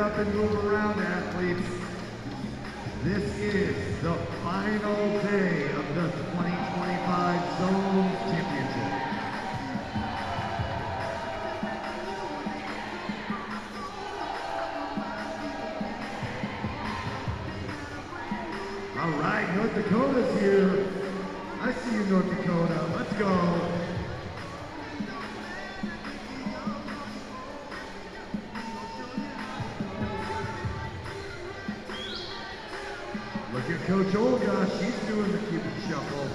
up and move around, athletes. This is the final day of the 2025 Zones Championship. All right, North Dakota's here. I see you, North Dakota. Let's go. Look at Coach Olga, she's doing the Cupid Shuffle.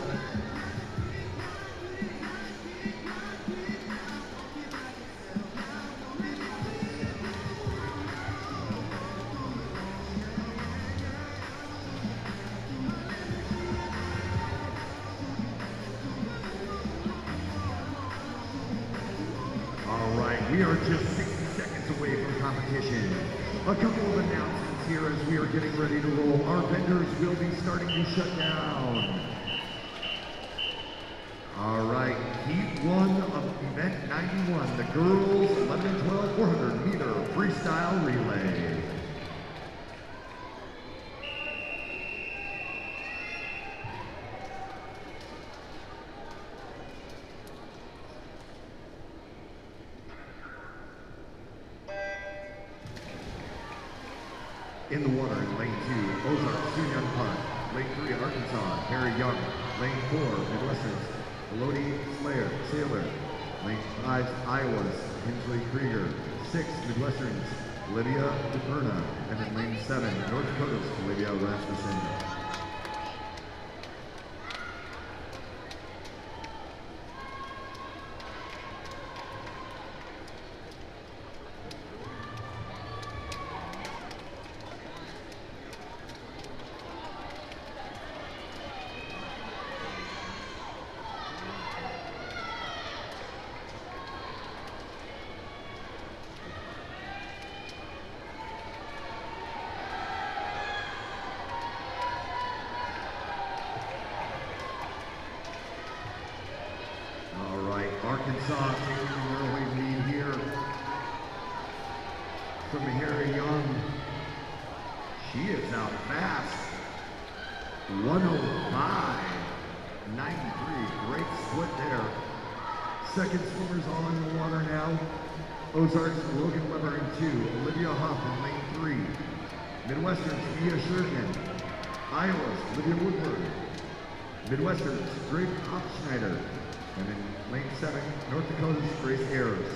All right, we are just 60 seconds away from competition. A couple of announcements here as we are getting ready to roll. Our vendors will be starting to shut down. All right, heat 1 of event 91, the girls 11-12 400 meter freestyle relay. In the water in lane 2, Ozark, Sunyoung Park. Lane 3, Arkansas, Harry Young. Lane 4, Midwesterns, Elodie Sailor. Lane 5, Iowa's, Hensley Krieger. 6, Midwesterns, Lydia DePerna. And then lane 7, North Dakota's, Olivia Rasmussen. Arkansas taking an early lead here from Harry Young. She is out fast. 105.93. Great split there. Second swimmers all in the water now. Ozarks, Logan Weber in 2. Olivia Huff in lane 3. Midwesterns, Mia Sherman. Iowa's, Olivia Woodward. Midwesterns, Drake Hopschneider. And in lane 7, North Dakota's Grace Ayers.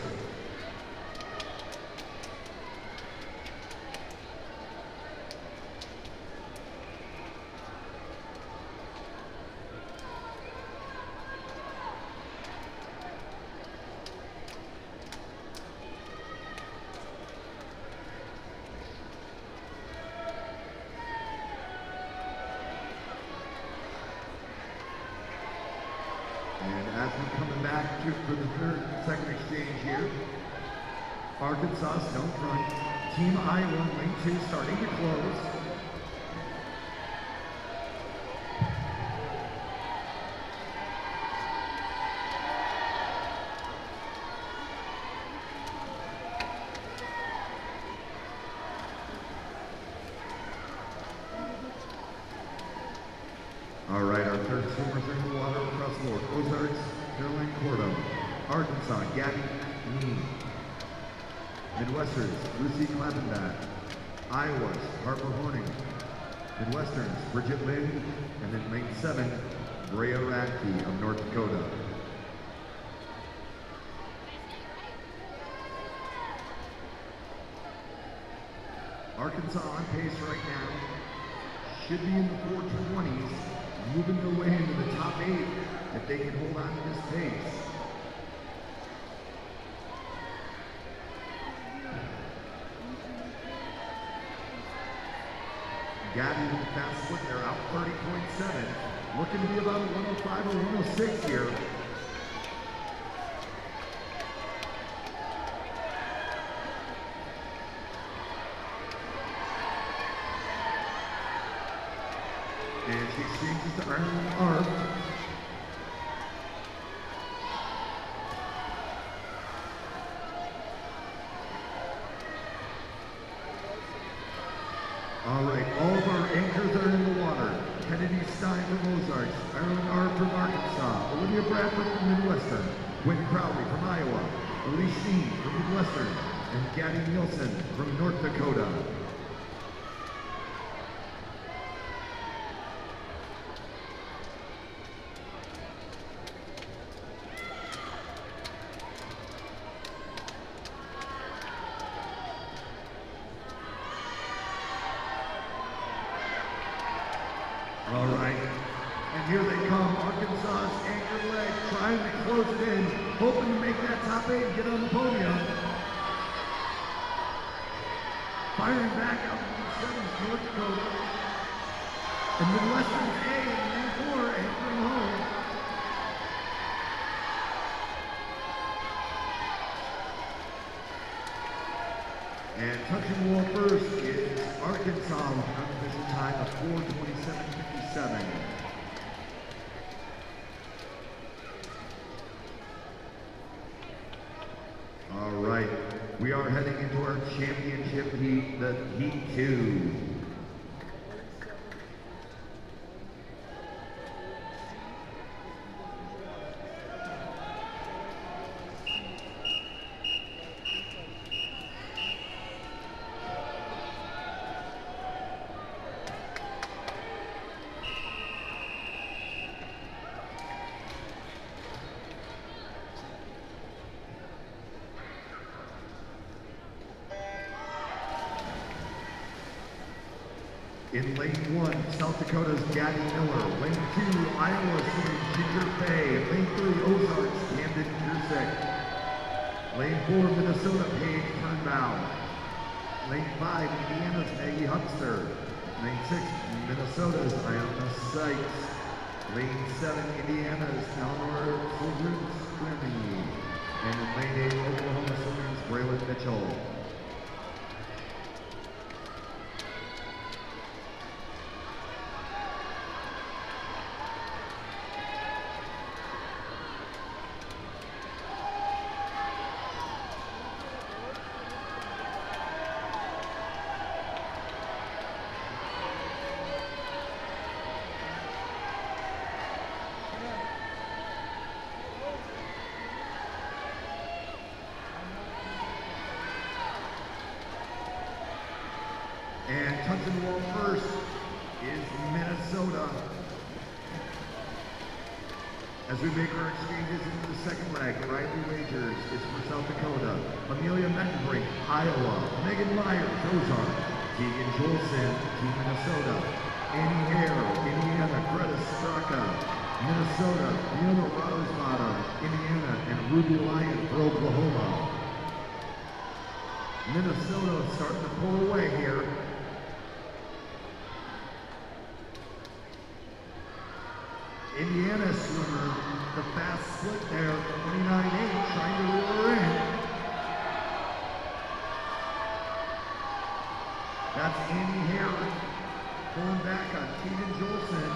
As we're coming back for the second exchange here, Arkansas Stone Front, Team Iowa, lane 2, starting to close. All right, our third swimmers are in the water across the board. Ozarks, Caroline Cordo. Arkansas, Gabby Lee. Midwesterns, Lucy Klavenbach. Iowa's, Harper Horning. Midwesterns, Bridget Lynn. And then lane 7, Brea Radke of North Dakota. Arkansas on pace right now. Should be in the 420s. Moving their way into the top 8 if they can hold on to this pace. Gabby with the fast split there, out 30.7. Looking to be about a 105 or 106 here. And she exchanges to Iron Arm. Olivia Bradford from Midwestern, Whitney Crowley from Iowa, Elise Steen from Midwestern, and Gabby Nielsen from North Dakota. All right, and here they come, Arkansas's anchor leg, trying to close it in, hoping to make that top 8 and get on the podium. Firing back out from the 7th, North Dakota. And Midwestern's A and lane 4 anchoring home. And touching the wall first is Arkansas with an unofficial time of 4:27.57. All right, we are heading into our championship heat, the Heat 2. In lane 1, South Dakota's Gabby Miller. Lane 2, Iowa's Ginger Fay. Lane 3, Ozarks, Camden Kursek. Lane 4, Minnesota, Paige Turnbow. Lane 5, Indiana's Maggie Huckster. Lane 6, Minnesota's Iona Sykes. Lane 7, Indiana's Eleanor Swimming. And in lane 8, Oklahoma Swimming's Braylon Mitchell. And touching the wall first is Minnesota. As we make our exchanges into the second leg, Riley Wagers is for South Dakota. Amelia Mettenbrink, Iowa. Megan Myers, Ozark. Tegan Jolson, Team Minnesota. Annie Hare, Indiana. Greta Straka, Minnesota. Fiona Rosmata, Indiana. And Ruby Lyon for Oklahoma. Minnesota starting to pull away here. Indiana swimmer, the fast split there, 29.8, trying to reel her in. That's Annie Hare pulling back on Keegan Jolson.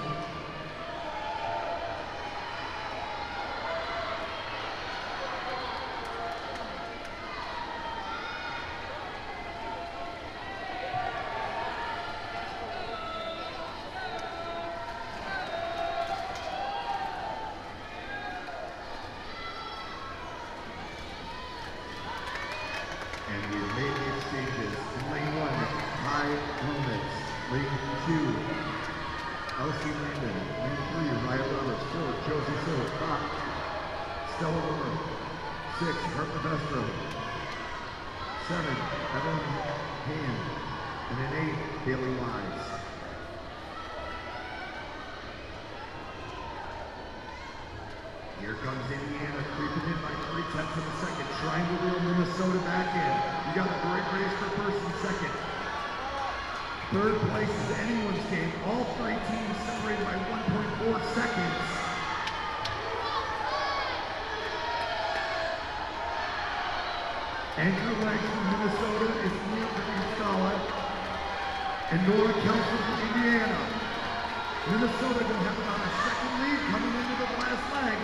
And we've made the exchanges. In lane 1, Ty Romans. Lane 2, Elsie Landon. Lane 3, Raya Roberts. 4, Josie Silver. 5, Stella Warren. 6, Harper Vestro. 7, Evelyn Hand. And in 8, Bailey Wise. Here comes Indiana, creeping in by 3/10 of a second, trying to reel Minnesota back in. You got a great race for first and second. Third place is anyone's game. All 3 teams separated by 1.4 seconds. Anchor leg from Minnesota is Leah Scala and Nora Kelson from Indiana. Minnesota going to have about a second lead coming into the last leg.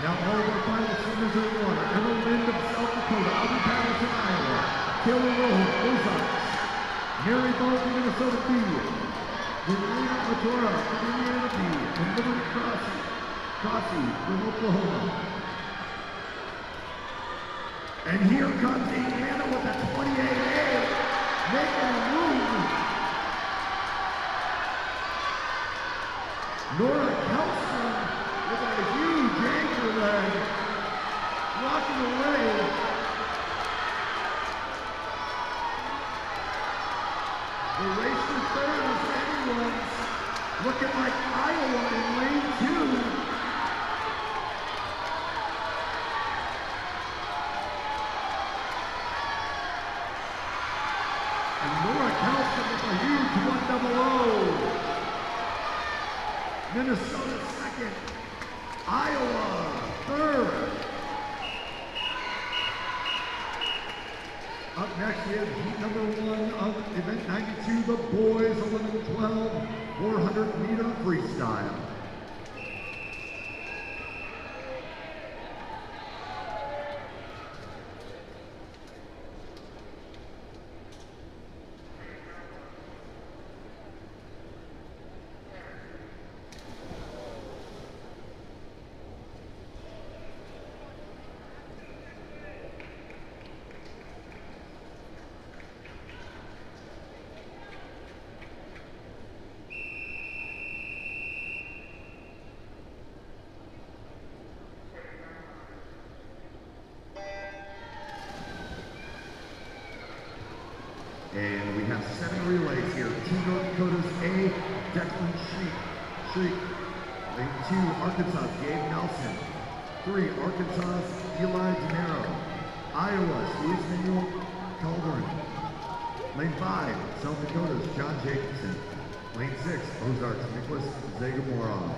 Now all of our final swimmers in the water. Redmond of South Dakota, Albert Patterson, Iowa, Taylor Rojo, Ozarks, Mary Ball from Minnesota B, Marina Matora from Indiana B, and Liberty Crossy from Oklahoma. And here comes Indiana with a 28A, making a move. Nora Kelson with a huge anchor leg, walking away. The race for third is anyone's, looking like Iowa in lane 2. And Nora Kelson with a huge 100. Minnesota second, Iowa third. Up next we have heat number 1 of event 92, the boys 11-12 400-meter freestyle. And we have 7 relays here. Team North Dakota's A, Declan Shriek. Lane 2, Arkansas, Gabe Nelson. 3, Arkansas, Eli DeNiro. Iowa's Luis Manuel Calderon. Lane 5, South Dakota's John Jacobson. Lane 6, Ozarks, Nicholas Zagamorov.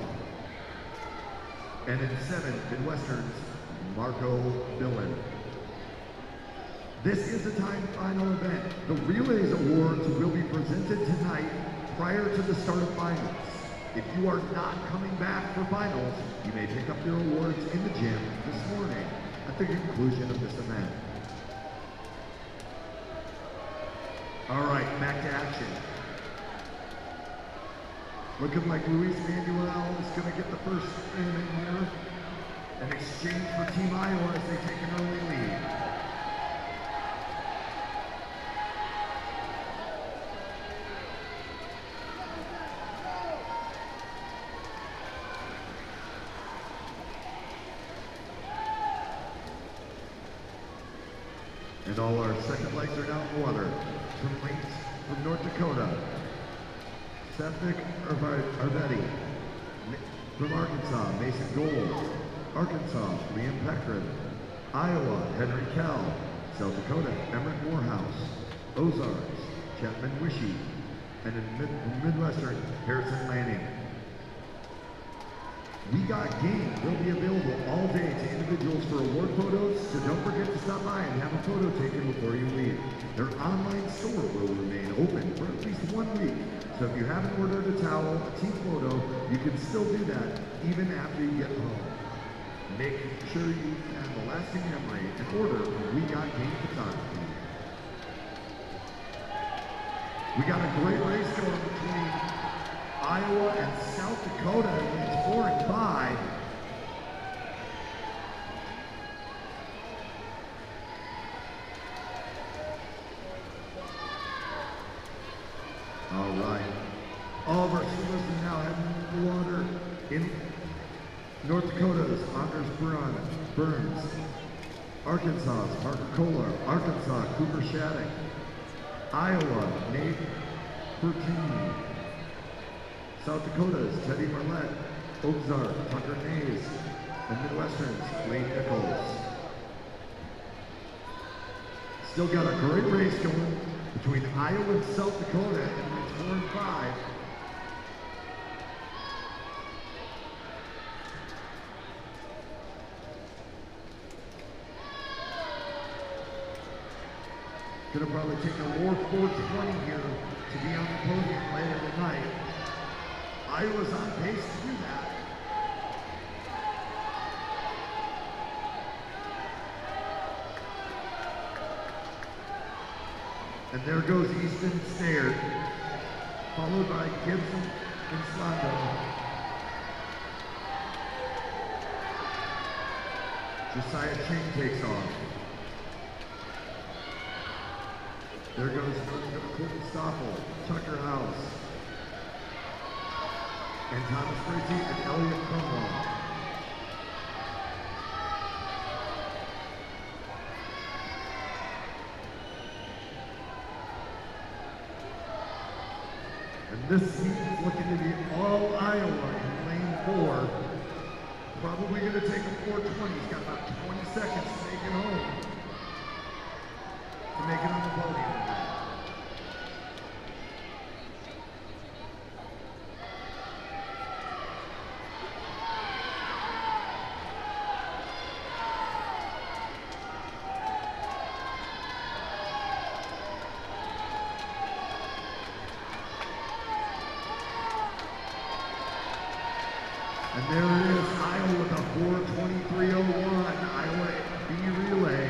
And in 7, Midwestern's Marco Dillon. This is a time final event. The Relays Awards will be presented tonight prior to the start of finals. If you are not coming back for finals, you may pick up your awards in the gym this morning at the conclusion of this event. All right, back to action. Looking like Luis Manuel is going to get the first spin in here. An exchange for Team Iowa as they take an early lead. And all our second legs are now in the water. From North Dakota, Sethnick Arvetti. From Arkansas, Mason Gold. Arkansas, Liam Peckrin. Iowa, Henry Kell. South Dakota, Emmett Morehouse. Ozarks, Chapman Wishy. And in Midwestern, Harrison Lanning. We Got Game will be available all day to individuals for award photos, so don't forget to stop by and have a photo taken before you leave. Their online store will remain open for at least 1 week, so if you haven't ordered a towel, a team photo, you can still do that even after you get home. Make sure you have a lasting memory and order from We Got Game Photography. We got a great race going between Iowa and South Dakota in lanes 4 and 5. All right. All of our swimmers are now heading into the water. In North Dakota's Anders Burns. Arkansas's Parker Kohler. Arkansas, Cooper Shattuck. Iowa, Nate Pertini. South Dakota's Teddy Marlette, Ozark, Tucker Mays, and Midwestern's Wayne Nichols. Still got a great race going between Iowa and South Dakota in lanes 4 and 5. Gonna probably take a more 420 here to be on the podium later tonight. Iowa's on pace to do that. And there goes Easton Stair, followed by Gibson and Slando. Josiah Ching takes off. There goes Colton Stoffel, Tucker House, and Thomas Brady and Elliot Cromwell. And this heat is looking to be all Iowa in lane 4. Probably going to take a 420. He's got about 20 seconds to make it home. To make it on the podium. And there it is, Iowa with a 4:23.01, Iowa B relay.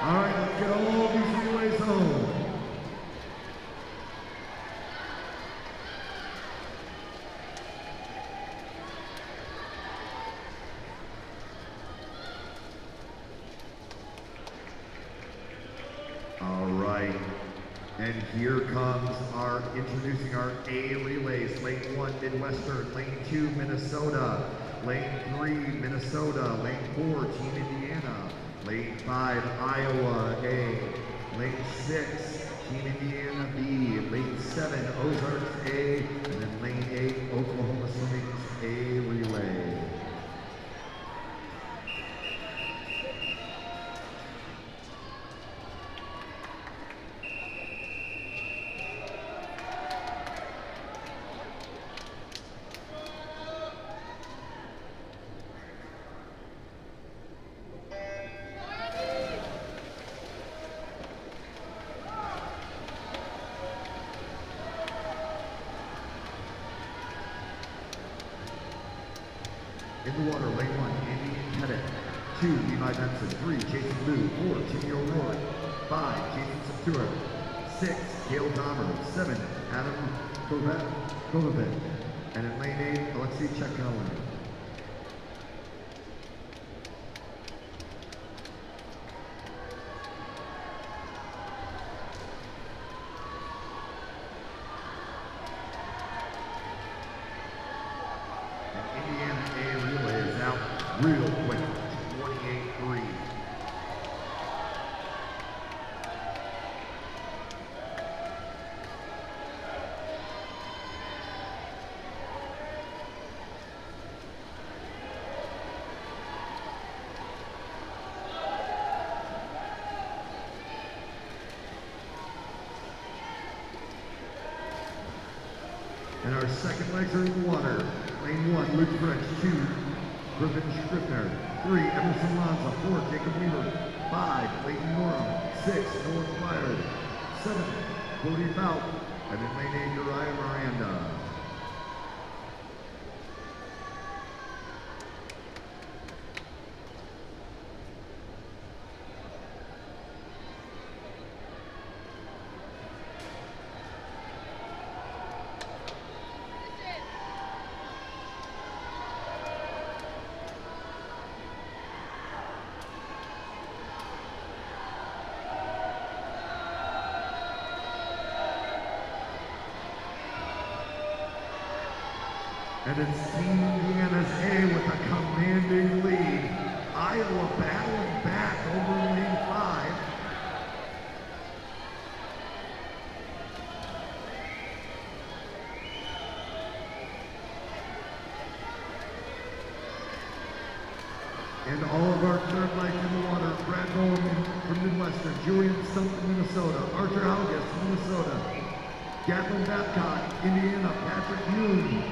All right, let's get all these relays home. All right. And here comes introducing our A relays. Lane 1, Midwestern. Lane 2, Minnesota. Lane 3, Minnesota. Lane 4, Team Indiana. Lane 5, Iowa A. Lane 6, Team Indiana B. Lane 7, Ozarks A. And then lane 8, Oklahoma Swimming's A relay. In the water, lane 1, Andy Pettit. 2, Levi Benson. 3, Jason Liu. 4, Timmy O'Rourke. 5, Jason Septura. 6, Gail Dahmer. 7, Adam Kovacic. And in lane 8, Alexei Chekhov. Real quick, 28-3. And our second legs are in the water. Lane 1, Luke French. 2, Griffin Scribner. 3, Emerson Lanza. 4, Jacob Weaver. 5, Clayton Norum. 6, Noah Flyers. 7, Cody Bout. And in lane 8, Uriah Miranda. And it's Team Indiana's A with a commanding lead. Iowa battling back over lane 5. And all of our third legs in the water. Brad Bowman from Midwestern, Julian Stump from Minnesota, Archer Algus, Minnesota, Gatlin Babcock, Indiana, Patrick Yoon,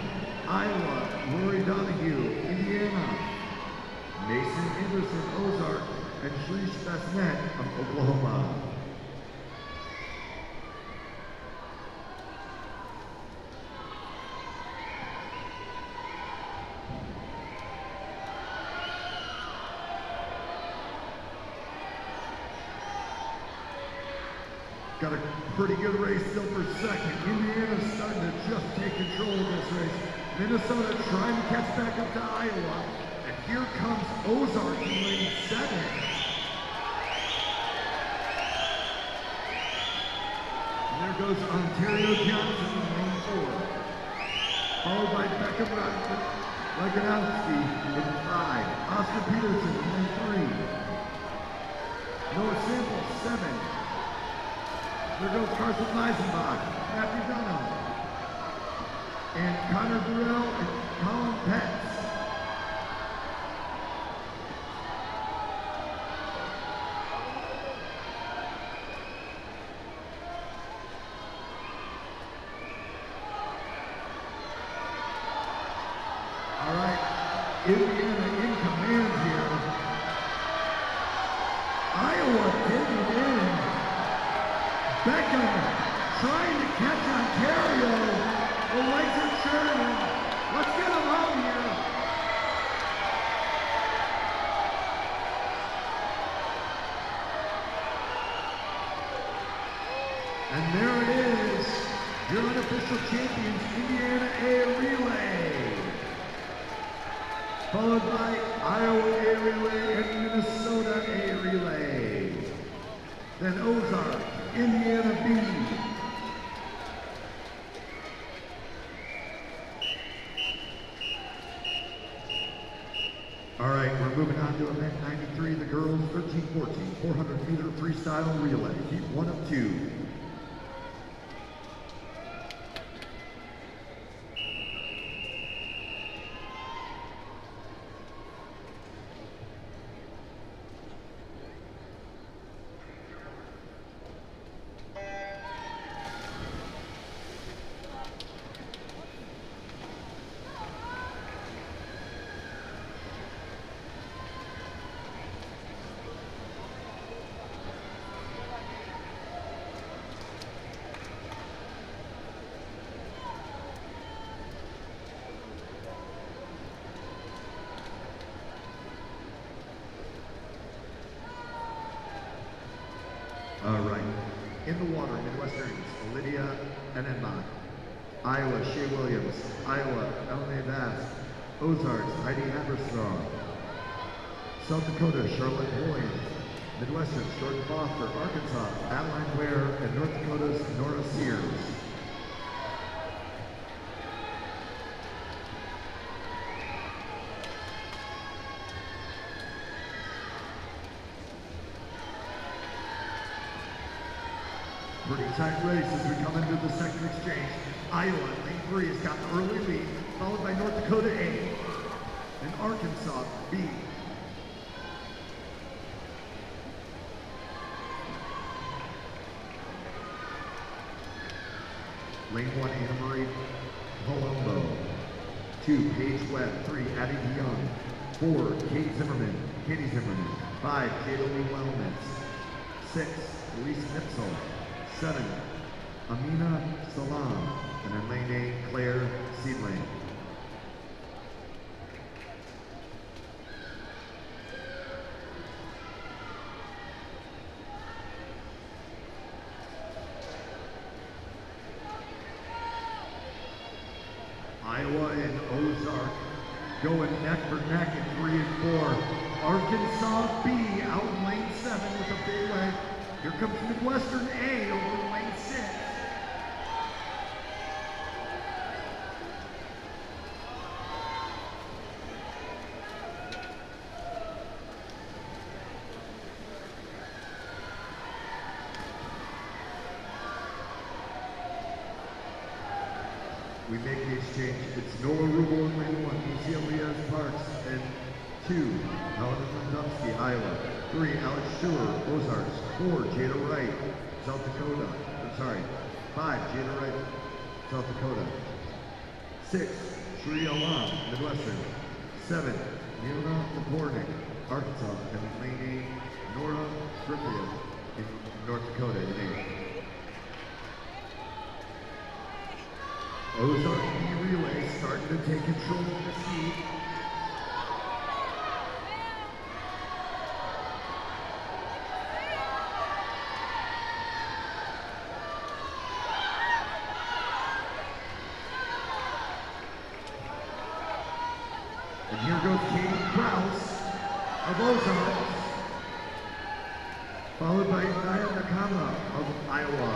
Iowa, Rory Donahue, Indiana, Mason Anderson, Ozark, and Shrish Basnet of Oklahoma. Got a pretty good race still for second. Indiana's starting to just take control of this race. Minnesota trying to catch back up to Iowa. And here comes Ozark in lane 7. And there goes Ontario Johnson in lane 4. Followed by Becca Laganowski in 5. Oscar Peterson in lane 3. Noah Sample, 7. There goes Carson Eisenbach, Matthew Dunham, and Connor Burrell and Colin Petts. All right, Indiana in command here. Iowa getting in. Beckham trying to catch Ontario. The lights are turning. Let's get him out here. And there it is. Your unofficial champions, Indiana A Relay. Followed by Iowa A Relay and Minnesota A Relay. Then Ozark, Indiana B. All right, we're moving on to event 93, the girls 13-14, 400-meter freestyle relay, heat 1 of 2. All right, in the water, Midwesterns, Lydia Enenbach. Iowa, Shea Williams. Iowa, Elena Bass. Ozarks, Heidi Haberstraw. South Dakota, Charlotte Williams. Midwestern, Jordan Foster. Arkansas, Adeline Ware. And North Dakota's Nora Sears. Pretty tight race as we come into the second exchange. Iowa, lane 3, has got the early lead, followed by North Dakota A and Arkansas B. Lane 1, Anna Marie Palumbo. 2, Paige Webb. 3, Addie DeYoung. 4, Katie Zimmerman. 5, Jada Lee Wellness. 6, Elise Nipsel. 7, Amina Salam, and then lane 8, Claire Seedling. Iowa and Ozark going neck for neck in 3 and 4. Arkansas B out in lane 7 with a big leg. Here comes Midwestern A over lane 6. We make the exchange. It's Noah Rubel in lane 1, Lucia Leas Parks, and 2, Helen Lindowski, Iowa. 3, Alex Schuler, Ozarks. 4, Jada Wright, South Dakota. 5, Jada Wright, South Dakota. 6, Shri Alam, Midwestern. 7, Nina Lapornik, Arkansas. And lane 8, Nora Griffith in North Dakota in 8. Ozark B relay starting to take control of the heat. followed by Naya Nakama of Iowa.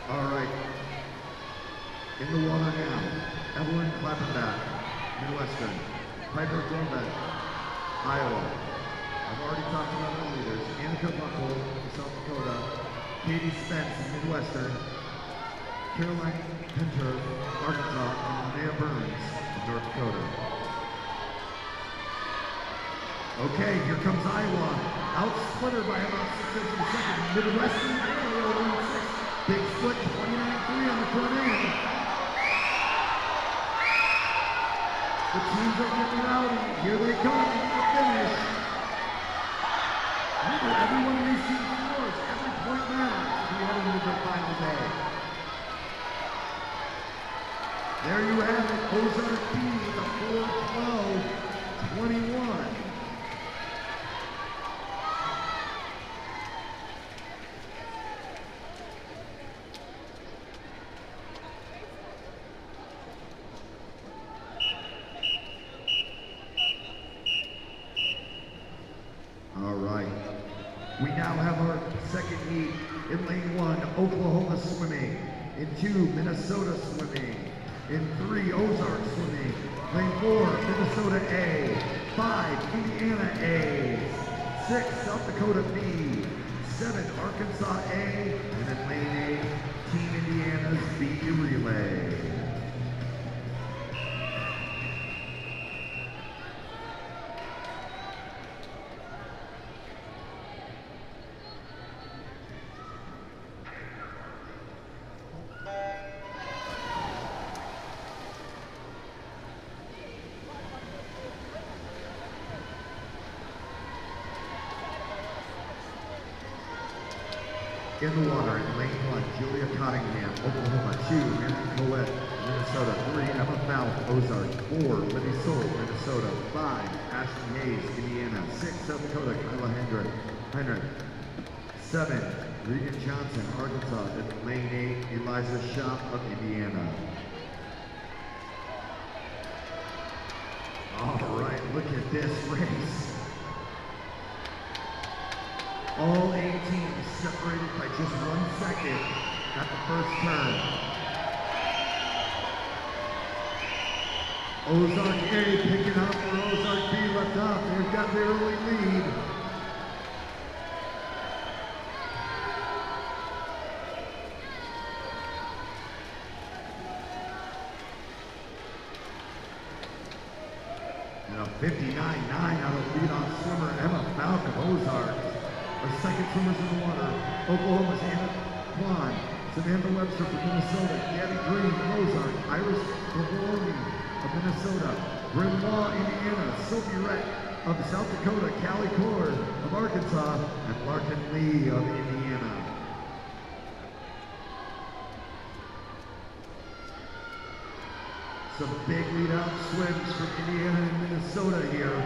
All right, in the water now, Evelyn Klappenbach, Midwestern, Piper Gomez, Iowa. I've already talked about our leaders, Annika Buckle, South Dakota, Katie Spence, Midwestern, Caroline Pinter, Arkansas, and Linnea Burns of North Dakota. Okay, here comes Iowa, out-splitter by about 6 inches a second. Midwestern, Iowa, 1-6. Big split, 29-3 on the front end. The teams are getting rowdy. Here they come to the finish. Remember, every one of these teams scores. Every point matters as we head into the final day. There you have it, Ozark B with a 4-12-21. We now have our second heat in lane 1, Oklahoma swimming. In 2, Minnesota swimming. In 3, Ozark swimming. Lane 4, Minnesota A. 5, Indiana A. 6, South Dakota B. 7, Arkansas A. And in lane 8, Team Indiana's B relay. In the water, in lane 1, Julia Cottingham, Oklahoma. 2, Mary Colette, Minnesota. 3, Emma Mouth, Ozark. 4, Libby Soul, Minnesota. 5, Ashley Hayes, Indiana. 6, South Dakota, Kyla Hendrick. 7, Regan Johnson, Arkansas. In lane 8, Eliza Shop of Indiana. All right, look at this race. All 8 teams separated by just 1 second at the first turn. Ozark A picking up where Ozark B left off. They've got the early lead. And a 59.9 out of lead-off swimmer, Emma Falk of Ozark. Our second swimmers in the water, Oklahoma's Anna Kwan, Samantha Webster from Minnesota, Gabby Green of Ozark, Iris Cavoloni of Minnesota, Bryn Law, Indiana, Sophie Rett of South Dakota, Callie Cord of Arkansas, and Larkin Lee of Indiana. Some big lead-out swims from Indiana and Minnesota here.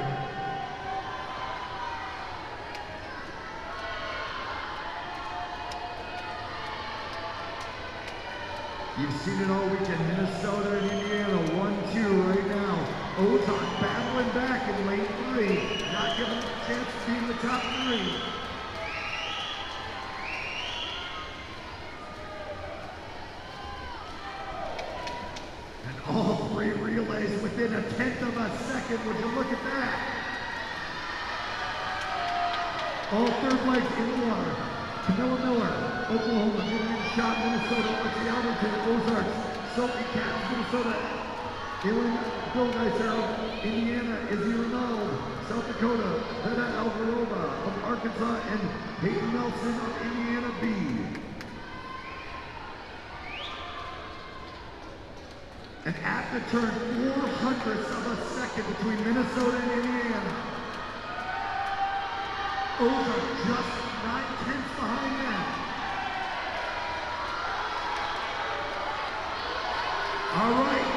You've seen it all weekend, Minnesota and Indiana, 1-2 right now. Ozark battling back in lane 3, not giving them a chance to be in the top 3. And all 3 relays within 1/10 of a second, would you look at that? All third legs in the water. Camilla Miller, Oklahoma, mid-range shot, Minnesota, Alexi Alberton, Ozarks, Sophie Katz, Minnesota, Aileen Bildeiser, Indiana, Izzy Renaud, South Dakota, Veda Alvarova of Arkansas, and Peyton Nelson of Indiana B. And at the turn, 4/100ths of a second between Minnesota and Indiana. Ozark just 9/10 behind them. All right.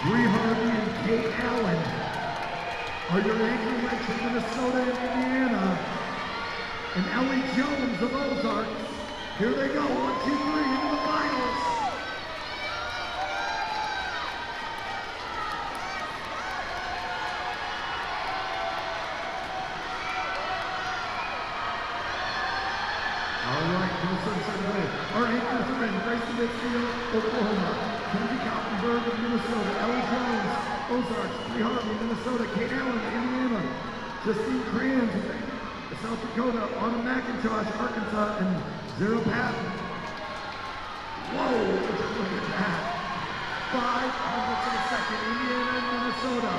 Bree Harvey and Kate Allen are your anchor legs from Minnesota and Indiana. And Ellie Jones of Ozarks Here they go, 1, 2, 3, into the finals. All right, no sunset away. Our anchors are in Grayson Midfield, Oklahoma. Kenzie Kaltenberg of Minnesota. Ellie Jones, Ozarks. Bree Harvey, Minnesota. Kate Allen, Indiana. Justine Kranz, South Dakota. Autumn McIntosh, Arkansas. And Zero Patton. Whoa, would you look at that? 500ths of a second, Indiana and Minnesota.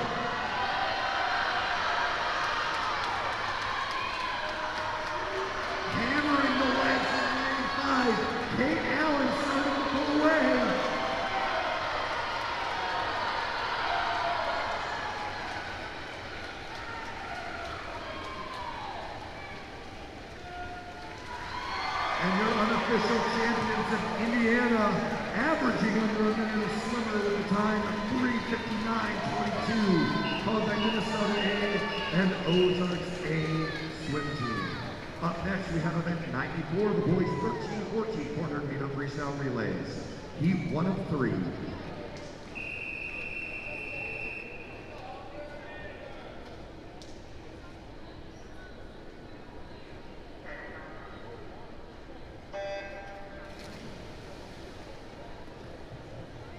Hammering the legs in lane 5. Kate Allen starting to pull away. And your unofficial champions of Indiana, averaging under a minute slimmer with a time of 3:59.22, followed by Minnesota A and Ozarks A swim team. Up next, we have event 94, the boys 13-14 400-meter freestyle relays. Heat 1 of 3.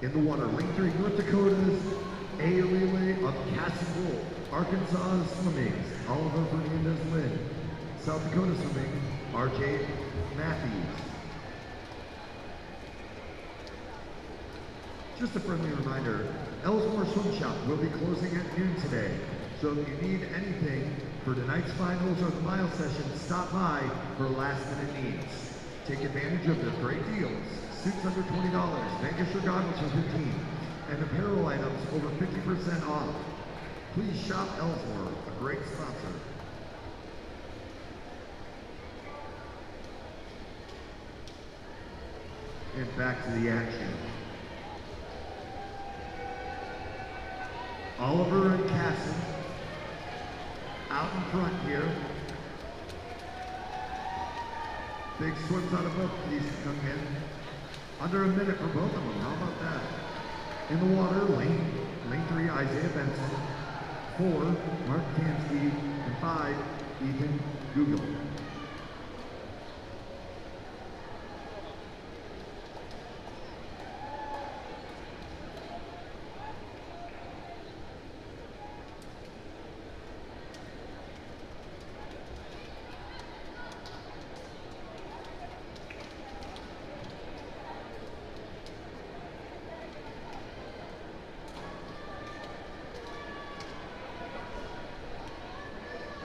In the water, lane 3, North Dakota's A relay of Cassie Wolf. Arkansas swimming, Oliver Fernandez-Lynn. South Dakota swimming, RJ Matthews. Just a friendly reminder, Ellsmore Swim Shop will be closing at noon today. So if you need anything for tonight's finals or the mile session, stop by for last minute needs. Take advantage of the great deals. Suits under $20, Vancouver goggles for $15, and apparel items over 50% off. Please shop Ellsmore, a great sponsor. And back to the action. Oliver and Casson out in front here. Big swims out of both of these young men. Under a minute for both of them, how about that? In the water, lane 3, Isaiah Benson. 4, Mark Tansky. And 5, Ethan Google.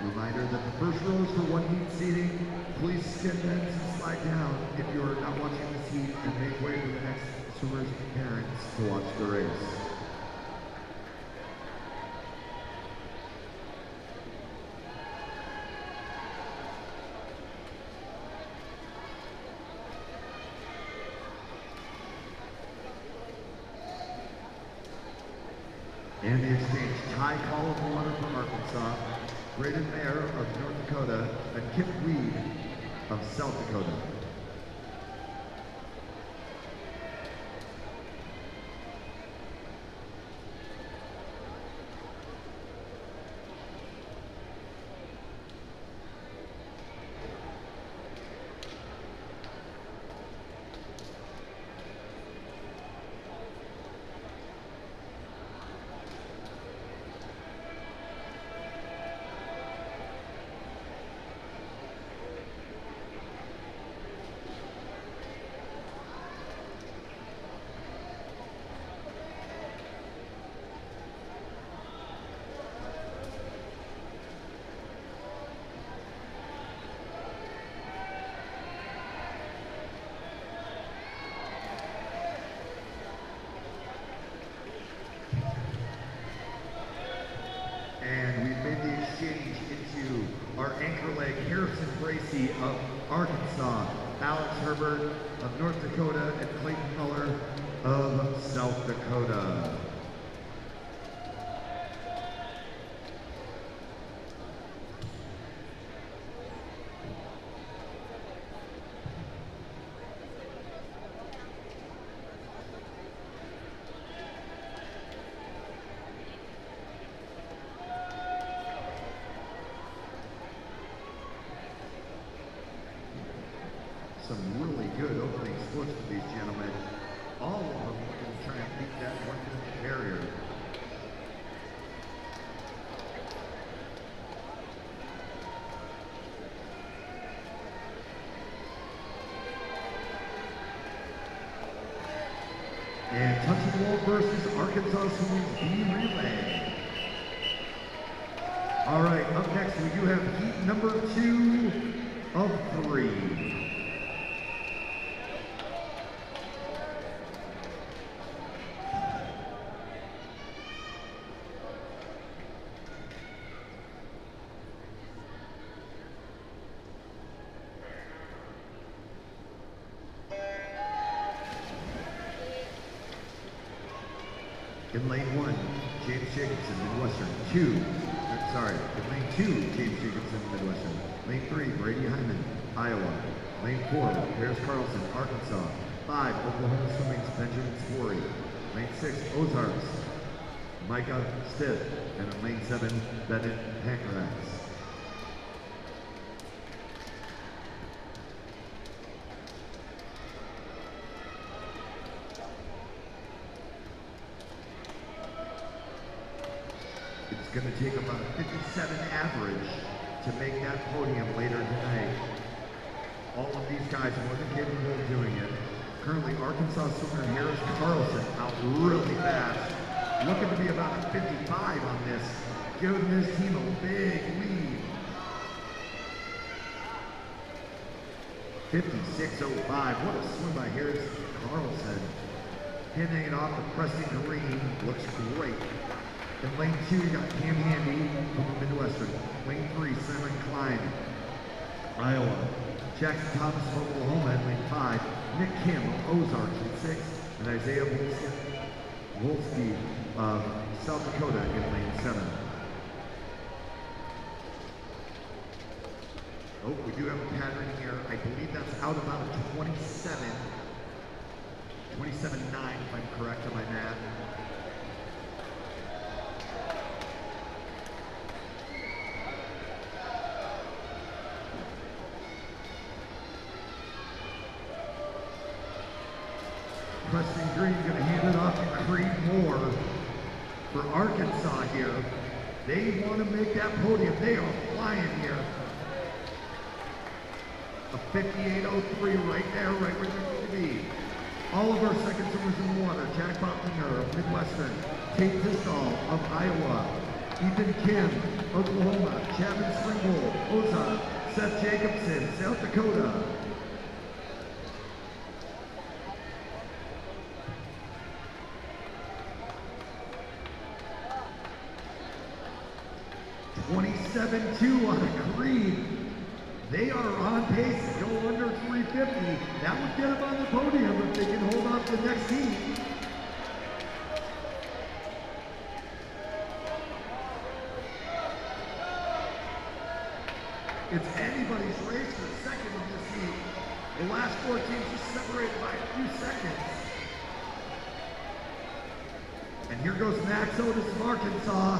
Reminder that the first row is for one heat seating. Please skip ends and slide down if you are not watching this heat and make way for the next swimmers and parents to watch the race. And the exchange, Ty Call of Water from Arkansas, Braden Mayer of North Dakota, and Kip Weed of South Dakota. Into our anchor leg, Harrison Bracey of Arkansas, Alex Herbert of North Dakota, and Clayton Muller of South Dakota. push for these gentlemen. All of them looking to try and beat that 1-minute barrier. And touching wall versus Arkansas Swimming's B relay. All right, up next we do have heat number 2 of 3. In lane 1, James Jacobson, Midwestern. In lane 2, James Jacobson, Midwestern. Lane 3, Brady Hyman, Iowa. Lane 4, Harris Carlson, Arkansas. 5, Oklahoma Swimming's Benjamin Sporey. Lane 6, Ozarks, Micah Stiff. And in lane 7, Bennett Pancrax. It's going to take about a 57 average to make that podium later tonight. All of these guys are more than capable of doing it. Currently, Arkansas swimmer Harris Carlson out really fast. Looking to be about a 55 on this, giving his team a big lead. 56.05, what a swim by Harris Carlson. Hitting it off the Preston Green, looks great. In lane 2, you got Cam Handy from the Midwestern. Lane 3, Simon Klein, Iowa. Jackson Thomas from Oklahoma in lane 5. Nick Kim of Ozarks in 6. And Isaiah Wolski of South Dakota in lane 7. Oh, we do have a pattern here. I believe that's out about a 27. 27.9 if I'm correct on my math. Preston Green going to hand it off to Creed Moore for Arkansas here. They want to make that podium. They are flying here. A 58.03 right there, right where they're going to be. All of our second swimmers in the water. Jack Botlinger of Midwestern. Tate Tisdall of Iowa. Ethan Kim, Oklahoma. Chapman Springbold, Ozark. Seth Jacobson, South Dakota. $27.2 on a Creed. They are on pace to go under 350. That would get them on the podium if they can hold off the next heat. It's anybody's race for second in this heat. The last 4 teams are separated by a few seconds. And here goes Max Otis of Arkansas.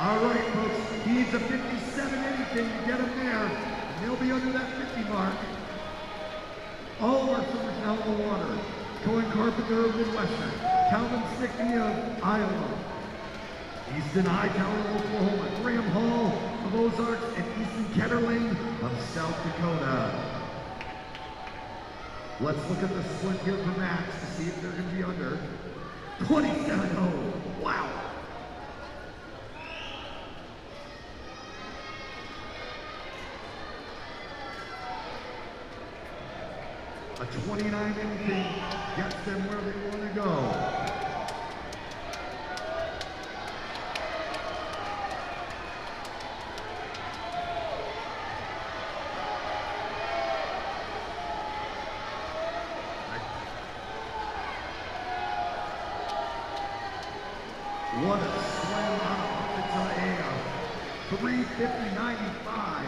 All right, folks, he needs a 57 anything to get him there, and they'll be under that 50 mark. All of our swimmers now in the water. Cohen Carpenter of Midwestern, Calvin Stickney of Iowa, Easton Hightower of Oklahoma, Graham Hall of Ozarks, and Easton Ketterling of South Dakota. Let's look at the split here for Max to see if they're going to be under 27.0. Wow. A 29 anything gets them where they want to go. What a swim on Arkansas air. 350.95.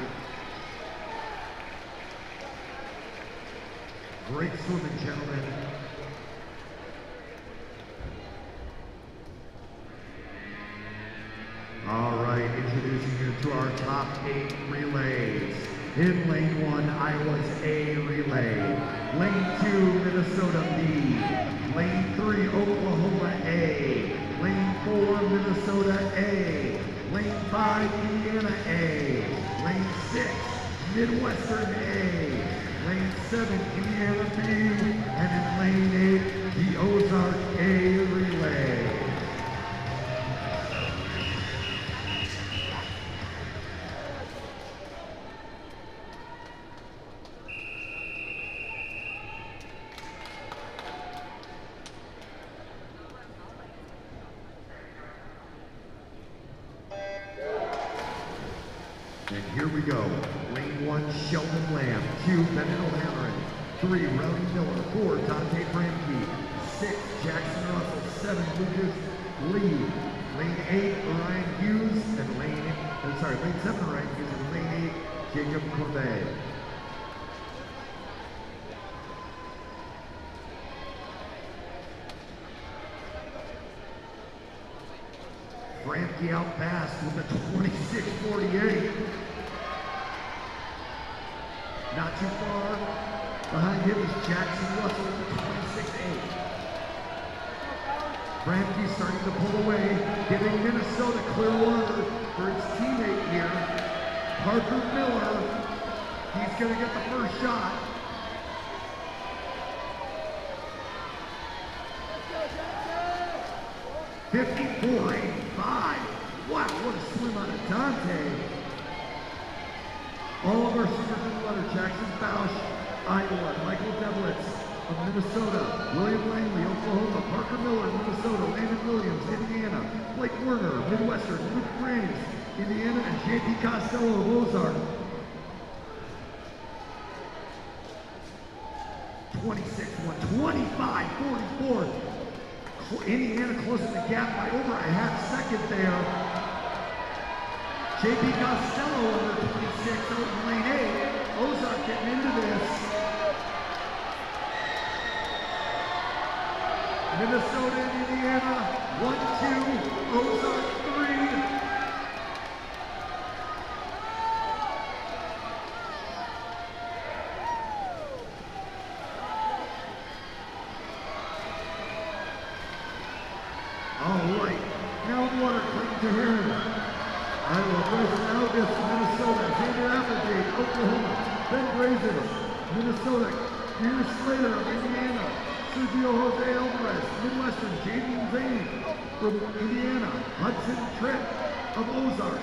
Great swimming, gentlemen. All right, introducing you to our top 8 relays. In lane 1, Iowa's A relay. Minnesota B. Lane 3, Oklahoma A. Lane 4, Minnesota A. Lane 5, Indiana A. Lane 6, Midwestern A. Lane 7, Indiana B. And in lane 8, the Ozark A relay. And here we go. Lane 1, Sheldon Lamb. 2, Bennett O'Halloran. 3, Rowdy Miller. 4, Dante Franke. 6, Jackson Russell. 7, Lucas Lee. Lane 8, Ryan Hughes. And lane 7, Ryan Hughes. And lane 8, Jacob Corbet. Franke out fast with a 26.48. Not too far. Behind him is Jackson Russell with a 26.8. Franke starting to pull away, giving Minnesota clear water for his teammate here, Parker Miller. He's going to get the first shot. $54.85. Wow, what a swim out of Dante. All of our seniors in the letter: Jackson Bausch, Iowa; Michael Devlitz of Minnesota; William Langley, Oklahoma; Parker Miller, Minnesota; Landon Williams, Indiana; Blake Werner, Midwestern; Luke Graves, Indiana; and JP Costello of Ozark. 26-1, 25-44. Indiana closing the gap by over a half second there. JP Costello under 26 out in lane 8. Ozark getting into this. Minnesota and Indiana, 1-2, Ozark 3. All right, now water coming to him. Iowa, Bryson August, Minnesota; Xavier Applegate, Oklahoma; Ben Brazen, Minnesota; Peter Slater of Indiana; Sergio Jose Alvarez, Midwestern; Jaden Zane from Indiana; Hudson Tripp of Ozark.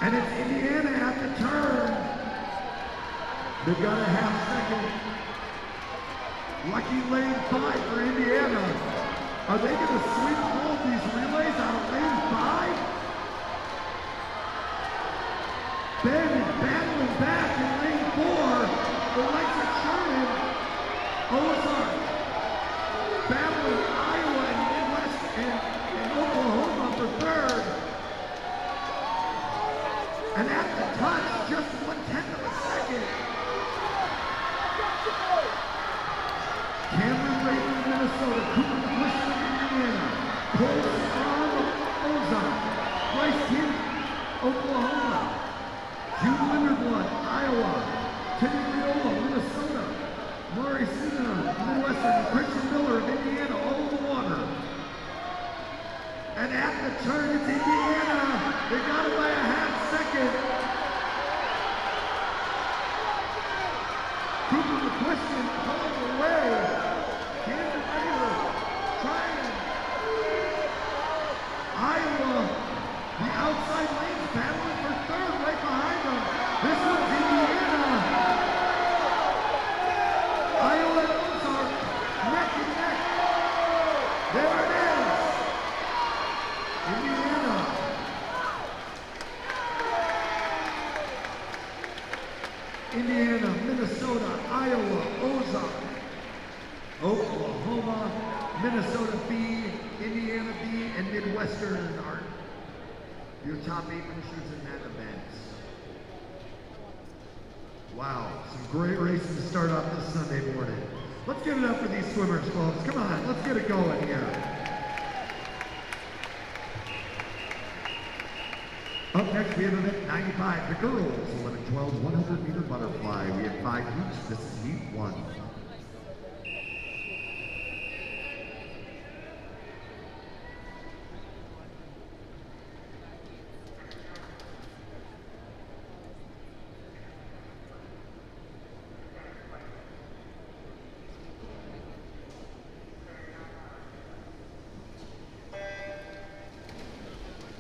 And it's Indiana at the turn. They've got a half second. Lucky lane 5 for Indiana. Are they going to sweep all of these relays out of lane 5? Ben is battling back in lane 4. The lights are turning. Ozark battling Iowa and Midwest and Oklahoma for third. And at the touch, just 1/10 of a second. Cameron Raven of Minnesota, Cooper Christian of Indiana, Cole Strong of Ozark, Bryce Kim, Oklahoma, Jude Linderblood, Iowa, Timmy Riola, Minnesota, Murray Sinan, Midwestern, and Christian Miller of Indiana, all in the water. And at the turn, it's Indiana. They got it by a half second. Cooper McQuiston pulls away. Kansas Baylor trying. Iowa, the outside lanes battling for third right behind them. This one's Indiana. Iowa and Ozark neck and neck. There it is. Indiana. Indiana, Minnesota, Iowa, Ozark, Oklahoma, Minnesota B, Indiana B, and Midwestern are your top 8 finishers in that event. Wow, some great racing to start off this Sunday morning. Let's give it up for these swimmers, folks. Come on, let's get it going here. Up next, we have event 95, the girls, 11-12, 100-meter butterfly. We have 5 heats. This is heat 1.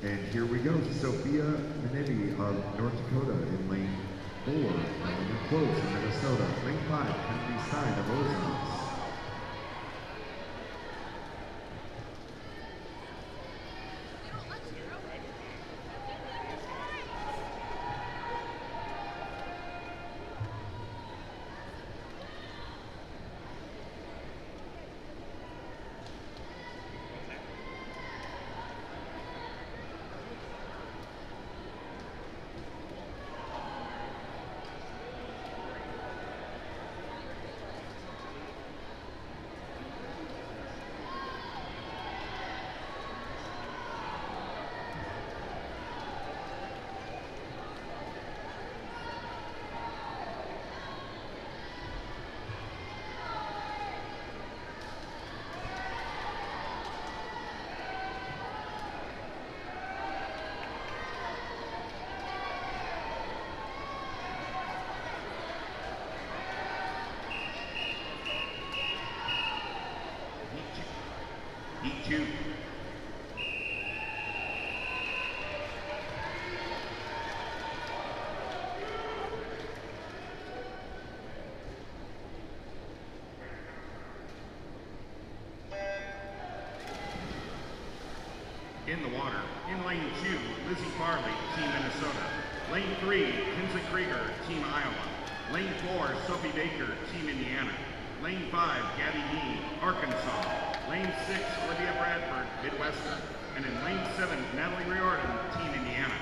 And here we go, Sophia Minibi of North Dakota in lane 4, Melanie Close of Minnesota. Lane 5, Kennedy Stein of Ozarks. Heat 2. In the water, in lane 2, Lizzie Farley, Team Minnesota. Lane 3, Kinsley Krieger, Team Iowa. Lane 4, Sophie Baker, Team Indiana. Lane 5, Gabby Dean, Arkansas. Lane 6, Olivia Bradford, Midwestern. And in lane 7, Natalie Riordan, Team Indiana.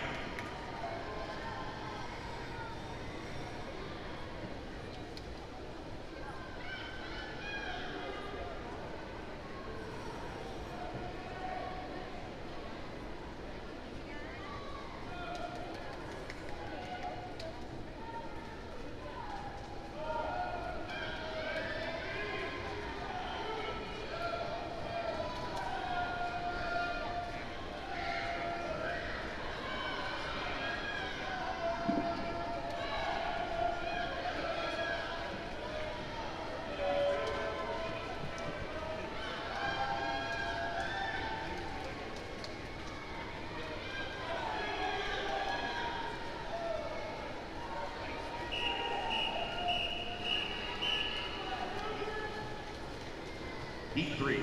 Heat 3.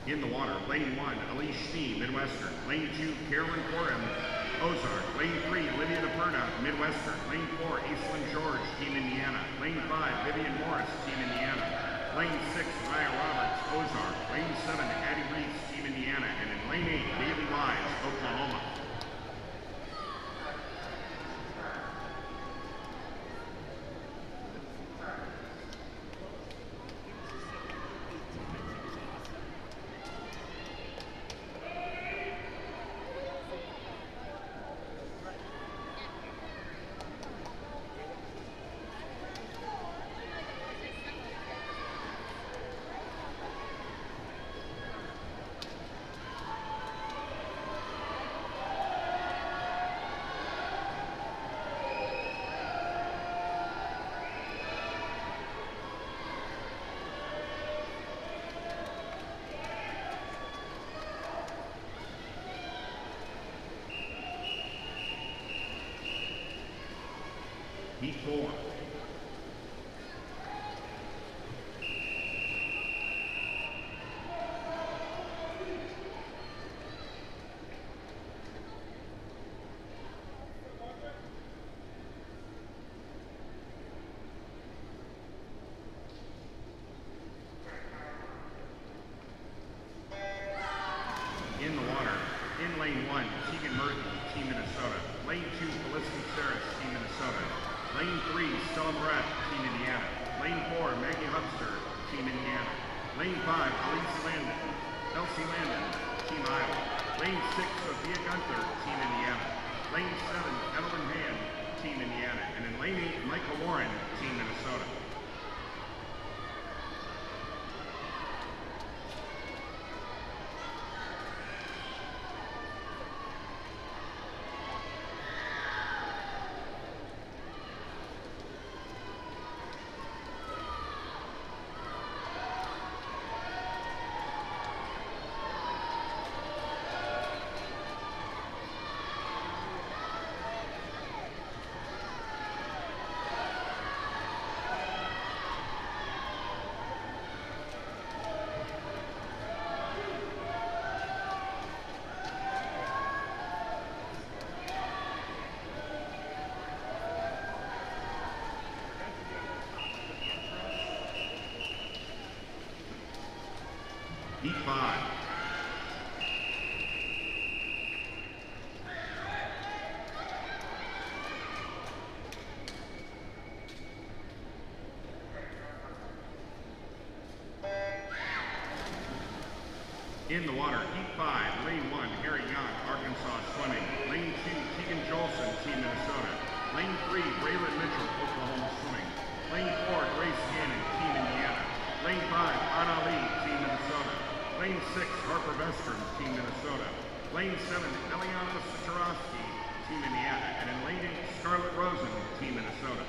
In the water, lane 1, Elise Schnee, Midwestern. Lane 2, Carolyn Coram, Ozark. Lane 3, Lydia DePerna, Midwestern. Lane 4, Aislinn George, Team Indiana. Lane 5, Vivian Morris, Team Indiana. Lane 6, Maya Roberts, Ozark. Lane 7, Addie Reese, Team Indiana. And in lane 8, Bailey Wise, Oklahoma. Heat 4. In Sarris, Team Minnesota. Lane 3, Stella Moret, Team Indiana. Lane 4, Maggie Hubster, Team Indiana. Lane 5, Elsie Landon, Team Iowa. Lane 6, Sophia Gunther, Team Indiana. Lane 7, Evelyn Hand, Team Indiana. And in Lane 8, Michael Warren, Team Minnesota. Heat 5. In the water, Heat 5, Lane 1, Harry Young, Arkansas Swimming. Lane 2, Keegan Jolson, Team Minnesota. Lane 3, Braylon Mitchell, Oklahoma Swimming. Lane 4, Grace Gannon, Team Indiana. Lane 5, Anna Lee, Team Minnesota. Lane 6, Harper Vestrom, Team Minnesota. Lane 7, Eliana Sitarovsky, Team Indiana. And in Lane 8, Scarlett Rosen, Team Minnesota.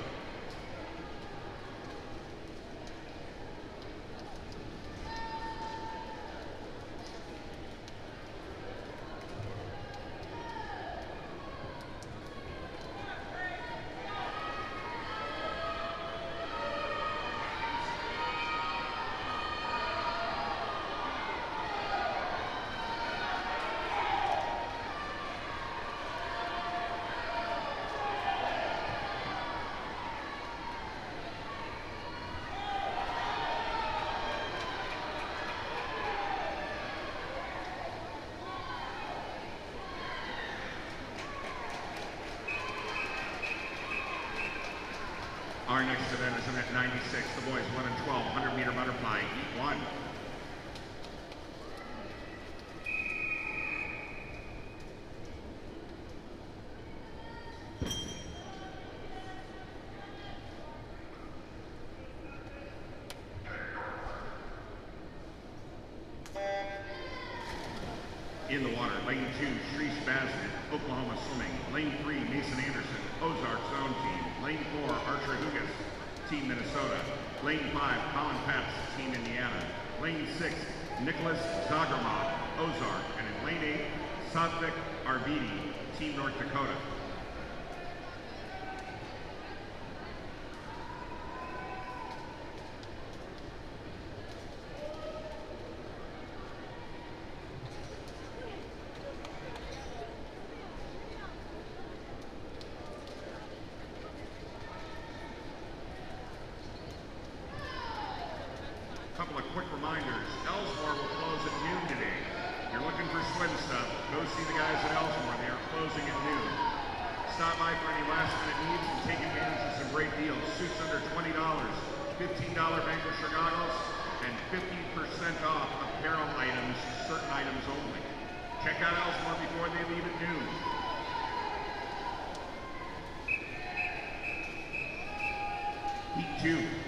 Our next event is event 96, the boys 1 and 12, 100-meter butterfly, Heat 1. In the water, Lane 2, Shreesh Basnet, Oklahoma Swimming. Lane 3, Mason Anderson, Ozarks Zone Team. Lane 4, Archer Hugas, Team Minnesota. Lane 5, Colin Pepps, Team Indiana. Lane 6, Nicholas Zagerman, Ozark. And in Lane 8, Satvik Arvidi, Team North Dakota. Couple of quick reminders. Ellsmore will close at noon today. If you're looking for swim stuff, go see the guys at Ellsmore. They are closing at noon. Stop by for any last minute needs and take advantage of some great deals. Suits under $20, $15 vanquisher goggles, and 50% off apparel items, certain items only. Check out Ellsmore before they leave at noon. Heat 2.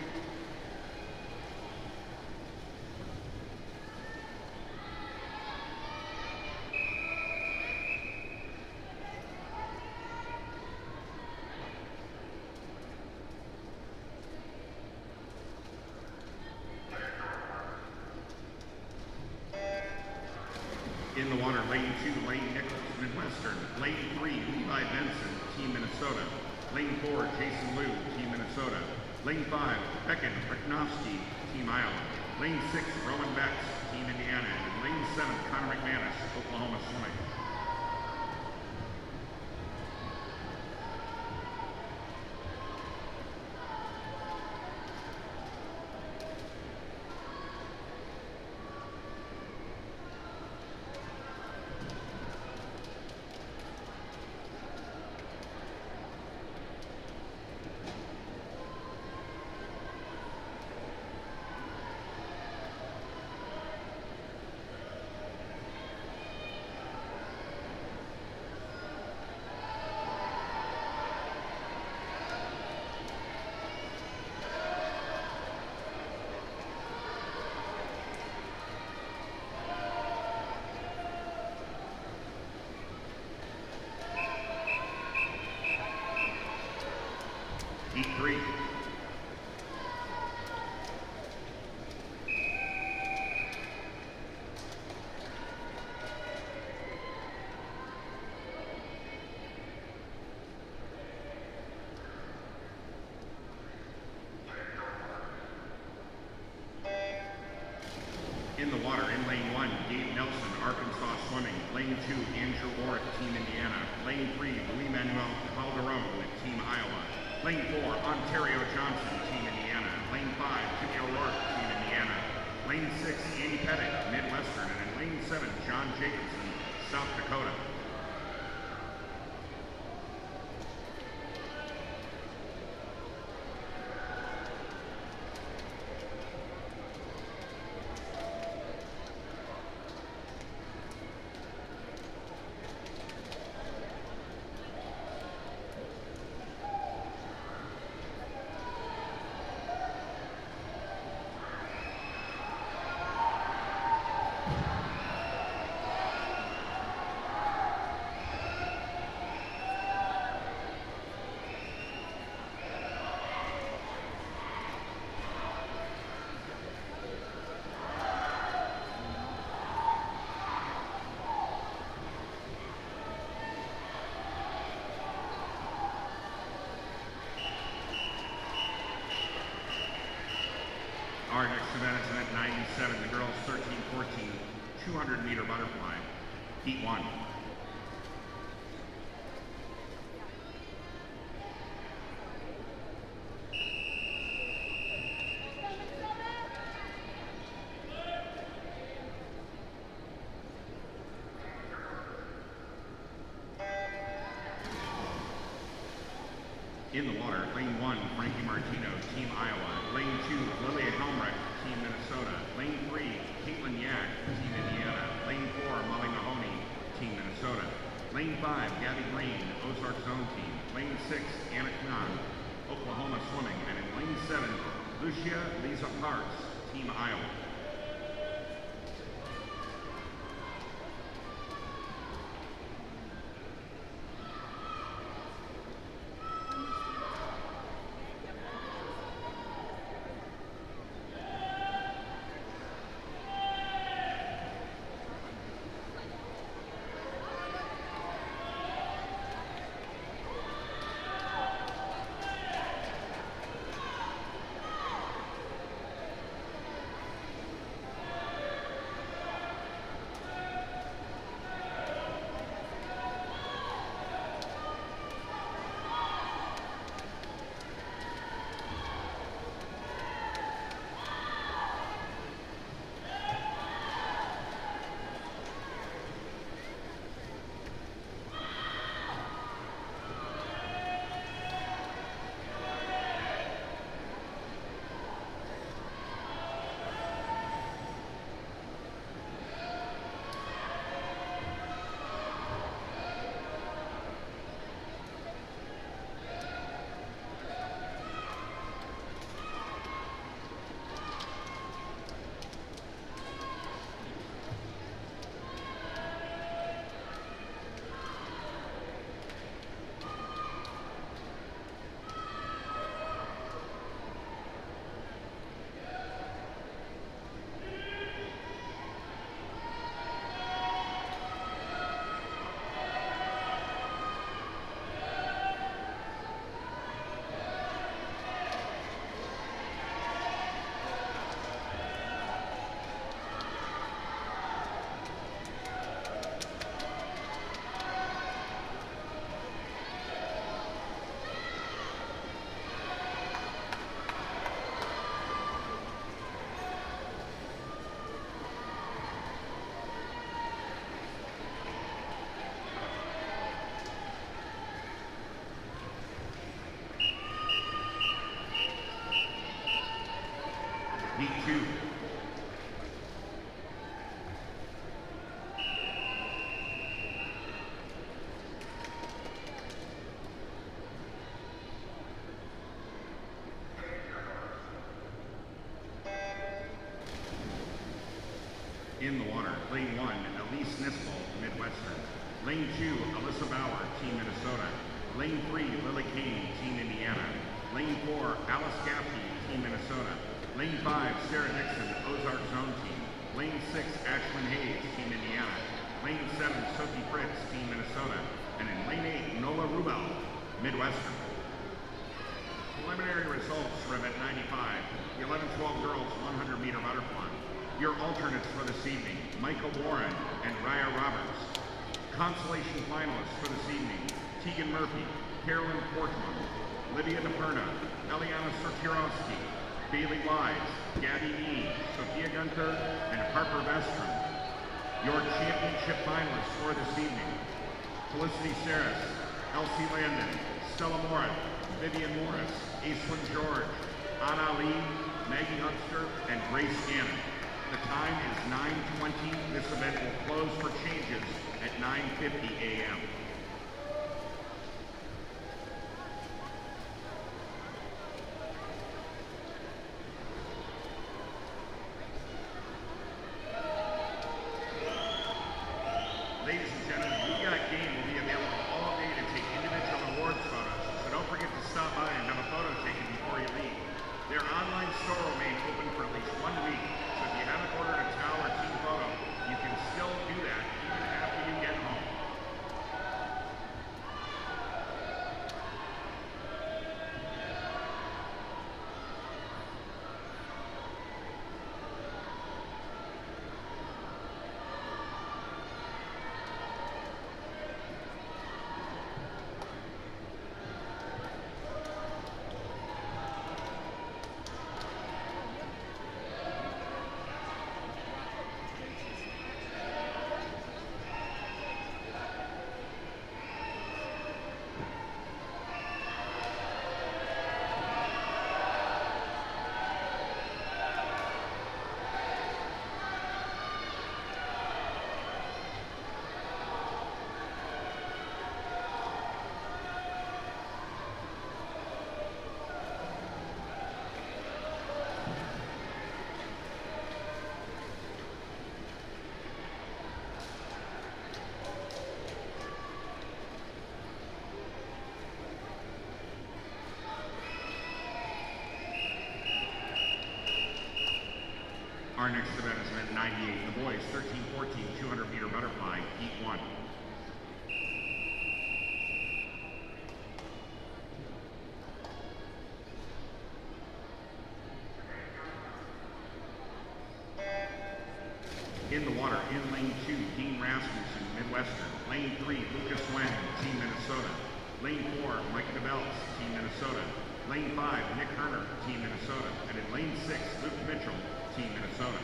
In the water, Lane 2, Lane Nichols, Midwestern. Lane 3, Levi Benson, Team Minnesota. Lane 4, Jason Liu, Team Minnesota. Lane 5, Becken Riknovsky, Team Iowa. Lane 6, Roman Bex, Team Indiana. And Lane 7, Connor McManus, Oklahoma Swimming. Heat 3. In the water, in lane 1, Gabe Nelson, Arkansas Swimming. Lane 2, Andrew Warwick, Team Indiana. Lane 3, Luis Manuel Calderon with Team Iowa. Lane 4, Ontario Johnson, Team Indiana. Lane 5, Jimmy O'Rourke, Team Indiana. Lane 6, Andy Pettit, Midwestern. And in lane 7, John Jacobson, South Dakota. Our next event is event 97, the girls 13-14, 200-meter butterfly, Heat 1. In the water, lane 1, Frankie Martino, Team Iowa. Lane 2, Lilia Helmreich, Team Minnesota. Lane 3, Caitlin Yak, Team Indiana. Lane 4, Molly Mahoney, Team Minnesota. Lane 5, Gabby Green, Ozark Zone Team. Lane 6, Anna Knan, Oklahoma Swimming. And in lane 7, Lucia Lisa Parks, Team Iowa. Heat 2. In the water, lane 1, Elise Nispel, Midwestern. Lane 2, Alyssa Bauer, Team Minnesota. Lane 3, Lily Kane, Team Indiana. Lane 4, Alice Gaffney, Team Minnesota. Lane 5, Sarah Nixon, Ozark Zone Team. Lane 6, Ashlyn Hayes, Team Indiana. Lane 7, Sophie Fritz, Team Minnesota. And in Lane 8, Nola Rubel, Midwestern. Preliminary results from at 95. The 11-12 girls 100-meter butterfly. Your alternates for this evening, Michael Warren and Raya Roberts. Consolation finalists for this evening, Tegan Murphy, Carolyn Portman, Lydia DePerna, Eliana Sorkirovsky, Bailey Wise, Gabby Nee, Sophia Gunter, and Harper Vestrom. Your championship finalists for this evening, Felicity Saris, Elsie Landon, Stella Moritz, Vivian Morris, Aislinn George, Anna Lee, Maggie Huckster, and Grace Gannon. The time is 9:20. This event will close for changes at 9:50 a.m. Ladies and gentlemen, We Got Game will be available all day to take individual awards photos, so don't forget to stop by and have a photo taken before you leave. Their online store will remain open for at least 1 week, so if you haven't ordered a towel or team photo, you can still do that even after you get home. Our next event is event 98, the boys 13-14 200-meter butterfly, heat 1. In the water, in lane 2, Dean Rasmussen, Midwestern. Lane 3, Lucas Wang, Team Minnesota. Lane 4, Mike DeBelts, Team Minnesota. Lane 5, Nick Herner, Team Minnesota. And in lane 6, Luke Mitchell, Team Minnesota.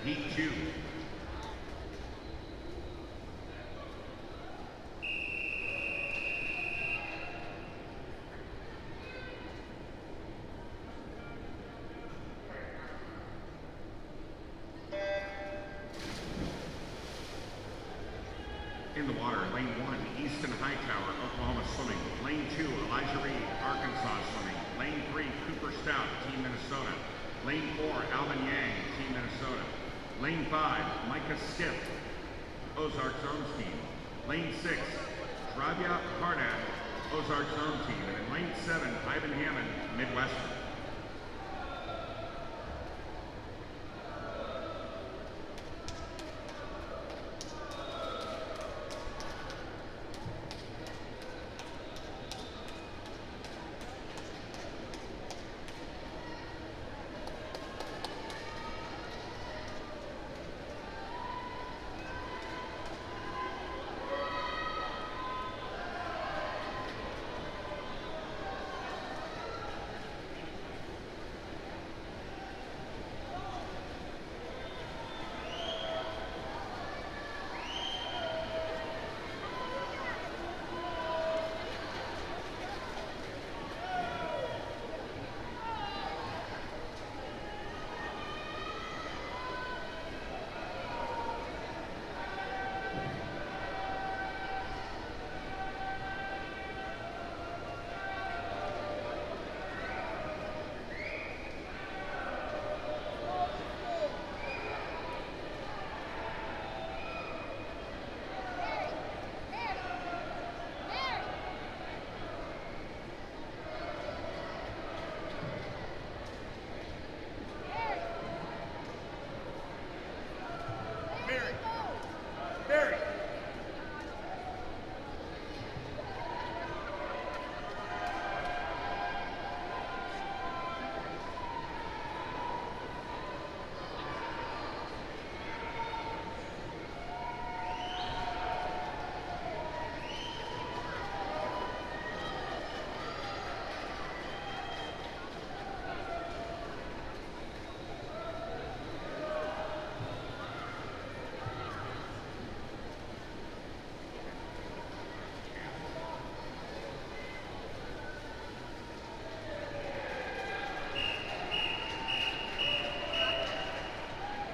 Heat 2. In the water, lane 1, Easton Hightower, Oklahoma Swimming. Lane 2, Elijah Reed, Arkansas Swimming. Lane 3, Cooper Stout, Team Minnesota. Lane 4, Alvin Yang, Team Minnesota. Lane 5, Micah Stiff, Ozark Zones Team. Lane 6, Shravya Karnak, Ozark Zone Team. And in lane 7, Ivan Hammond, Midwestern.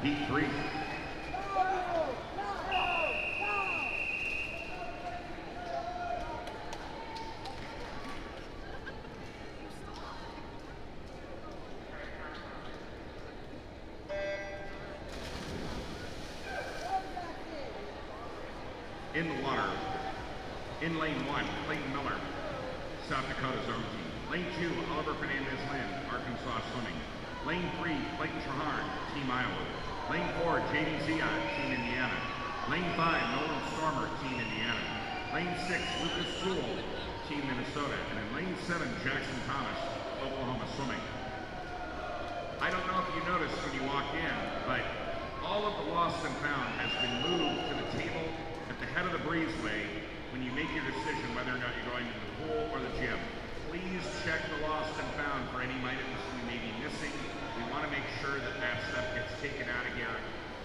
Heat 3. In the water, in lane 1, Clayton Miller, South Dakota Zone Team. Lane 2, Oliver Fernandez-Lynn, Arkansas Swimming. Lane 3, Clayton Trahern, Team Iowa. Lane 4, J.D. Zion, Team Indiana. Lane 5, Nolan Stormer, Team Indiana. Lane 6, Lucas Sewell, Team Minnesota. And in lane 7, Jackson Thomas, Oklahoma Swimming. I don't know if you noticed when you walked in, but all of the lost and found has been moved to the table at the head of the breezeway when you make your decision whether or not you're going to the pool or the gym. Please check the lost and found for any items you may be missing. We want to make sure that that stuff gets taken out of here.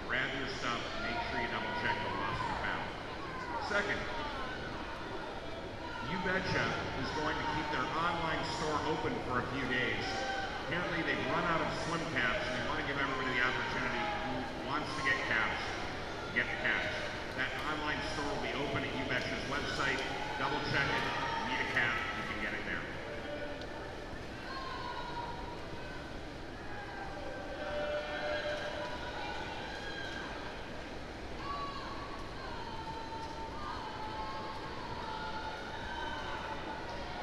Grab your stuff, make sure you double check the lost and found. Second, You Betcha is going to keep their online store open for a few days. Apparently they've run out of swim caps and they want to give everybody the opportunity who wants to get caps, get the caps. That online store will be open at You Betcha's website. Double check it. If you need a cap, you can get it there.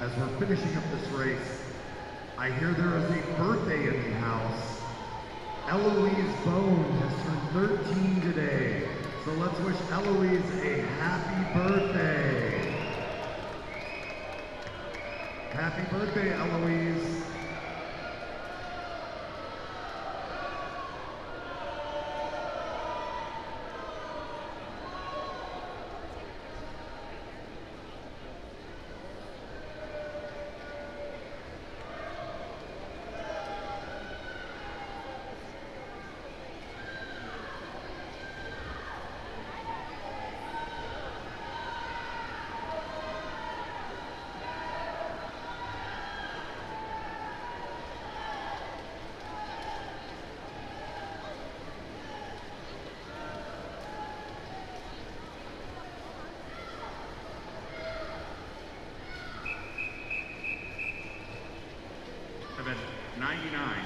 As we're finishing up this race, I hear there is a birthday in the house. Eloise Bone has turned 13 today. So let's wish Eloise a happy birthday. Happy birthday, Eloise.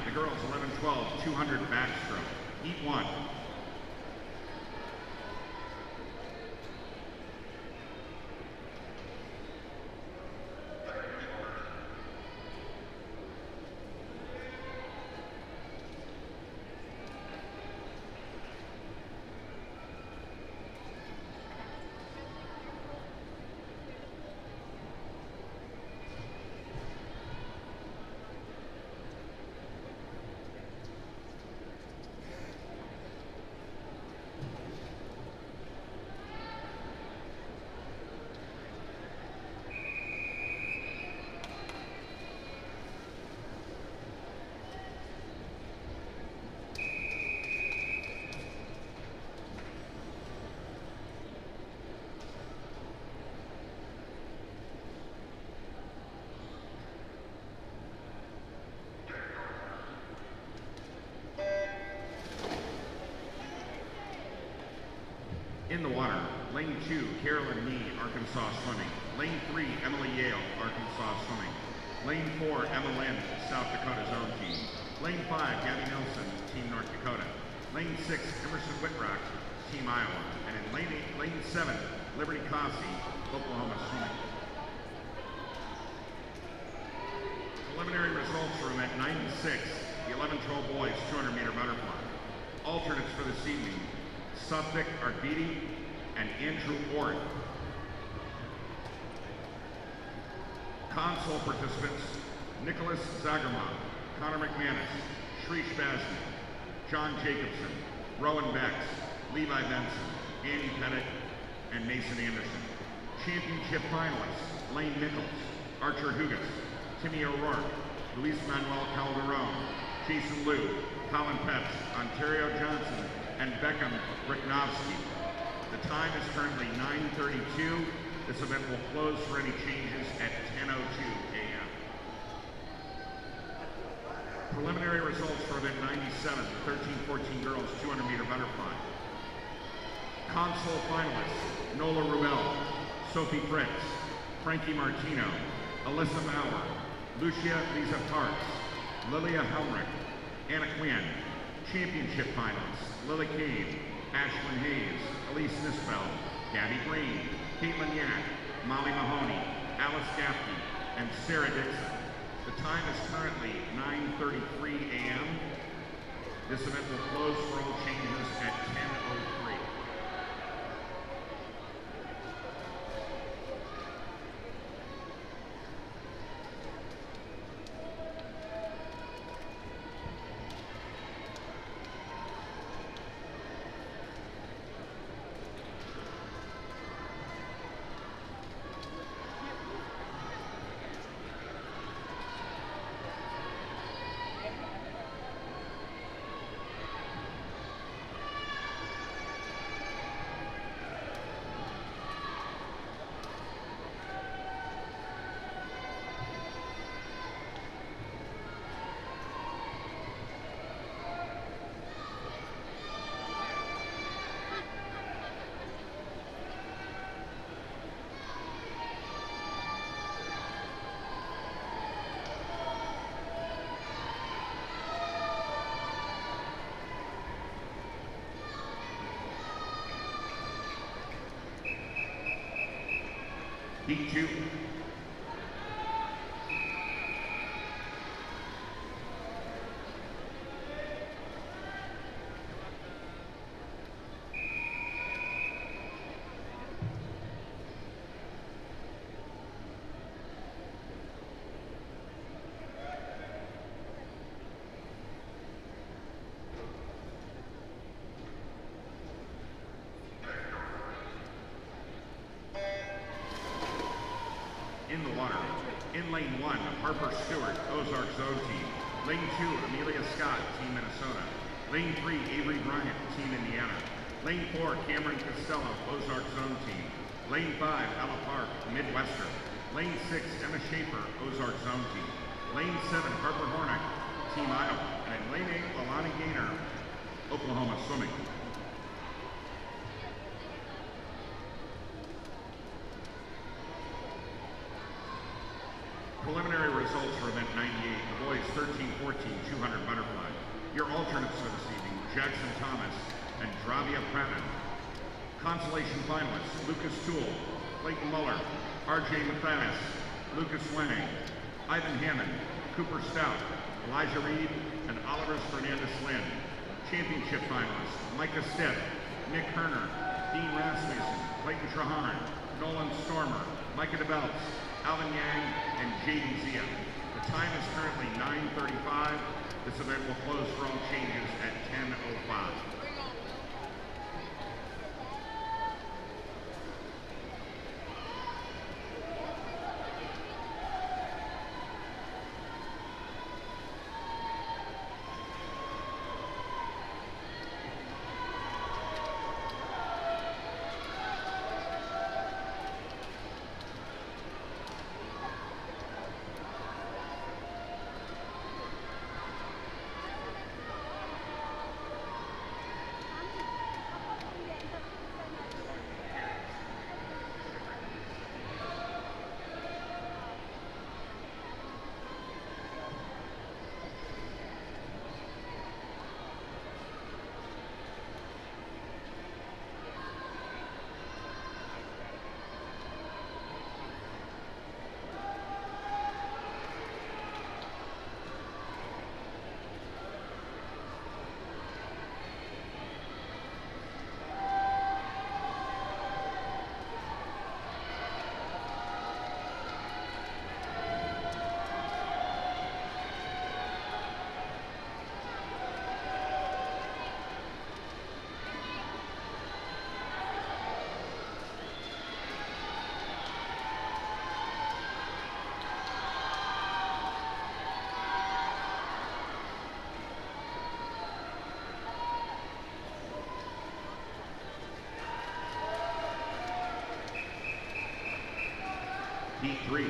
the girls 11-12, 200 backstroke. Heat 1. In the water, lane 2, Carolyn Nee, Arkansas Swimming. Lane 3, Emily Yale, Arkansas Swimming. Lane 4, Emma Lynn, South Dakota's own team. Lane 5, Gabby Nelson, Team North Dakota. Lane 6, Emerson Whitrock, Team Iowa. And in lane 7, Liberty Cossey, Oklahoma Swimming. Preliminary results from at 96, the 11-12 boys 200-meter butterfly. Alternates for this evening, Suffolk Arditi and Andrew Orth. Console participants, Nicholas Zagerma, Connor McManus, Shrish Basney, John Jacobson, Rowan Becks, Levi Benson, Andy Pettit, and Mason Anderson. Championship finalists, Lane Nichols, Archer Hugas, Timmy O'Rourke, Luis Manuel Calderon, Jason Liu, Colin Pepps, Ontario Johnson, and Beckham Ricknovsky. The time is currently 9:32. This event will close for any changes at 10:02 a.m. Preliminary results for event 97, the 13-14 girls 200-meter butterfly. Console finalists, Nola Ruel, Sophie Fritz, Frankie Martino, Alyssa Maurer, Lucia Lisa Parks, Lilia Helmrich, Anna Quinn. Championship finalists, Lily Cave, Ashlyn Hayes, Elise Nisbell, Gabby Green, Caitlin Yak, Molly Mahoney, Alice Gaffney, and Sarah Dixon. The time is currently 9:33 a.m. This event will close for all changes at 10:03. Heat 2. In the water, in lane 1, Harper Stewart, Ozark Zone Team. Lane 2, Amelia Scott, Team Minnesota. Lane 3, Avery Bryant, Team Indiana. Lane 4, Cameron Costello, Ozark Zone Team. Lane 5, Ella Park, Midwestern. Lane 6, Emma Schaefer, Ozark Zone Team. Lane 7, Harper Hornick, Team Iowa. And in lane 8, Alani Gaynor, Oklahoma Swimming. Preliminary results for event 98, the boys 13-14, 200 butterfly. Your alternates for this evening, Jackson Thomas and Dravia Pratt. Consolation finalists, Lucas Toole, Clayton Muller, R.J. Mathias, Lucas Wang, Ivan Hammond, Cooper Stout, Elijah Reed, and Oliver Fernandez-Lynn. Championship finalists, Micah Stitt, Nick Herner, Dean Rasmussen, Clayton Trahan, Nolan Stormer, Micah DeBelts, Alvin Yang, and Jaden Zia. The time is currently 9:35. This event will close for all changes at 10:05. Heat 3.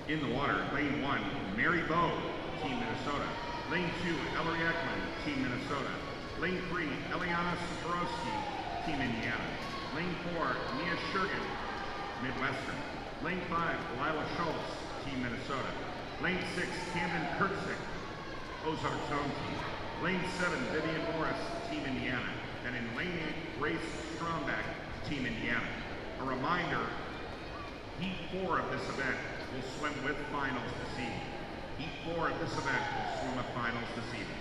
In the water, lane 1, Mary Bow, Team Minnesota. Lane 2, Ellery Ekman, Team Minnesota. Lane 3, Eliana Saporowski, Team Indiana. Lane 4, Mia Shergan, Midwestern. Lane 5, Lila Schultz, Team Minnesota. Lane 6, Camden Kurtzik, Ozarks Zone Team. Lane 7, Vivian Morris, Team Indiana. And in lane 8, Grace Strombeck, Team Indiana. A reminder, Heat 4 of this event will swim with finals this evening. Heat 4 of this event will swim with finals this evening.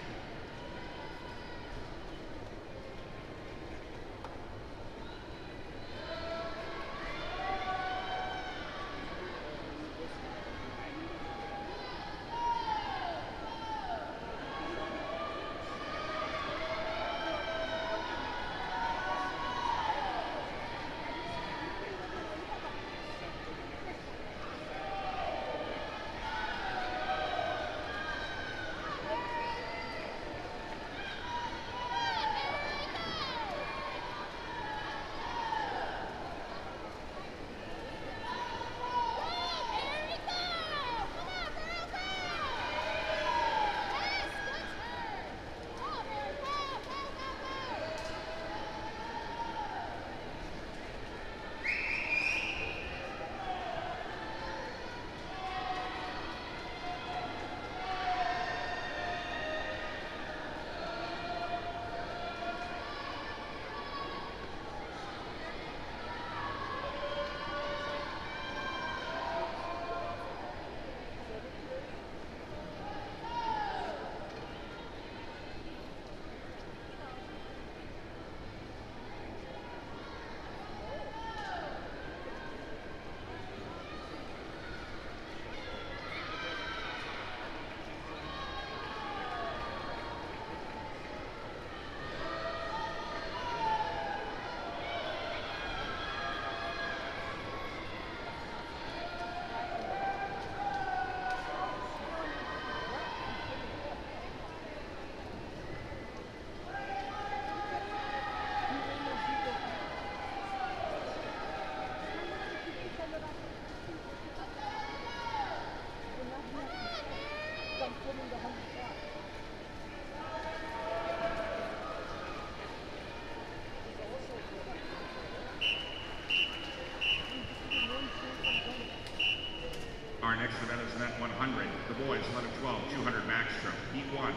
event is event 100. The boys 11-12, 200 backstroke. Heat 1.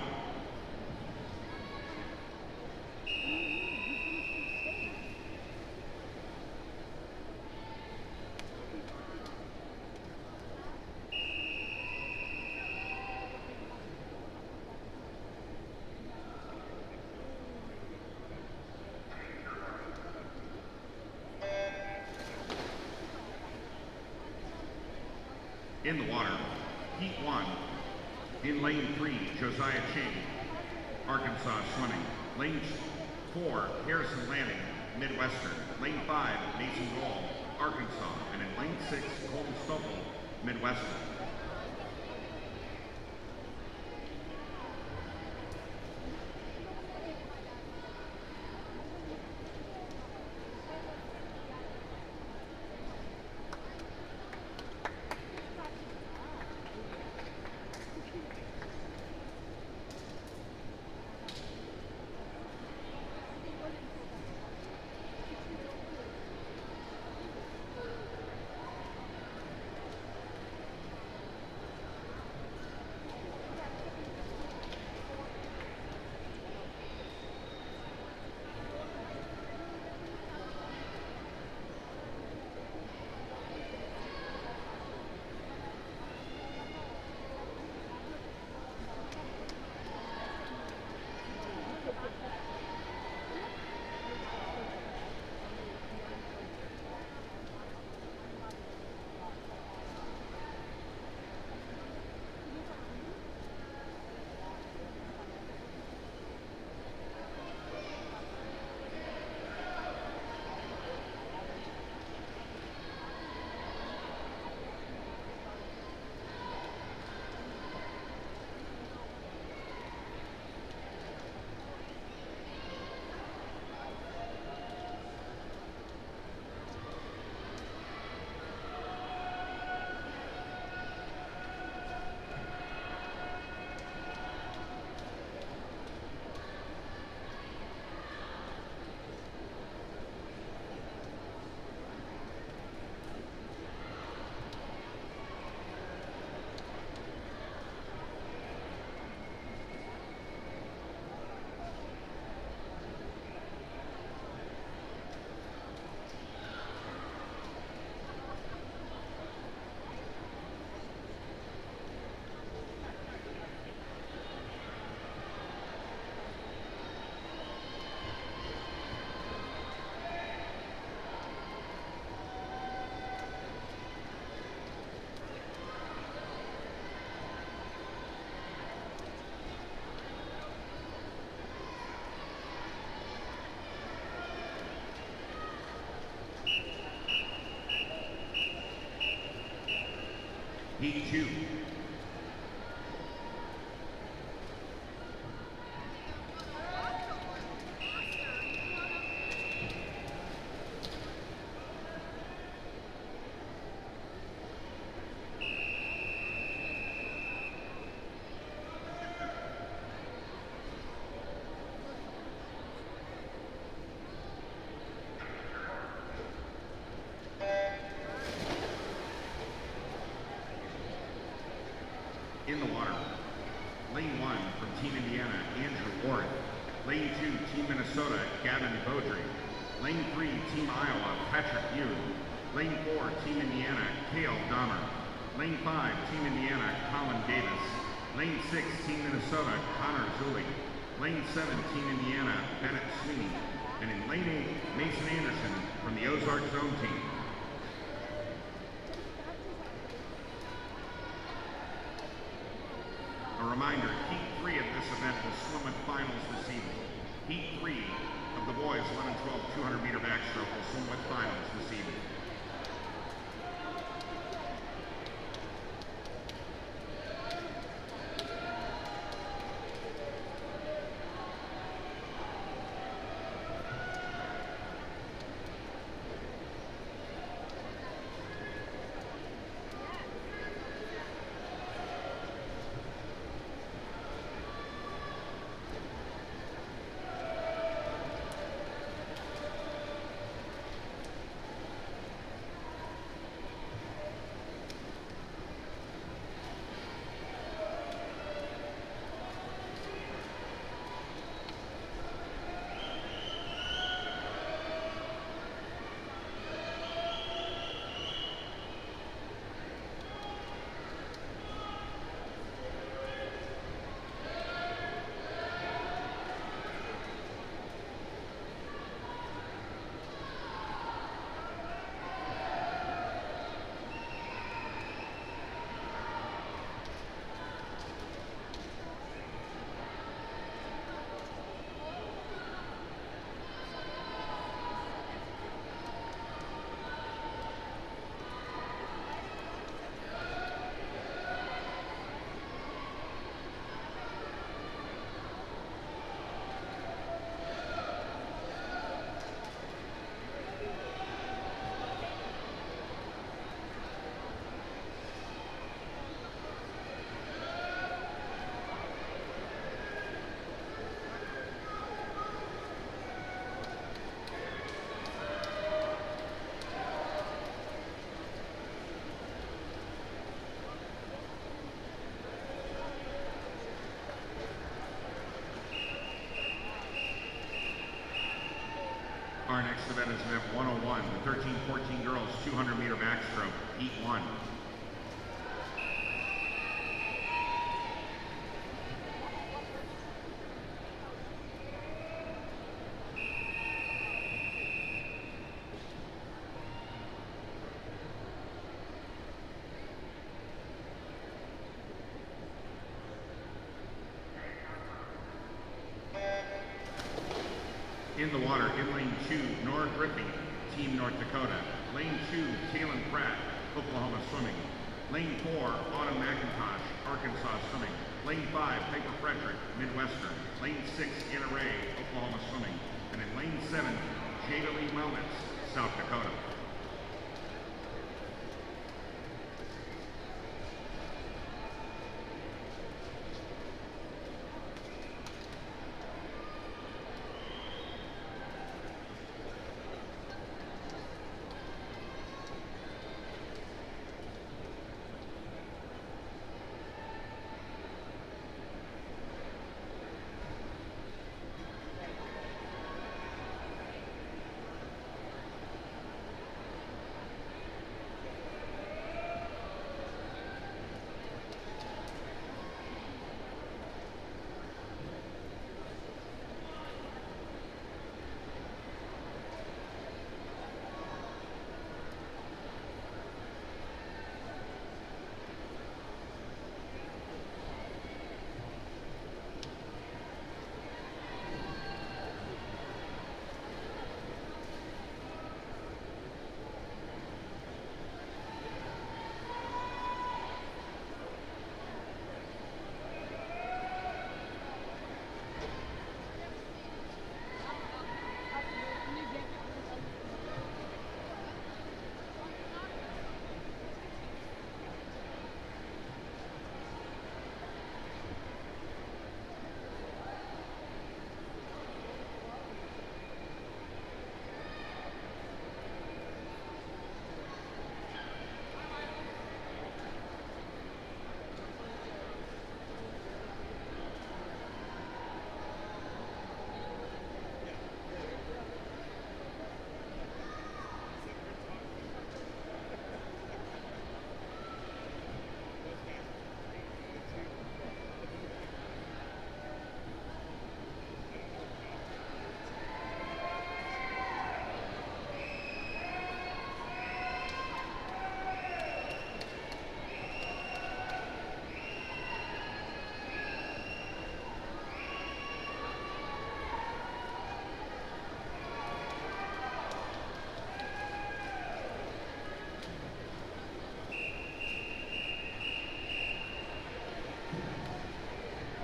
In the water, Heat 1. In lane 3, Josiah Ching, Arkansas Swimming. Lane 4, Harrison Lanning, Midwestern. Lane 5, Mason Gall, Arkansas. And in lane 6, Colton Stoffel, Midwestern. Heat 2. In the water, lane 1 from Team Indiana, Andrew Warren. Lane 2, Team Minnesota, Gavin Beaudry. Lane 3, Team Iowa, Patrick Yoon. Lane 4, Team Indiana, Cale Dahmer. Lane 5, Team Indiana, Colin Davis. Lane 6, Team Minnesota, Connor Zulik. Lane 7, Team Indiana, Bennett Sweeney. And in lane 8, Mason Anderson from the Ozark Zone team. A reminder, Heat 3 of this event will swim with finals this evening. Heat 3 of the boys 11-12 200-meter backstroke will swim with finals this evening. Our next event is event 101, the 13-14 girls 200-meter backstroke, heat 1. In the water, in lane 2, Nora Griffey, Team North Dakota. Lane 2, Kaylin Pratt, Oklahoma Swimming. Lane 4, Autumn McIntosh, Arkansas Swimming. Lane 5, Piper Frederick, Midwestern. Lane 6, Anna Ray, Oklahoma Swimming. And in lane 7, Jada Lee Wellness, South Dakota.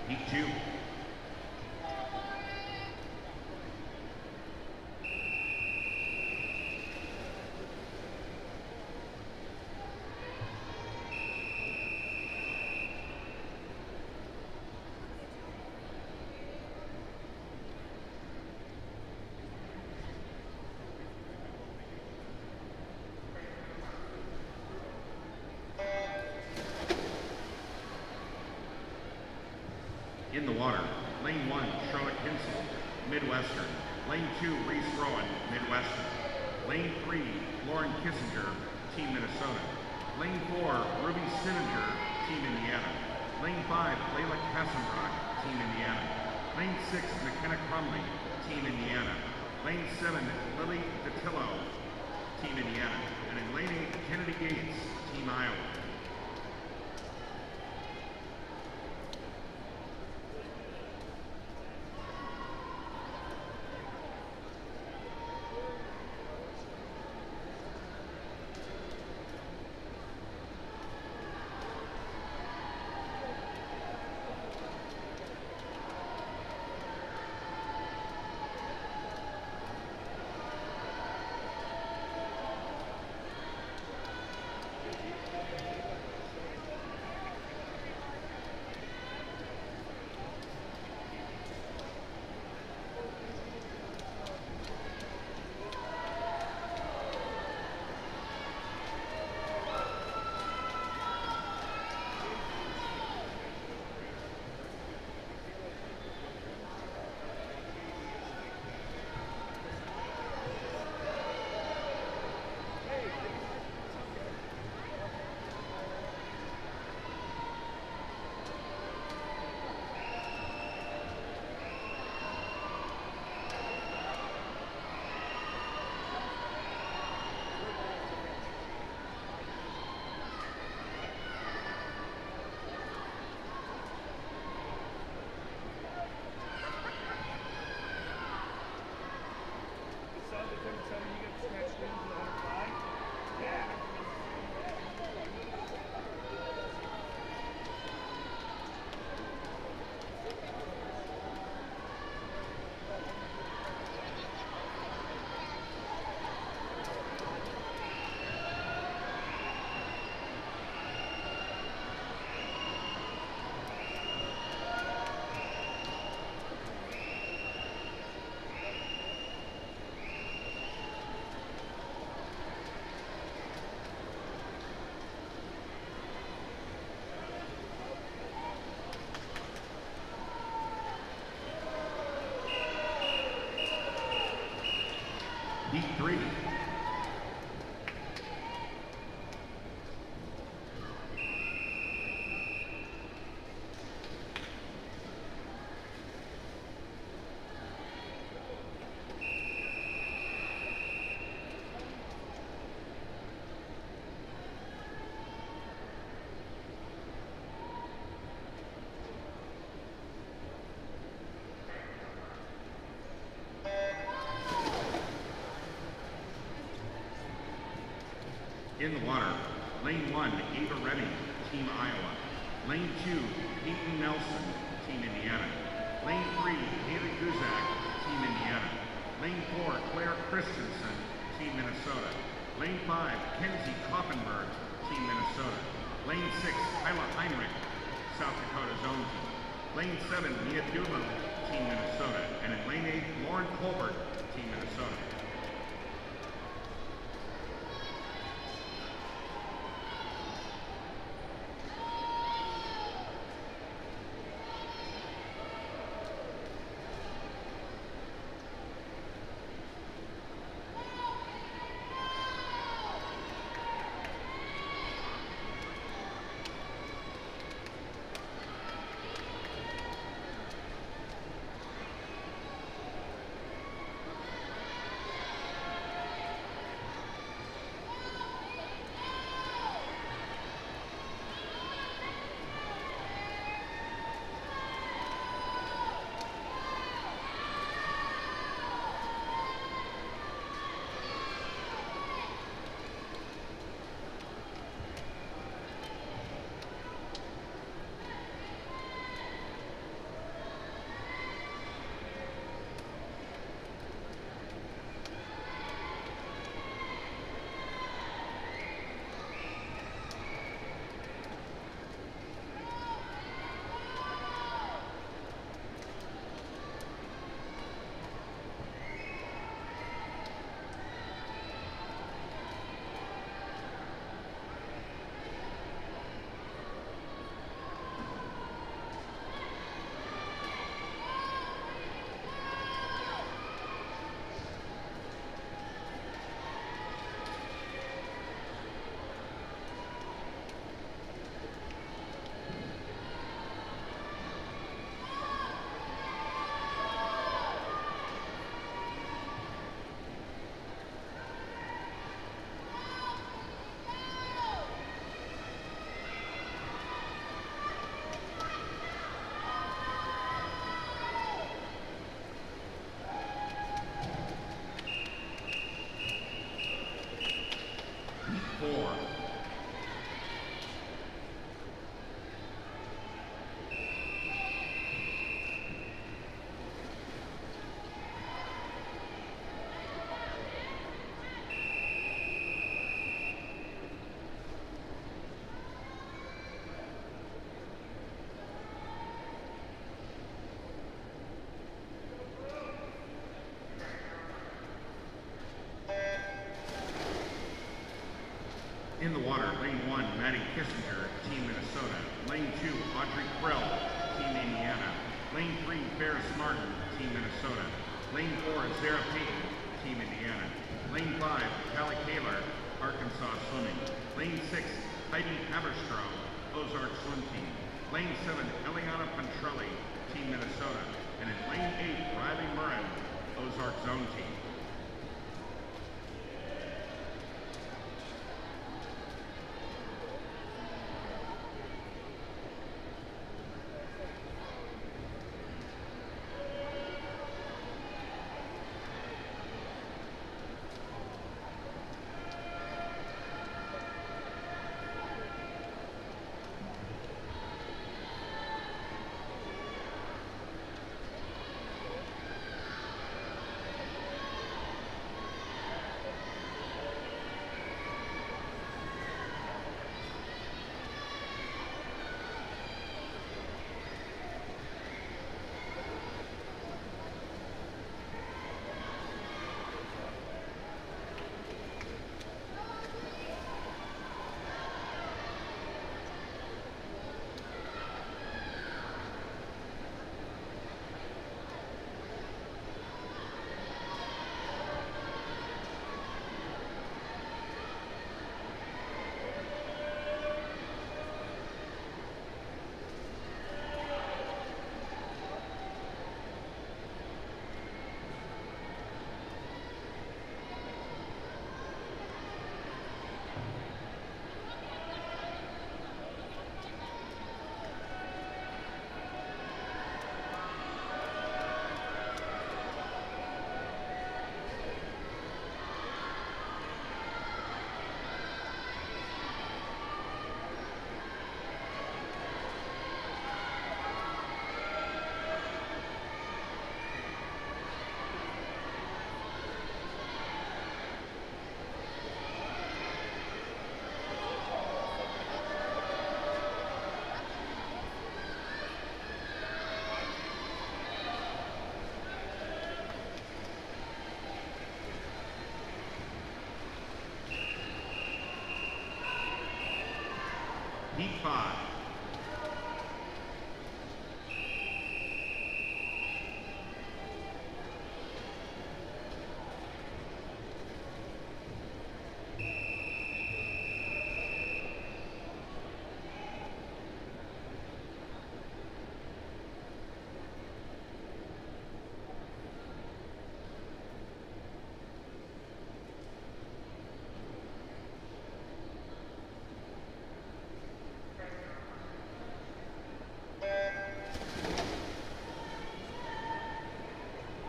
Heat 2. In the water, lane 1, Charlotte Kinsel, Midwestern. Lane 2, Reese Rowan, Midwestern. Lane 3, Lauren Kissinger, Team Minnesota. Lane 4, Ruby Sininger, Team Indiana. Lane 5, Layla Kassenbrock, Team Indiana. Lane 6, McKenna Crumley, Team Indiana. Lane 7, Lily Datillo, Team Indiana. And in lane 8, Kennedy Gates, Team Iowa. 3. In the water, lane 1, Ava Redding, Team Iowa. Lane 2, Peyton Nelson, Team Indiana. Lane 3, Haley Guzak, Team Indiana. Lane 4, Claire Christensen, Team Minnesota. Lane 5, Kenzie Koffenberg, Team Minnesota. Lane 6, Kyla Heinrich, South Dakota Zone Team. Lane 7, Mia Doolittle, Team Minnesota. And in lane 8, Lauren Colbert, Team Minnesota. In the water, lane 1, Maddie Kissinger, Team Minnesota. Lane 2, Audrey Krell, Team Indiana. Lane 3, Ferris Martin, Team Minnesota. Lane 4, Zara Payton, Team Indiana. Lane 5, Callie Kaler, Arkansas Swimming. Lane 6, Heidi Haberstrom, Ozark Swim Team. Lane 7, Eliana Pantrelli, Team Minnesota. And in lane 8, Riley Murren, Ozark Zone Team. Heat 5.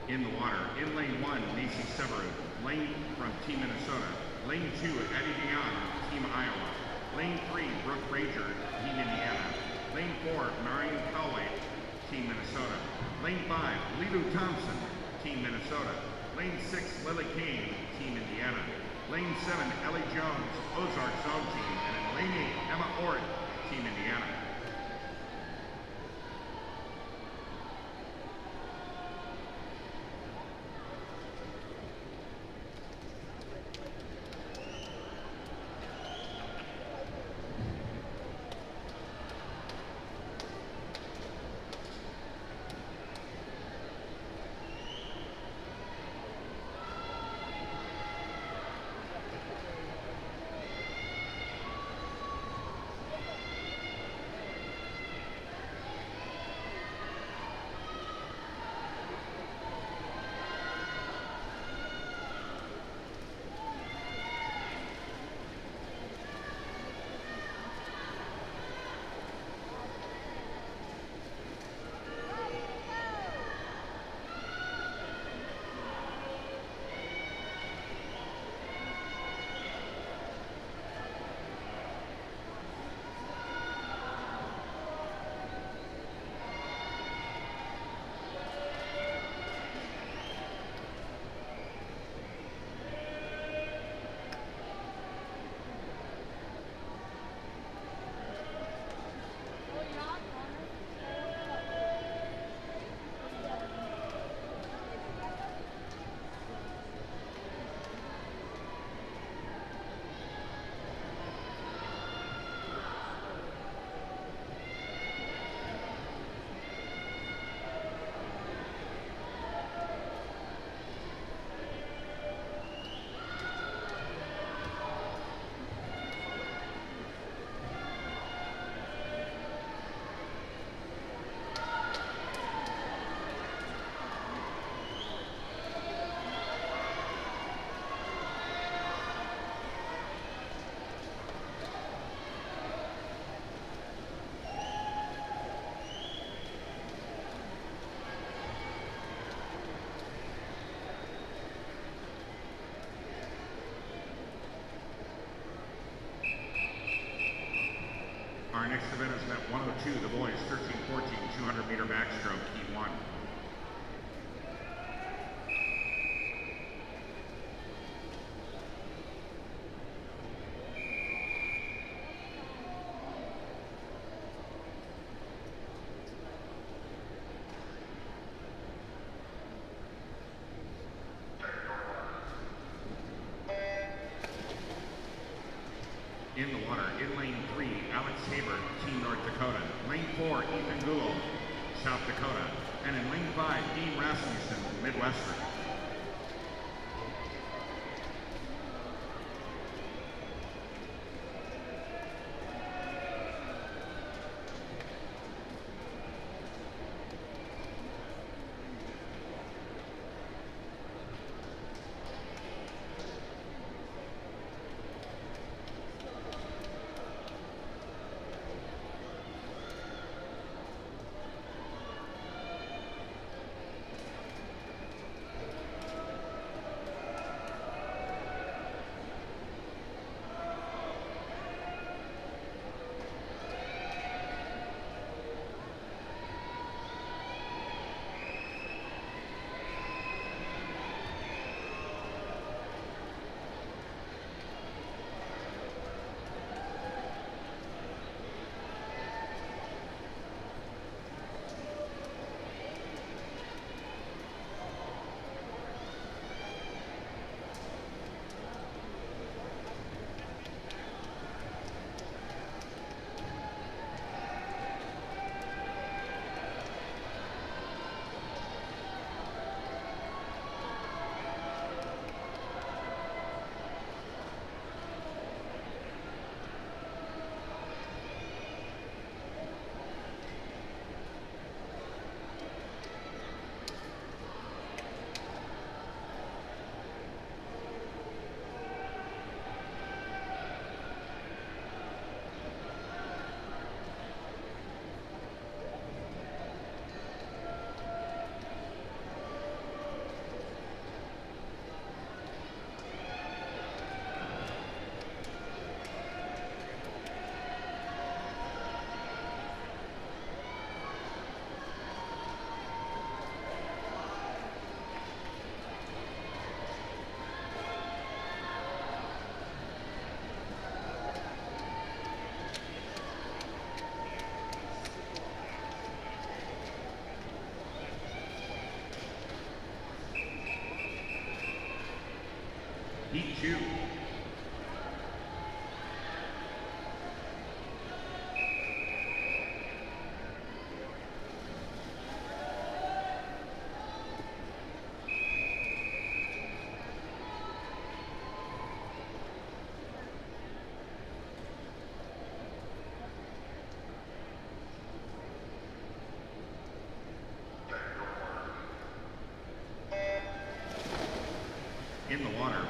In the water, in lane 1, Macy Severin, lane from Team Minnesota. Lane 2, Eddie Dion, Team Iowa. Lane 3, Brooke Ranger, Team Indiana. Lane 4, Marion Cowley, Team Minnesota. Lane 5, Lilu Thompson, Team Minnesota. Lane 6, Lily Kane, Team Indiana. Lane 7, Ellie Jones, Ozark Zone Team. And in lane 8, Emma Ort, Team Indiana. Our next event is event 102, the boys 13-14 200-meter backstroke, heat 1. In the water, in lane 3, Alex Haber, Team North Dakota. Lane 4, Ethan Gould, South Dakota. And in lane 5, Dean Rasmussen, Midwestern. In the water.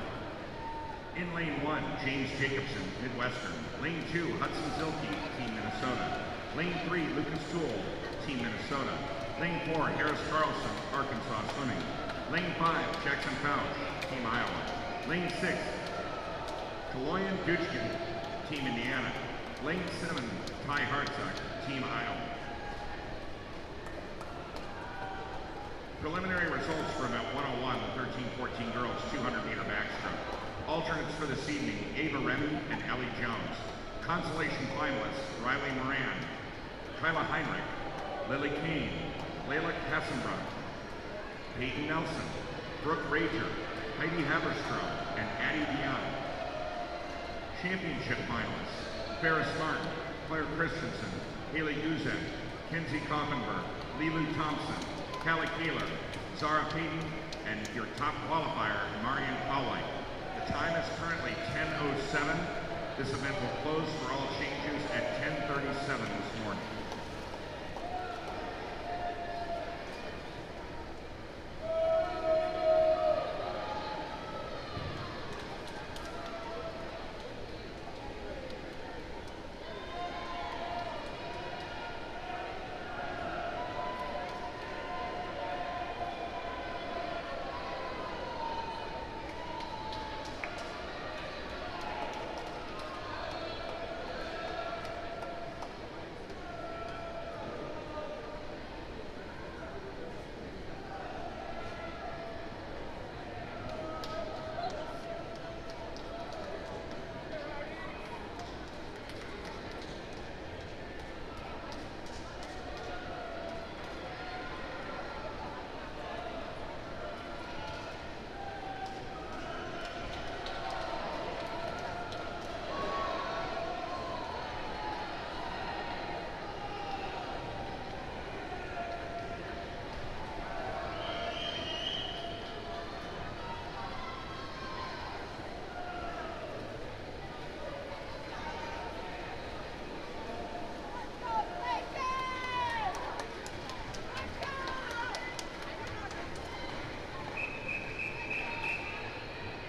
In lane 1, James Jacobson, Midwestern. Lane 2, Hudson Zilke, Team Minnesota. Lane 3, Lucas Toole, Team Minnesota. Lane 4, Harris Carlson, Arkansas Swimming. Lane 5, Jackson Pouch, Team Iowa. Lane 6, Kaloyan Duchkin, Team Indiana. Lane 7, Ty Hartsock, Team Iowa. Preliminary results for event 101, the 13-14 girls 200-meter backstroke. Alternates for this evening, Ava Remy and Ellie Jones. Consolation finalists, Riley Moran, Kyla Heinrich, Lily Kane, Layla Kassenbrock, Peyton Nelson, Brooke Rager, Heidi Haberstrom, and Addie Dion. Championship finalists, Ferris Martin, Claire Christensen, Haley Guzek, Kenzie Koffenberg, Lilu Thompson, Callie Kaler, Zara Payton, and your top qualifier, Marian Powlight. The time is currently 10:07. This event will close for all changes at 10:37 this morning.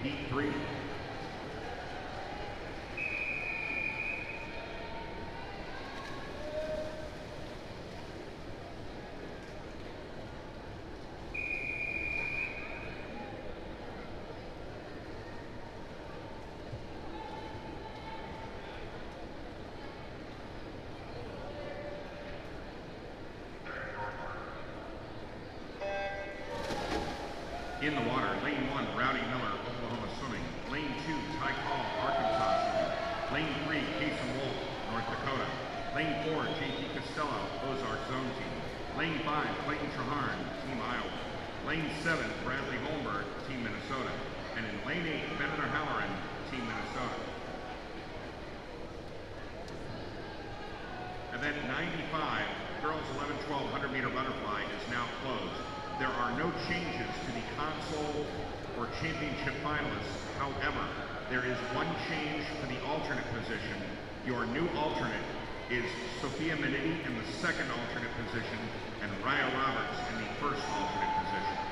Heat 3. In the water, lane 1, Rowdy Miller, Oklahoma Swimming. Lane 2, Ty Call, Arkansas Swimming. Lane 3, Kason Wolf, North Dakota. Lane 4, JT Costello, Ozark Zone Team. Lane 5, Clayton Traharn, Team Iowa. Lane 7, Bradley Holmberg, Team Minnesota. And in lane 8, Benedict Halloran, Team Minnesota. Event 95, girls 11-12 100-meter butterfly is now closed. There are no changes to the console or championship finalists. However, there is one change to the alternate position. Your new alternate is Sophia Menini in the second alternate position and Raya Roberts in the first alternate position.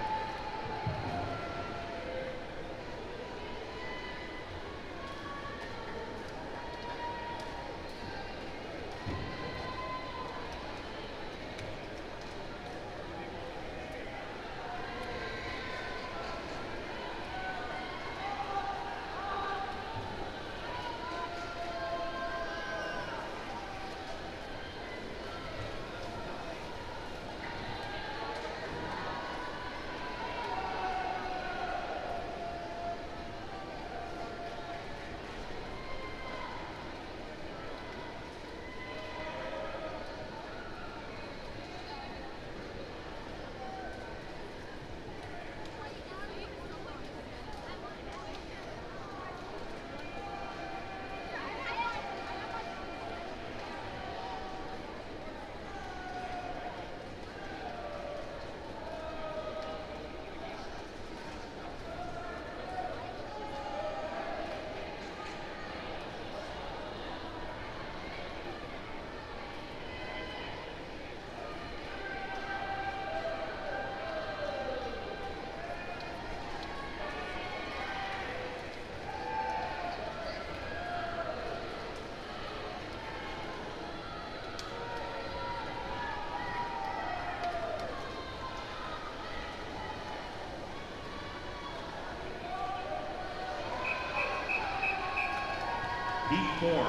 Heat 4.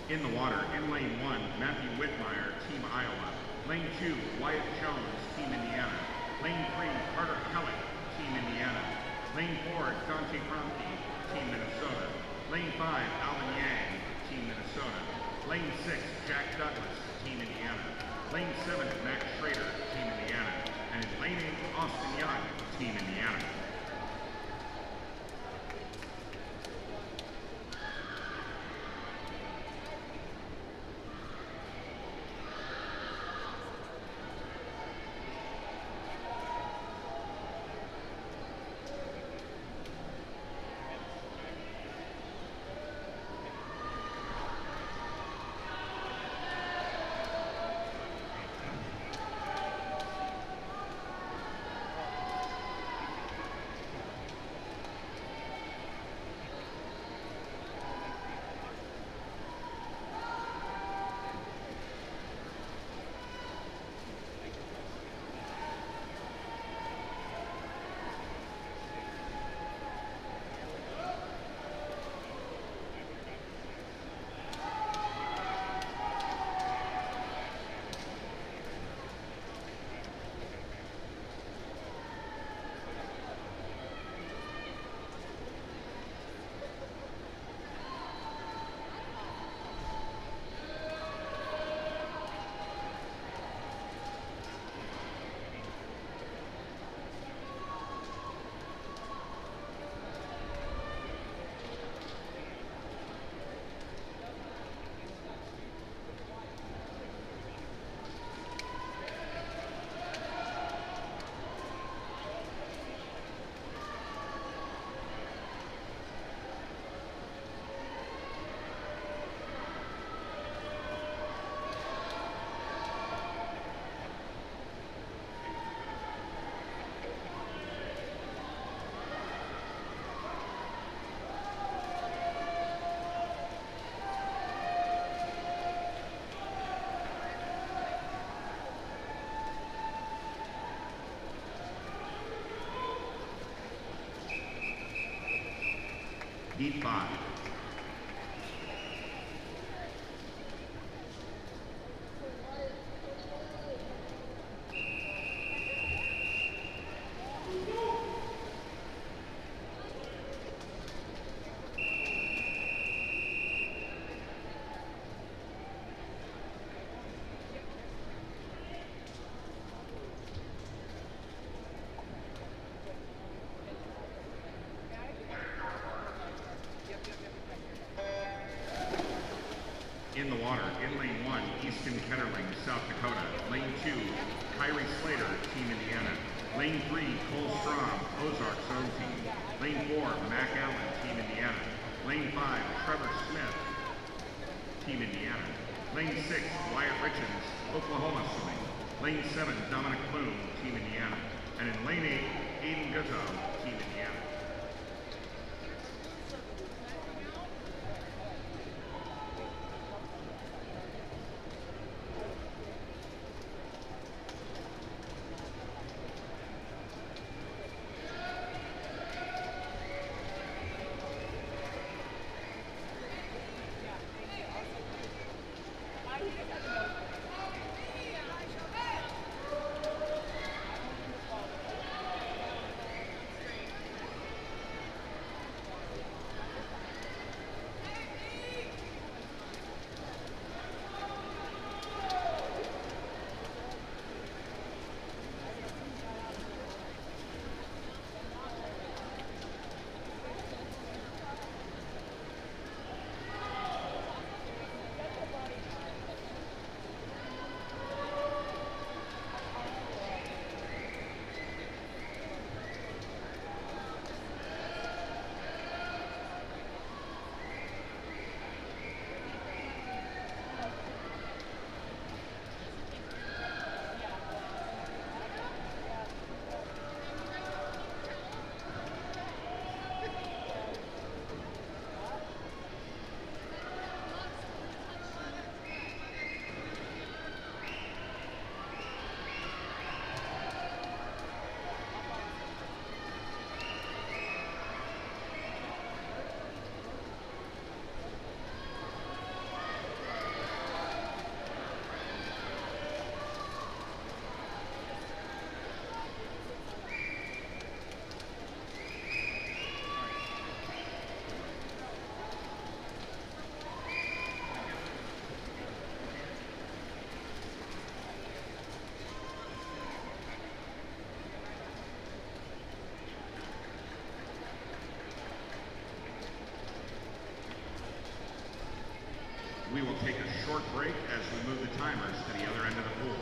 In the water, in lane 1, Matthew Whitmire, Team Iowa. Lane 2, Wyatt Jones, Team Indiana. Lane 3, Carter Kelly, Team Indiana. Lane 4, Dante Bromke, Team Minnesota. Lane 5, Alvin Yang, Team Minnesota. Lane 6, Jack Douglas, Team Indiana. Lane 7, Max Schrader, Team Indiana. And in lane 8, Austin Young, Team Indiana. Heat 5. In the water, in lane 1, Easton Ketterling, South Dakota. Lane 2, Kyrie Slater, Team Indiana. Lane 3, Cole Strom, Ozark's own team. Lane 4, Mac Allen, Team Indiana. Lane 5, Trevor Smith, Team Indiana. Lane 6, Wyatt Richards, Oklahoma Swimming. Lane 7, Dominic Bloom, Team Indiana. And in lane 8, Aiden Guzzo, Team Indiana. We will take a short break as we move the timers to the other end of the pool.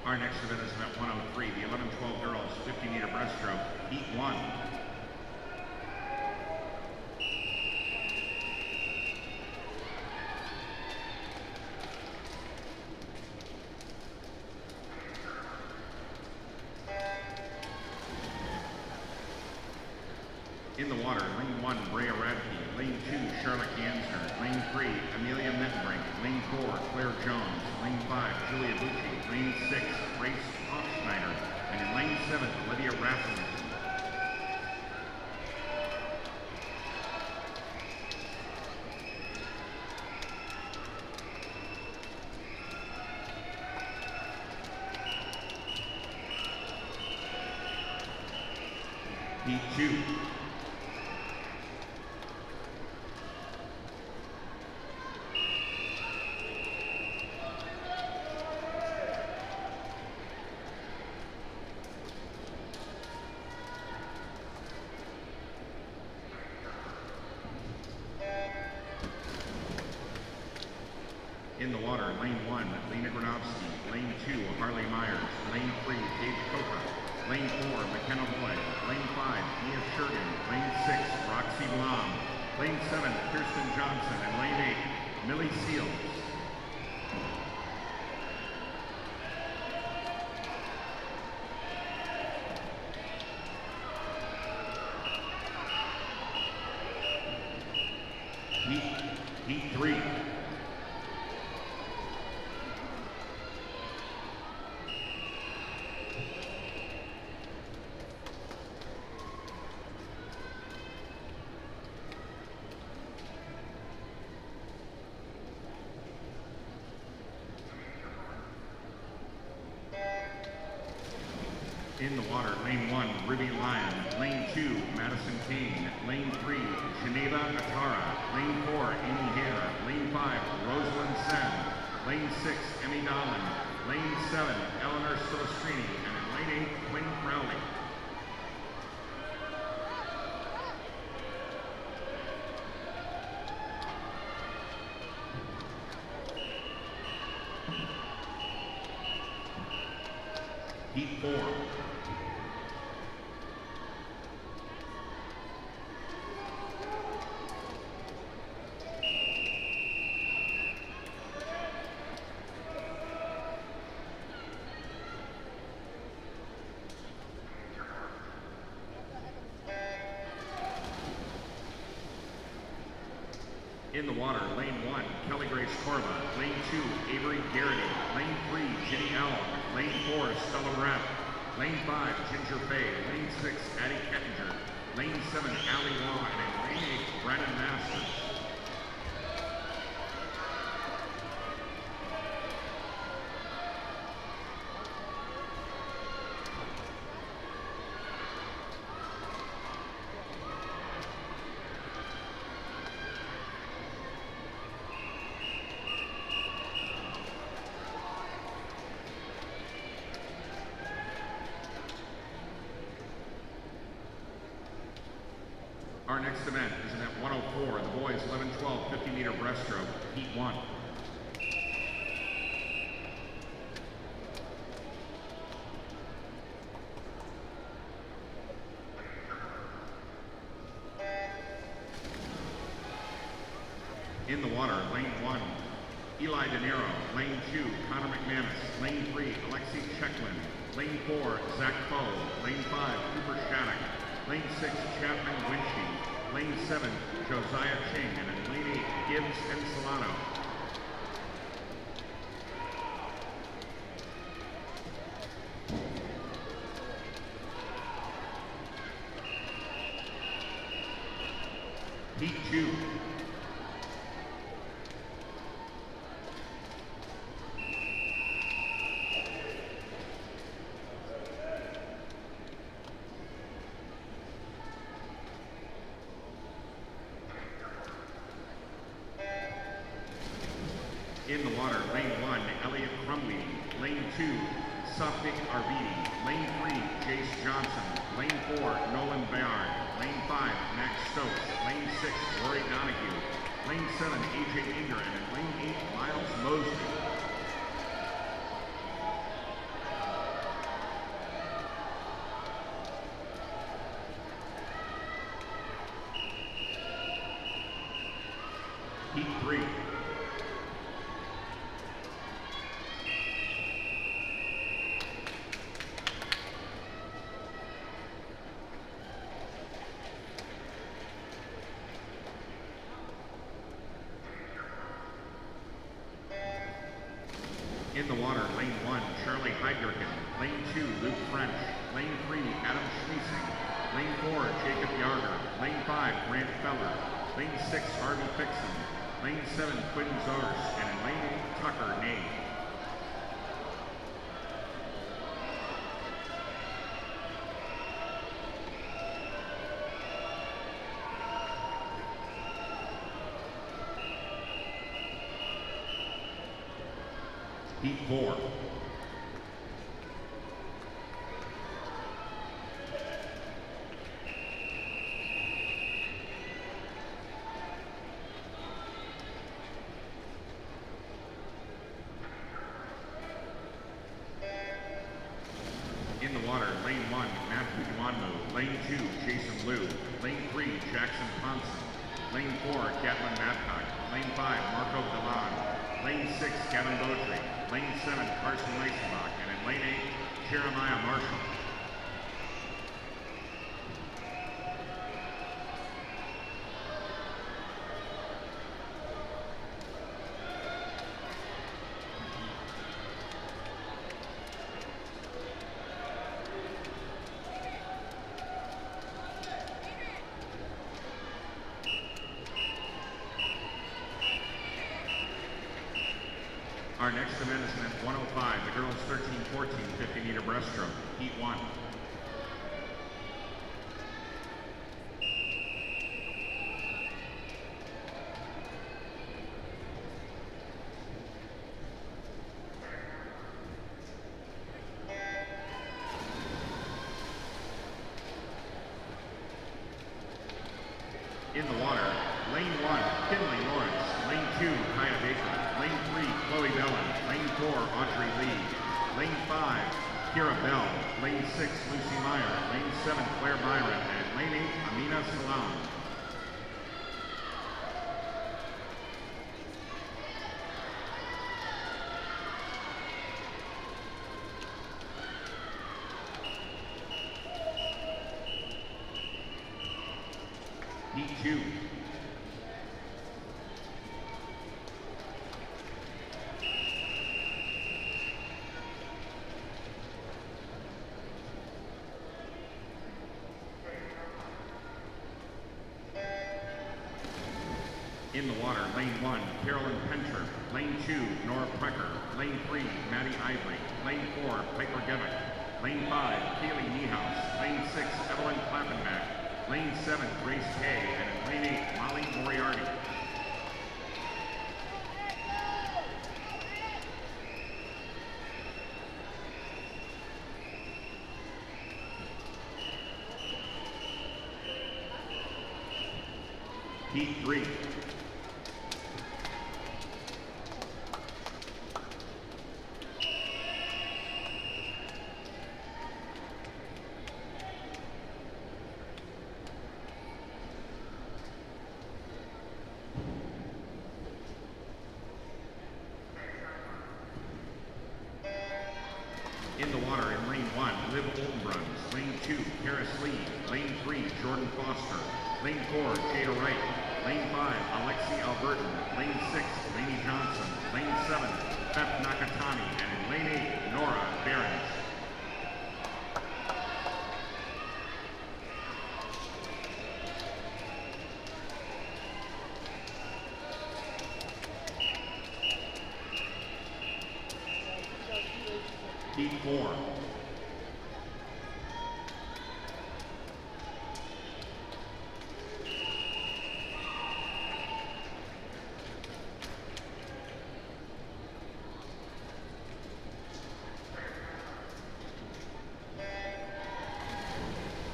Our next event is event 103, the 11-12 girls 50-meter breaststroke, heat 1. In the water, lane 1, Brea Radke, lane 2, Charlotte Gansner, lane 3, Amelia Mettenbrink, lane 4, Claire Jones, lane 5, Julia Bucci, lane 6, Grace Hoffschneider, and in lane 7, Olivia Rasmussen. Heat 2. In the water, lane 1, Lena Granovsky, lane 2, Harley Myers, lane 3, Paige Copa, lane 4, McKenna Boyd, lane 5, Mia Shergan, lane 6, Roxy Blom, lane 7, Kirsten Johnson, and lane 8, Millie Seals. Heat 3. In the water, lane 1, Ruby Lyon, Lane 2, Madison Kane. Lane 3, Geneva Atara. Lane 4, Amy Hare. Lane 5, Rosalind Sen. Lane 6, Emmy Dolan. Lane 7, Eleanor Silvestrini. And in lane 8, Quinn Crowley. Heat 4. In the water, lane 1, Kelly Grace Corva. Lane 2, Avery Garrity. Lane 3, Ginny Allen. Lane 4, Stella Rapp. Lane 5, Ginger Fay. Lane 6, Addie Kettinger. Lane 7, Allie Law. And in lane 8, Brandon Masters. Our next event is event 104, the boys 11-12 50-meter breaststroke, heat 1. In the water, lane 1, Eli De Niro. Lane 2, Connor McManus. Lane 3, Alexei Checklin. Lane 4, Zach Foe. Lane 5, Cooper Shattuck. Lane 6, Chapman Winchie. Lane 7, Josiah Ching. And in lane 8, Gibbs and Solano. Heat 2. In the water, lane 1, Elliot Crumley. Lane 2, Safik Arvidi. Lane 3, Jace Johnson. Lane 4, Nolan Bayard. Lane 5, Max Stokes. Lane 6, Rory Donahue. Lane 7, AJ Inger. And in lane 8, Miles Mosley. Heat 3. In the water, lane 1, Charlie Heidgerken. Lane 2, Luke French. Lane 3, Adam Schmiesing. Lane 4, Jacob Yarger. Lane 5, Grant Feller. Lane 6, Harvey Fixon. Lane 7, Quinn Zars. And in lane 8, Tucker Nate. Heat 4. In the water, lane 1, Matthew Duanmu. Lane 2, Jason Liu. Lane 3, Jackson Ponson. Lane 4, Gatlin Babcock. Lane 5, Marco Delan. Lane 6, Kevin Beaudry. Lane 7, Carson Leichenbach. And in lane 8, Jeremiah Marshall. Our next event is event 105, the girls 13-14 50-meter breaststroke, heat 1. In the water, lane 1, Kinley Lawrence. Lane 2, Kaya Baker. Lane 3, Chloe Bellin. Lane 4, Audrey Lee. Lane 5, Kira Bell. Lane 6, Lucy Meyer. Lane 7, Claire Byron. And lane 8, Amina Salam. Heat 2. In the water, lane 1, Carolyn Pencher. Lane 2, Nora Precker. Lane 3, Maddie Ivory. Lane 4, Piper Gevick. Lane 5, Kaylee Niehaus. Lane 6, Evelyn Klappenbach. Lane 7, Grace Kay. And in lane 8, Molly Moriarty. Heat 3. In the water, in lane 1, Liv Oldenbruns. Lane 2, Karis Lee. Lane 3, Jordan Foster. Lane 4, Jada Wright. Lane 5, Alexi Albertin. Lane 6, Lainey Johnson. Lane 7, Beth Nakatani. And in lane 8, Nora Behrens. Heat 4.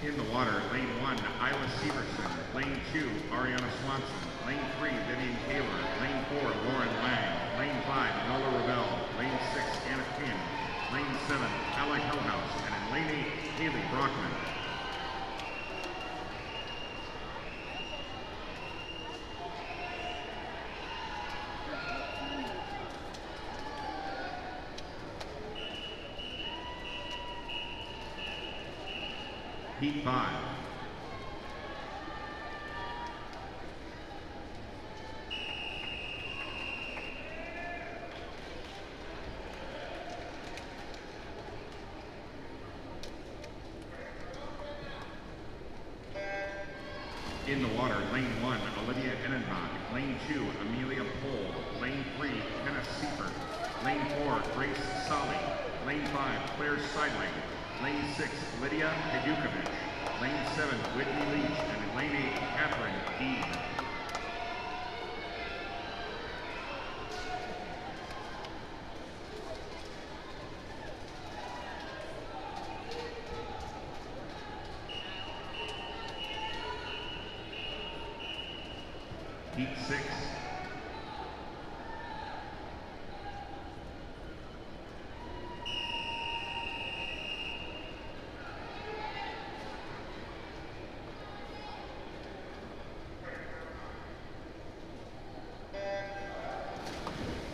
In the water, lane 1, Isla Severson. Lane 2, Ariana Swanson. Lane 3, Vivian Taylor. Lane 4, Lauren Lang. Lane 5, Nola Ravel. Lane 6, Anna Quinn. Lane 7, Ally Hellhouse. And in lane 8, Haley Brockman. Heat 5. In the water, lane 1, Olivia Enenbach. Lane 2, Amelia Pohl. Lane 3, Kenneth Seifert. Lane 4, Grace Solly. Lane 5, Claire Seidling. Lane 6, Lydia Pedukovic. Lane 7, Whitney Leach. And in lane 8, Catherine Dean. Heat 6.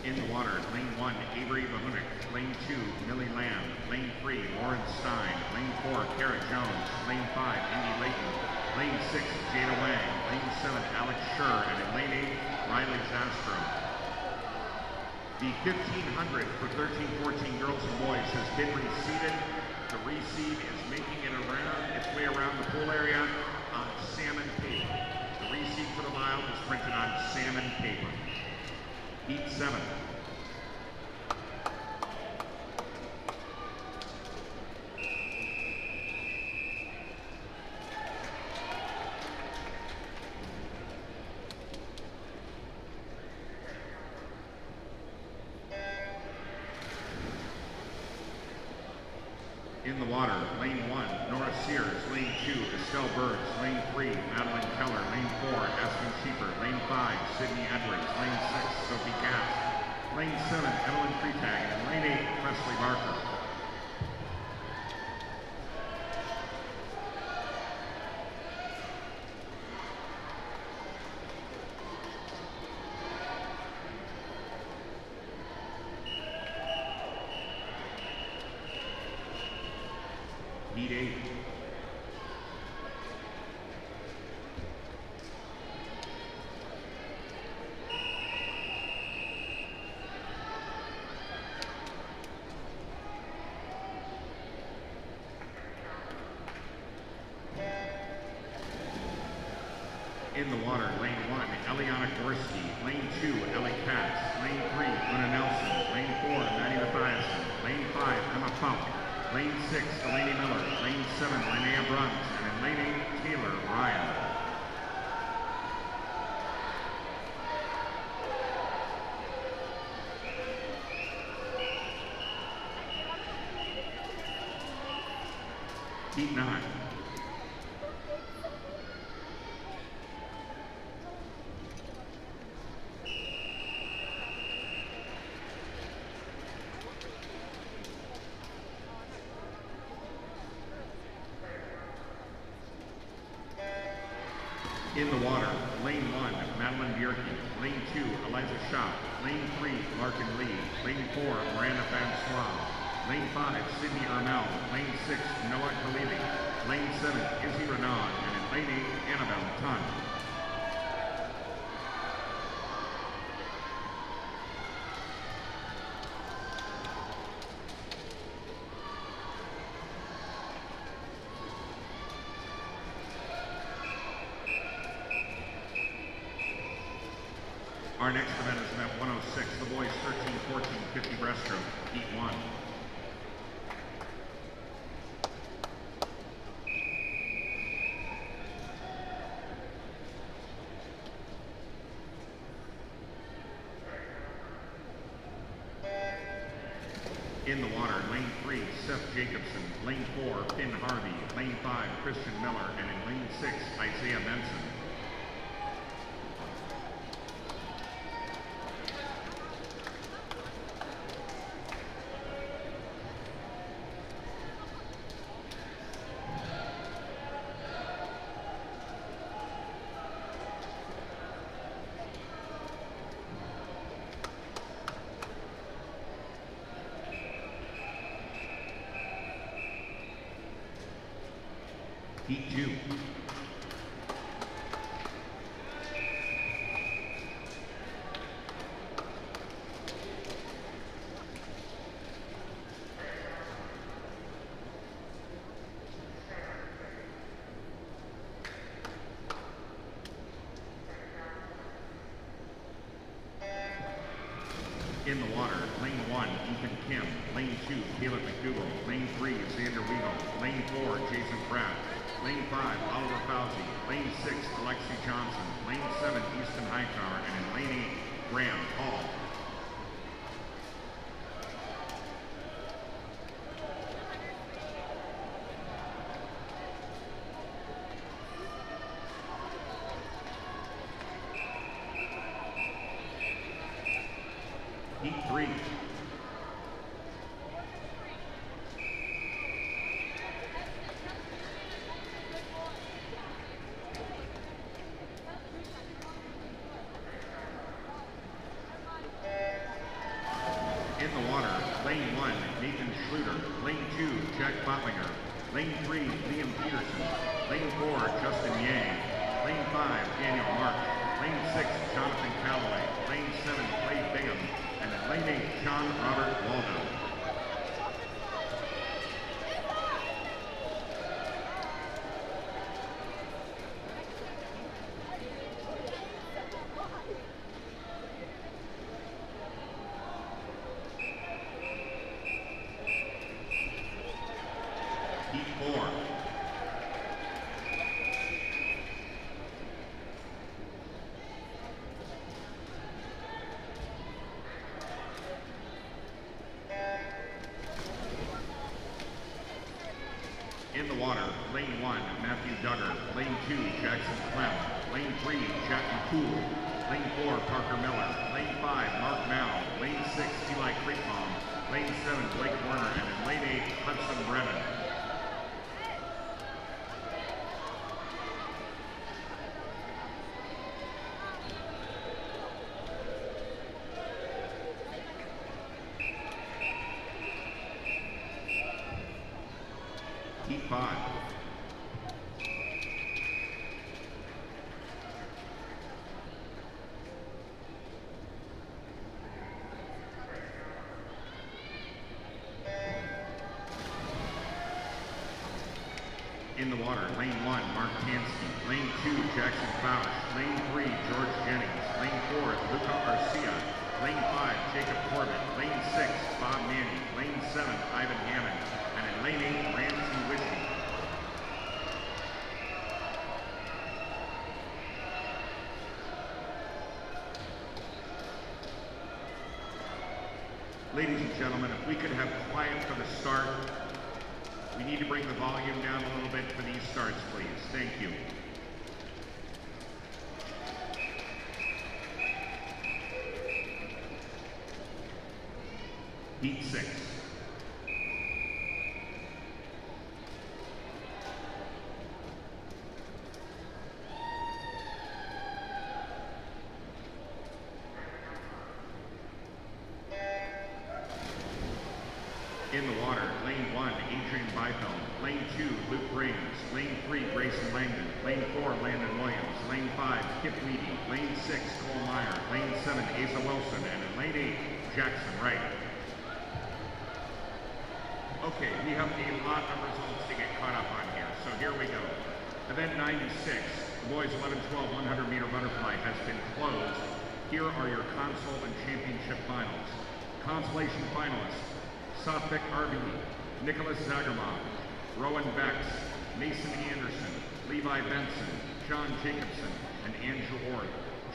In the water, lane 1, Avery Bahunik. Lane 2, Millie Lamb. Lane 3, Lauren Stein. Lane 4, Kara Jones. Lane 5, Indy Layton. Lane 6, Jada Wang. Lane 7, Alex Schur. And in lane 8, Riley Zastro. The 1500 for 13-14 girls and boys has been reseeded. The reseed is making its way around the pool area on salmon paper. The reseed for the mile is printed on salmon paper. Heat 7. In the water, lane 1, Nora Sears. Lane 2, Estelle Burns. Lane 3, Keller. Lane 4, Aspen Sheeper. Lane 5, Sydney Edwards. Lane 6, Sophie Katz. Lane 7, Evelyn Freitag. And lane 8, Presley Barker. Heat 8. In the water, lane 1, Eliana Gorski. Lane 2, Ellie Katz. Lane 3, Una Nelson. Lane 4, Maddie Mathiasen. Lane 5, Emma Funk. Lane 6, Delaney Miller. Lane 7, Linnea Bruns. And in lane 8, Taylor Ryan. Heat 9. In the water, lane 1, Madeline Bjerke. Lane 2, Eliza Schopp. Lane 3, Larkin Lee. Lane 4, Miranda Francois. Lane 5, Sydney Armel. Lane 6, Noah Khalili. Lane 7, Izzy Renaud. And in lane 8, Annabelle Tunn. Our next event is event 106, the boys 13-14 50 breaststroke, heat 1. In the water, lane 3, Seth Jacobson. Lane 4, Finn Harvey. Lane 5, Christian Miller. And in lane 6, Isaiah Benson. Heat 2. In the water, lane 1, Ethan Kim. Lane 2, Caleb McDougall. Lane 3, Xander Weigel. Lane 4, Jason Pratt. Lane 5, Oliver Fauci. Lane 6, Alexi Johnson. Lane 7, Easton Hightower. And in lane 8, Graham Hall. Heat 3. In the water, lane 1, Nathan Schluter. Lane 2, Jack Botlinger. Lane 3, Liam Peterson. Lane 4, Justin Yang. Lane 5, Daniel March. Lane 6, Jonathan Calloway. Lane 7, Clay Bingham. And in lane 8, John Robert Waldo. Heat 4. 3, Jack McCool. Lane 4, Parker Miller. Lane 5, Mark Mao. Lane 6, Eli Creekbaum. Lane 7, Blake Werner. And in lane 8, Hudson Brennan. Heat 5. In the water, lane 1, Mark Tansky. Lane 2, Jackson Fausch. Lane 3, George Jennings. Lane 4, Luca Arcia. Lane 5, Jacob Corbett. Lane 6, Bob Manny. Lane 7, Ivan Hammond. And in lane 8, Ramsey Wishy. Ladies and gentlemen, if we could have quiet for the start. We need to bring the volume down a little bit for these starts, please. Thank you. Heat 6. In the water, lane 1, Adrian Beifeld. Lane 2, Luke Raines. Lane 3, Grayson Langdon. Lane 4, Landon Williams. Lane 5, Kip Weedy. Lane 6, Cole Meyer. Lane 7, Asa Wilson. And in lane 8, Jackson Wright. Okay, we have a lot of results to get caught up on here, so here we go. Event 96, the boys 11-12 100-meter butterfly has been closed. Here are your console and championship finals. Consolation finalists: Safik Arbi, Nicholas Zagerman, Rowan Bex, Mason Anderson, Levi Benson, John Jacobson, and Andrew Orth.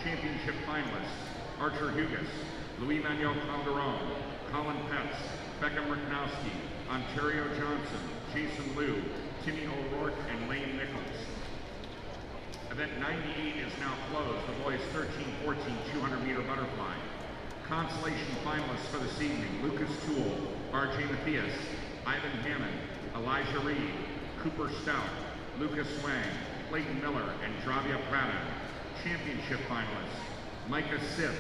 Championship finalists: Archer Hugas, Louis Manuel Calderon, Colin Petz, Beckham Riknowski, Ontario Johnson, Jason Liu, Timmy O'Rourke, and Lane Nichols. Event 98 is now closed. The boys 13-14 200-meter butterfly. Consolation finalists for this evening: Lucas Toole, R.J. Mathias, Ivan Hammond, Elijah Reed, Cooper Stout, Lucas Wang, Clayton Miller, and Dravia Prada. Championship finalists: Micah Sip,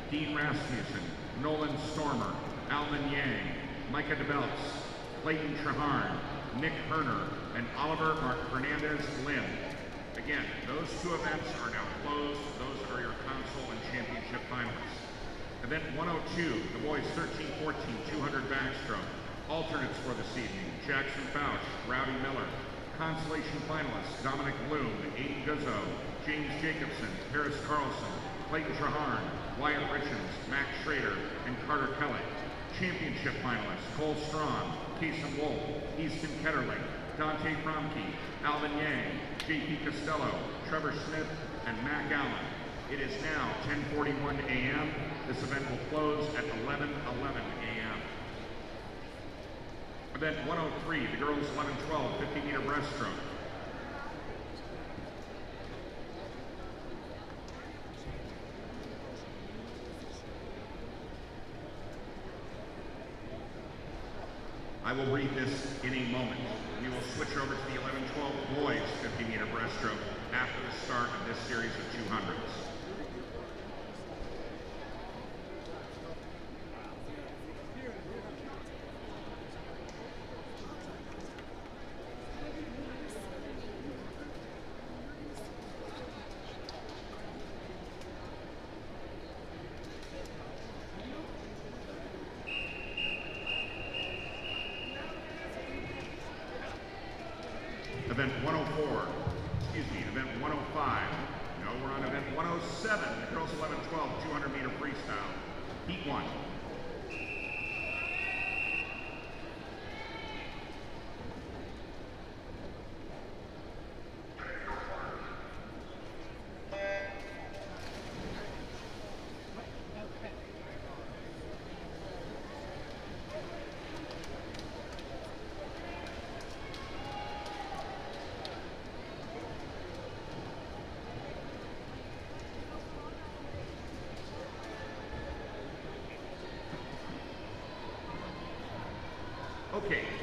Dean Rasmussen, Nolan Stormer, Alvin Yang, Micah DeBelts, Clayton Traharn, Nick Herner, and Oliver Fernandez-Lynn. Again, those two events are now closed. Those are your console and championship finalists. Event 102, the boys 13-14 200 backstroke. Alternates for this evening: Jackson Fausch, Rowdy Miller. Consolation finalists: Dominic Bloom, Aiden Guzzo, James Jacobson, Harris Carlson, Clayton Traharn, Wyatt Richards, Max Schrader, and Carter Kelly. Championship finalists: Cole Strawn, Kason Wolf, Easton Ketterling, Dante Fromke, Alvin Yang, J.P. Costello, Trevor Smith, and Mac Allen. It is now 10:41 a.m. This event will close at 11:11 a.m. Event 103, the girls 11-12 50-meter breaststroke. I will read this in a moment. We will switch over to the 11-12 boys 50-meter breaststroke after the start of this series of 200s. Event 104, event 105. No, we're on event 107, the girls 11-12 200-meter freestyle, heat 1.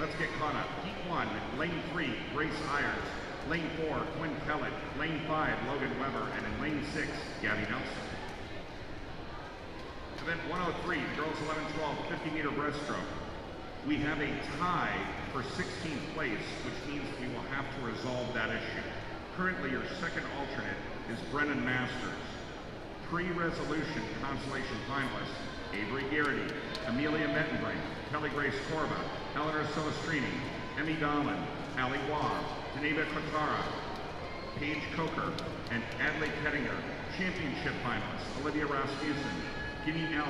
let's get caught up. Heat 1, lane 3, Grace Ayers. Lane 4, Quinn Kellett. Lane 5, Logan Weber. And in lane 6, Gabby Nelson. Event 103, girls 11-12, 50-meter breaststroke. We have a tie for 16th place, which means we will have to resolve that issue. Currently, your second alternate is Brennan Masters. Pre-resolution consolation finalists, Avery Garrity, Amelia Mettenbrink, Kelly Grace Corba, Eleanor Silvestrini, Emmy Dahlman, Ali Waugh, Deneva Kotara, Paige Coker, and Adley Kettinger. Championship finalists, Olivia Rasmussen, Guinea L,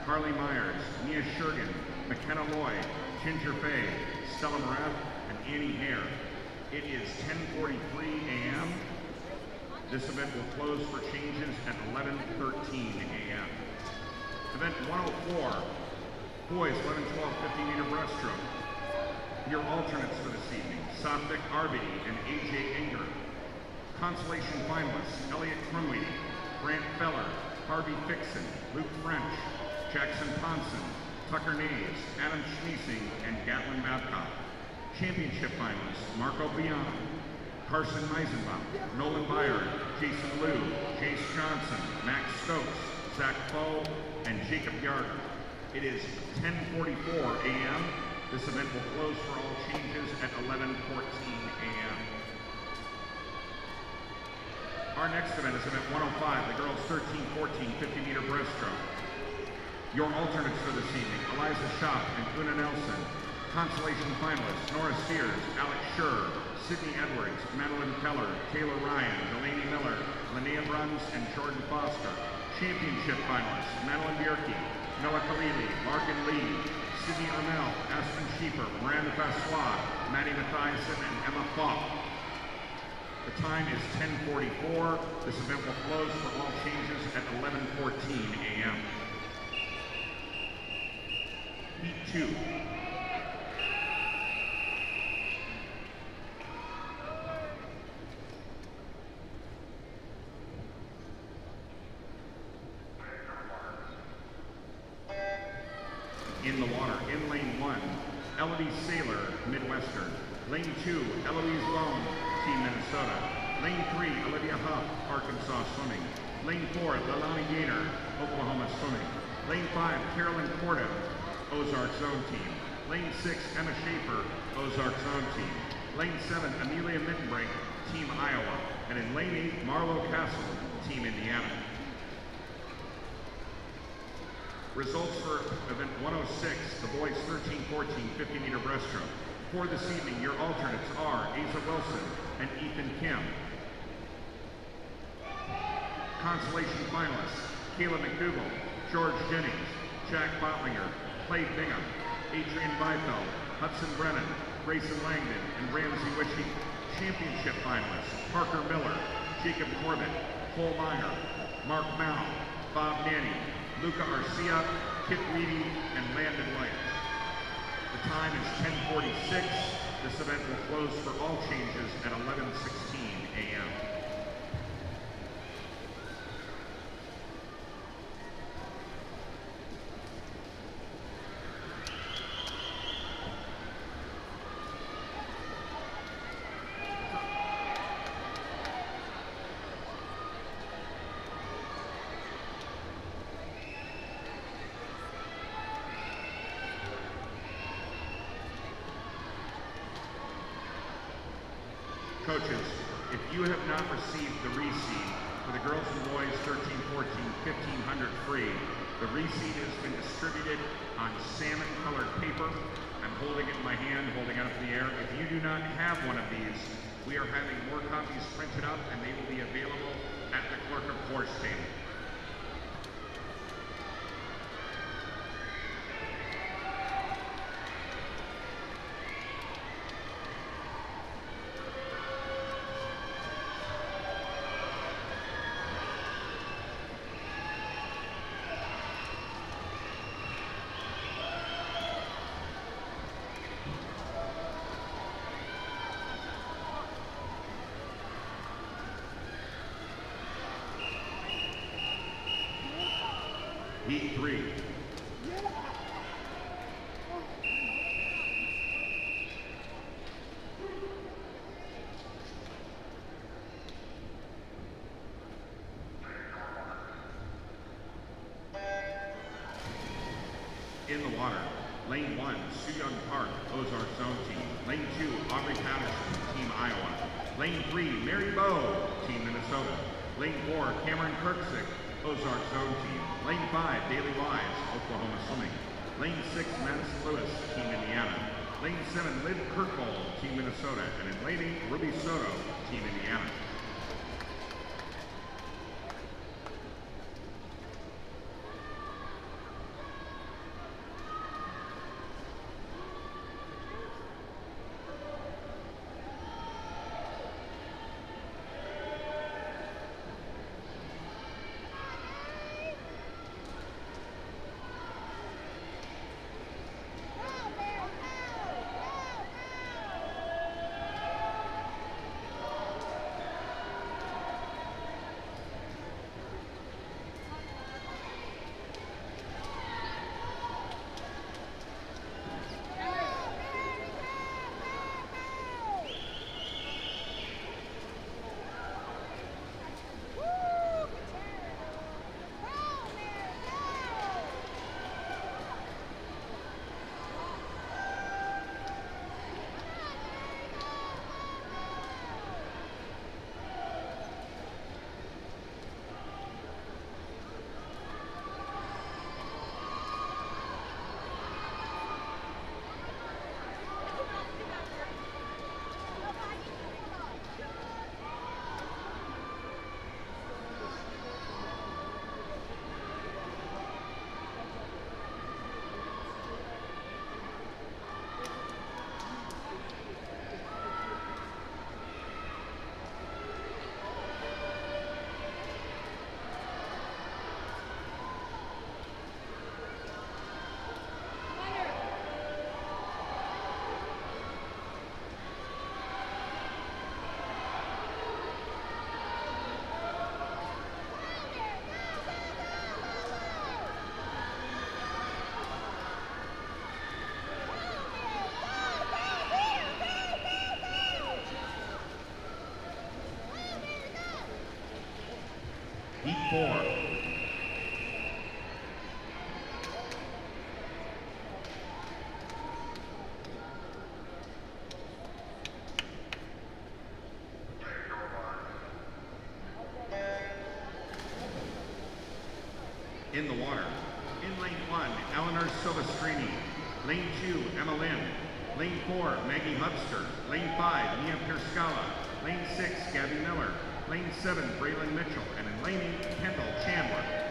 Carly Myers, Mia Shergan, McKenna Loy, Ginger Fay, Stella Morath, and Annie Hare. It is 10:43 a.m. This event will close for changes at 11:13 a.m. Event 104, boys 11-12 50-meter breaststroke. Your alternates for this evening, Satvik Arvidi and AJ Inger. Consolation finalists, Elliot Crumweedy, Grant Feller, Harvey Fixon, Luke French, Jackson Ponson, Tucker Naves, Adam Schmeesing, and Gatlin Babcock. Championship finalists, Marco Biana, Carson Meisenbaum, Nolan Byard, Jason Liu, Jace Johnson, Max Stokes, Zach Foe, and Jacob Yarder. It is 10:44 a.m. This event will close for all changes at 11:14 a.m. Our next event is event 105, the girls 13-14 50-meter breaststroke. Your alternates for this evening, Eliza Schopp and Una Nelson. Consolation finalists, Nora Sears, Alex Schur, Sydney Edwards, Madeline Keller, Taylor Ryan, Delaney Miller, Linnea Bruns, and Jordan Foster. Championship finalists, Madeline Bierke, Noah Khalili, Larkin Lee, Sydney Armel, Aspen Schiefer, Miranda Fassois, Maddie Mathiasen, and Emma Falk. The time is 10:44. This event will close for all changes at 11:14 a.m. Heat 2. In the water, in lane 1, Elodie Saylor, Midwestern. Lane 2, Eloise Lone, Team Minnesota. Lane 3, Olivia Huff, Arkansas Swimming. Lane 4, Lalani Gaynor, Oklahoma Swimming. Lane 5, Carolyn Cordon, Ozarks Zone Team. Lane 6, Emma Schaefer, Ozarks Zone Team. Lane 7, Amelia Mittenbrink, Team Iowa. And in lane 8, Marlo Castle, Team Indiana. Results for event 106, the boys 13-14 50-meter breaststroke. For this evening, your alternates are Asa Wilson and Ethan Kim. Consolation finalists, Kayla McDougall, George Jennings, Jack Bottlinger, Clay Bingham, Adrian Beifeld, Hudson Brennan, Grayson Langdon, and Ramsey Wishy. Championship finalists, Parker Miller, Jacob Corbett, Cole Meyer, Mark Mao, Bob Nanny, Luca Arcia, Kit Reedy, and Landon Williams. The time is 10:46. This event will close for all changes at 11:16 a.m. Coaches, if you have not received the reseed for the girls and boys 13-14 1500 free, the reseed has been distributed on salmon colored paper. I'm holding it in my hand, holding it up in the air. If you do not have one of these, we are having more copies printed up and they will be available at the clerk of course table. Heat 3. Lane 1, Soo-Young Park, Ozark Zone Team. Lane 2, Aubrey Patterson, Team Iowa. Lane 3, Mary Bow, Team Minnesota. Lane 4, Cameron Kirksick, Ozark Zone Team. Lane 5, Daily Wise, Oklahoma Swimming. Lane 6, Madison Lewis, Team Indiana. Lane 7, Liv Kirkbold, Team Minnesota. And in Lane 8, Ruby Soto, Team Indiana. Heat 4. In the water. In lane 1, Eleanor Silvestrini. Lane 2, Emma Lynn. Lane 4, Maggie Hubster. Lane 5, Mia Pierscala. Lane 6, Gabby Miller. Lane 7, Braylon Mitchell. And in lane 8, Kendall Chandler.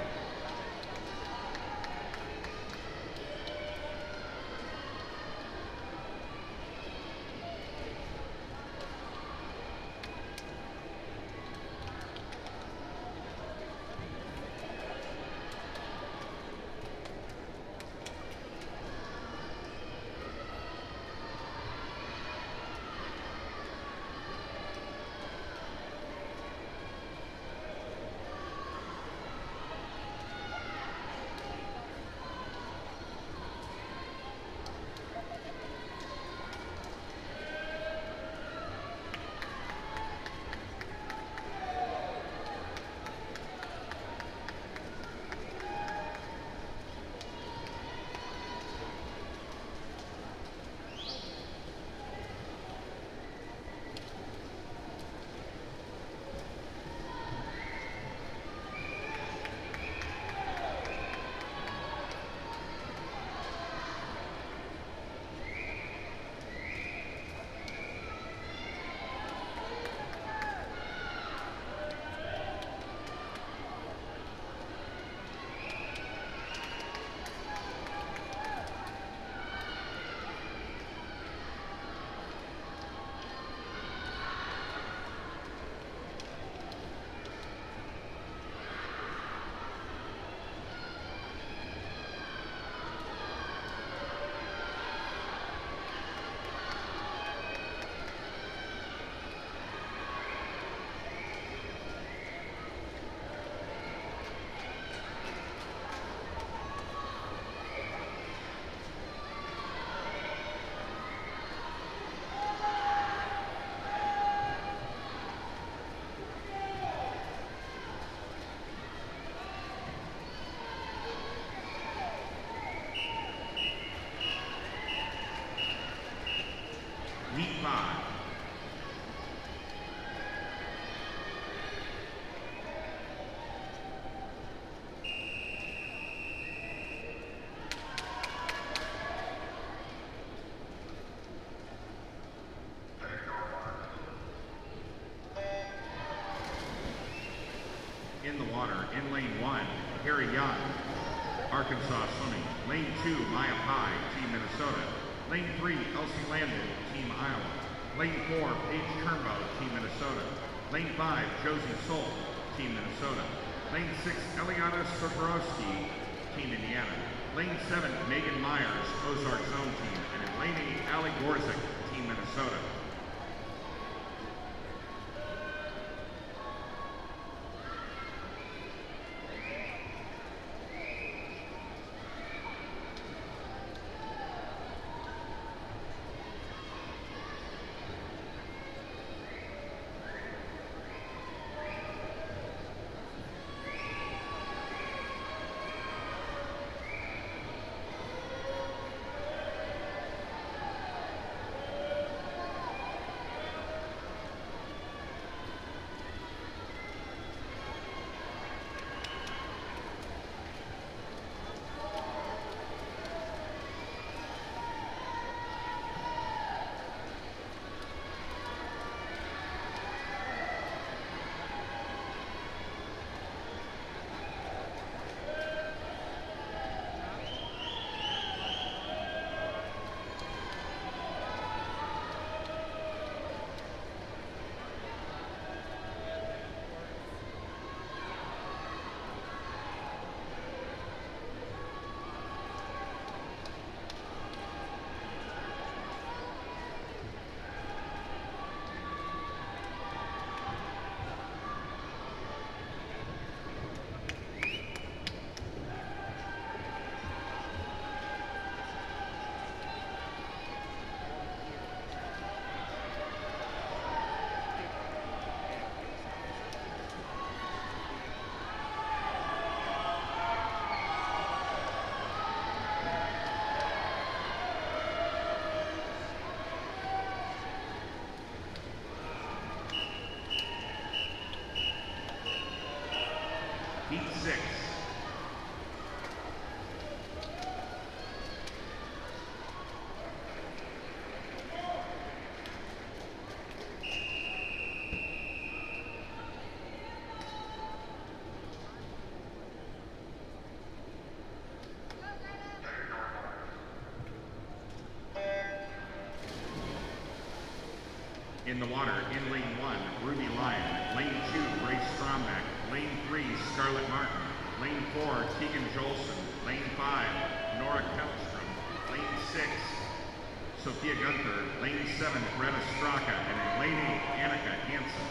In the water, in lane 1, Harry Young, Arkansas Swimming. Lane 2, Maya Pai, Team Minnesota. Lane 3, Elsie Landon, Team Iowa. Lane 4, Paige Turnbow, Team Minnesota. Lane 5, Josie Soul, Team Minnesota. Lane 6, Eliana Sokorowski, Team Indiana. Lane 7, Megan Myers, Ozark Zone Team. And in lane 8, Allie Gorzik, Team Minnesota. Heat 6. In the water, in lane 1, Ruby Lyon. Lane 2, Grace Strombeck. Lane 3, Scarlett Martin. Lane 4, Tegan Jolson. Lane 5, Nora Kellstrom. Lane 6, Sophia Gunther. Lane 7, Greta Straka. And in lane 8, Annika Hansen.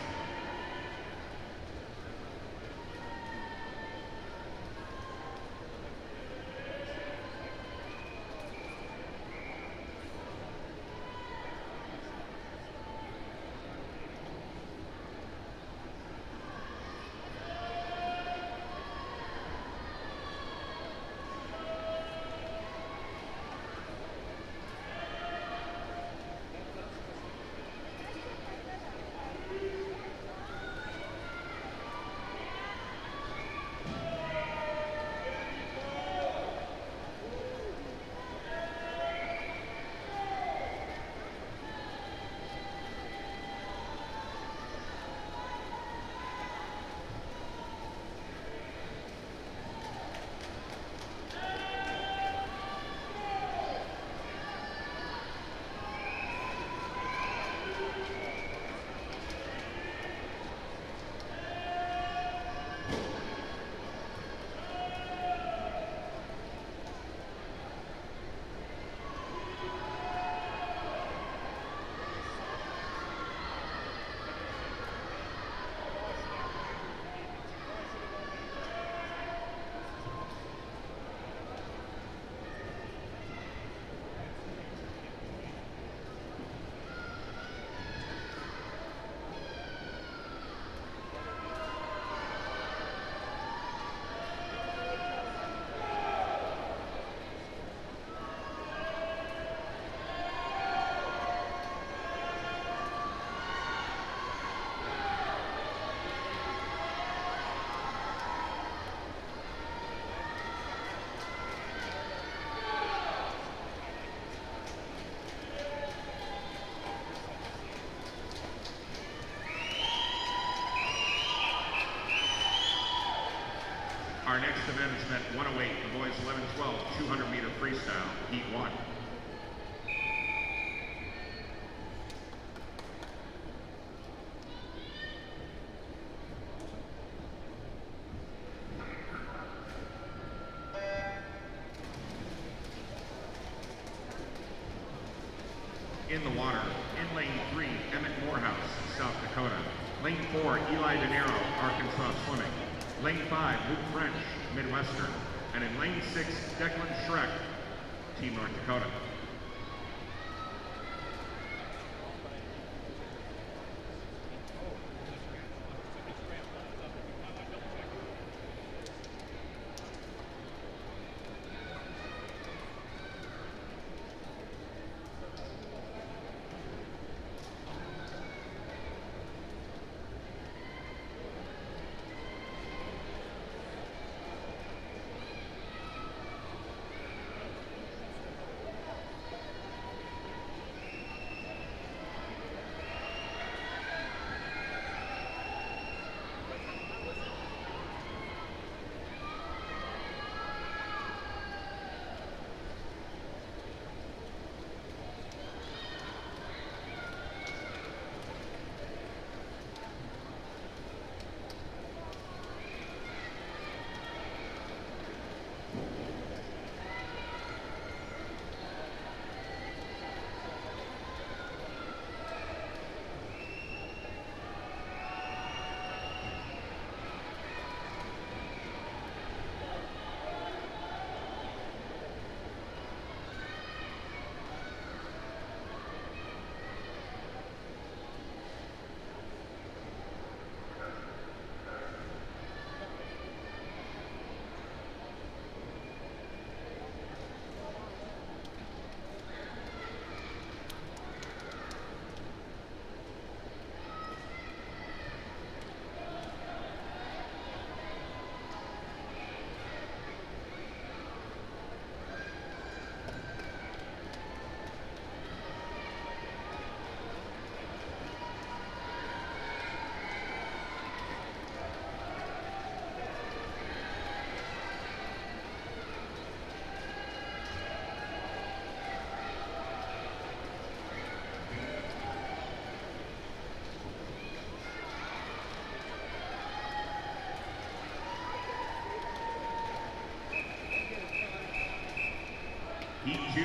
Our next event is event 108, the boys 11-12, 200-meter freestyle, heat 1. In the water, in lane 3, Emmett Morehouse, South Dakota. Lane 4, Eli De Niro, Arkansas Swimming. Lane 5, Luke French, Midwestern. And in lane 6, Declan Schreck, Team North Dakota. Heat 2.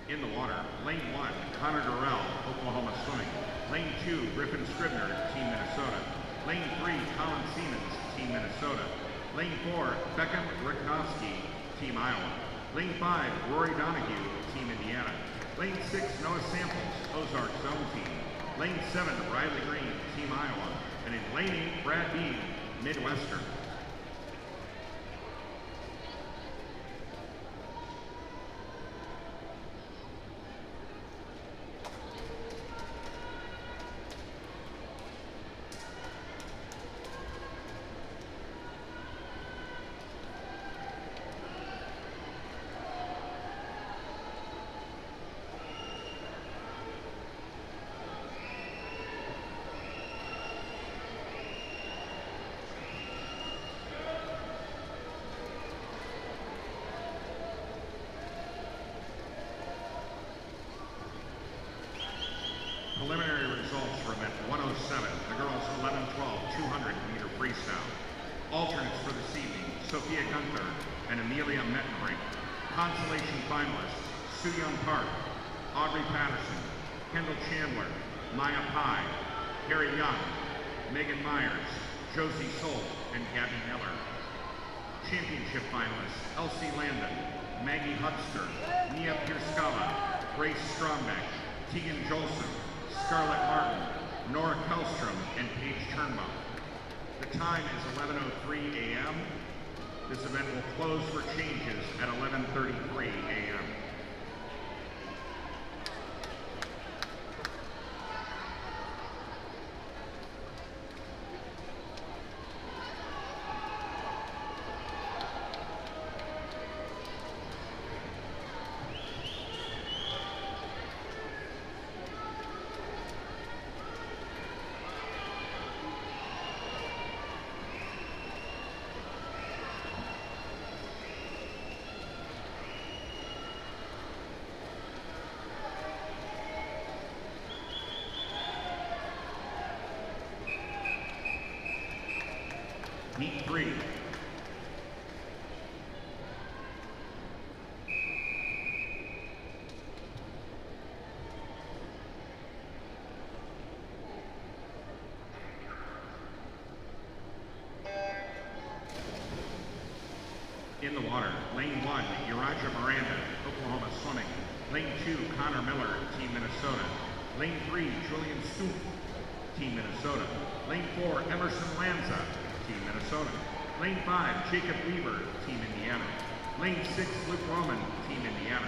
In the water, lane 1, Connor Durrell, Oklahoma Swimming. Lane 2, Griffin Scribner, Team Minnesota. Lane 3, Colin Siemens, Team Minnesota. Lane 4, Beckham Ricknowski, Team Iowa. Lane 5, Rory Donahue, Team Indiana. Lane 6, Noah Samples, Ozark Zone Team. Lane 7, Riley Green, Team Iowa. And in lane 8, Brad Bean, Midwestern. Preliminary results for event 107, the girls 11-12 200-meter freestyle. Alternates for this evening, Sophia Gunther and Amelia Mettenbrink. Consolation finalists, Soo-Young Park, Audrey Patterson, Kendall Chandler, Maya Pai, Carrie Young, Megan Myers, Josie Solt, and Gabby Miller. Championship finalists, Elsie Landon, Maggie Hudster, Nia Pierscala, Grace Strombeck, Tegan Jolson, Scarlett Martin, Nora Kellstrom, and Paige Turnbull. The time is 11:03 a.m. This event will close for changes at 11:33 a.m. Heat 3. In the water, lane 1, Uraja Miranda, Oklahoma Swimming. Lane 2, Connor Miller, Team Minnesota. Lane 3, Julian Stoop, Team Minnesota. Lane 4, Emerson Lanza, Team Minnesota. Lane 5, Jacob Weaver, Team Indiana. Lane 6, Luke Roman, Team Indiana.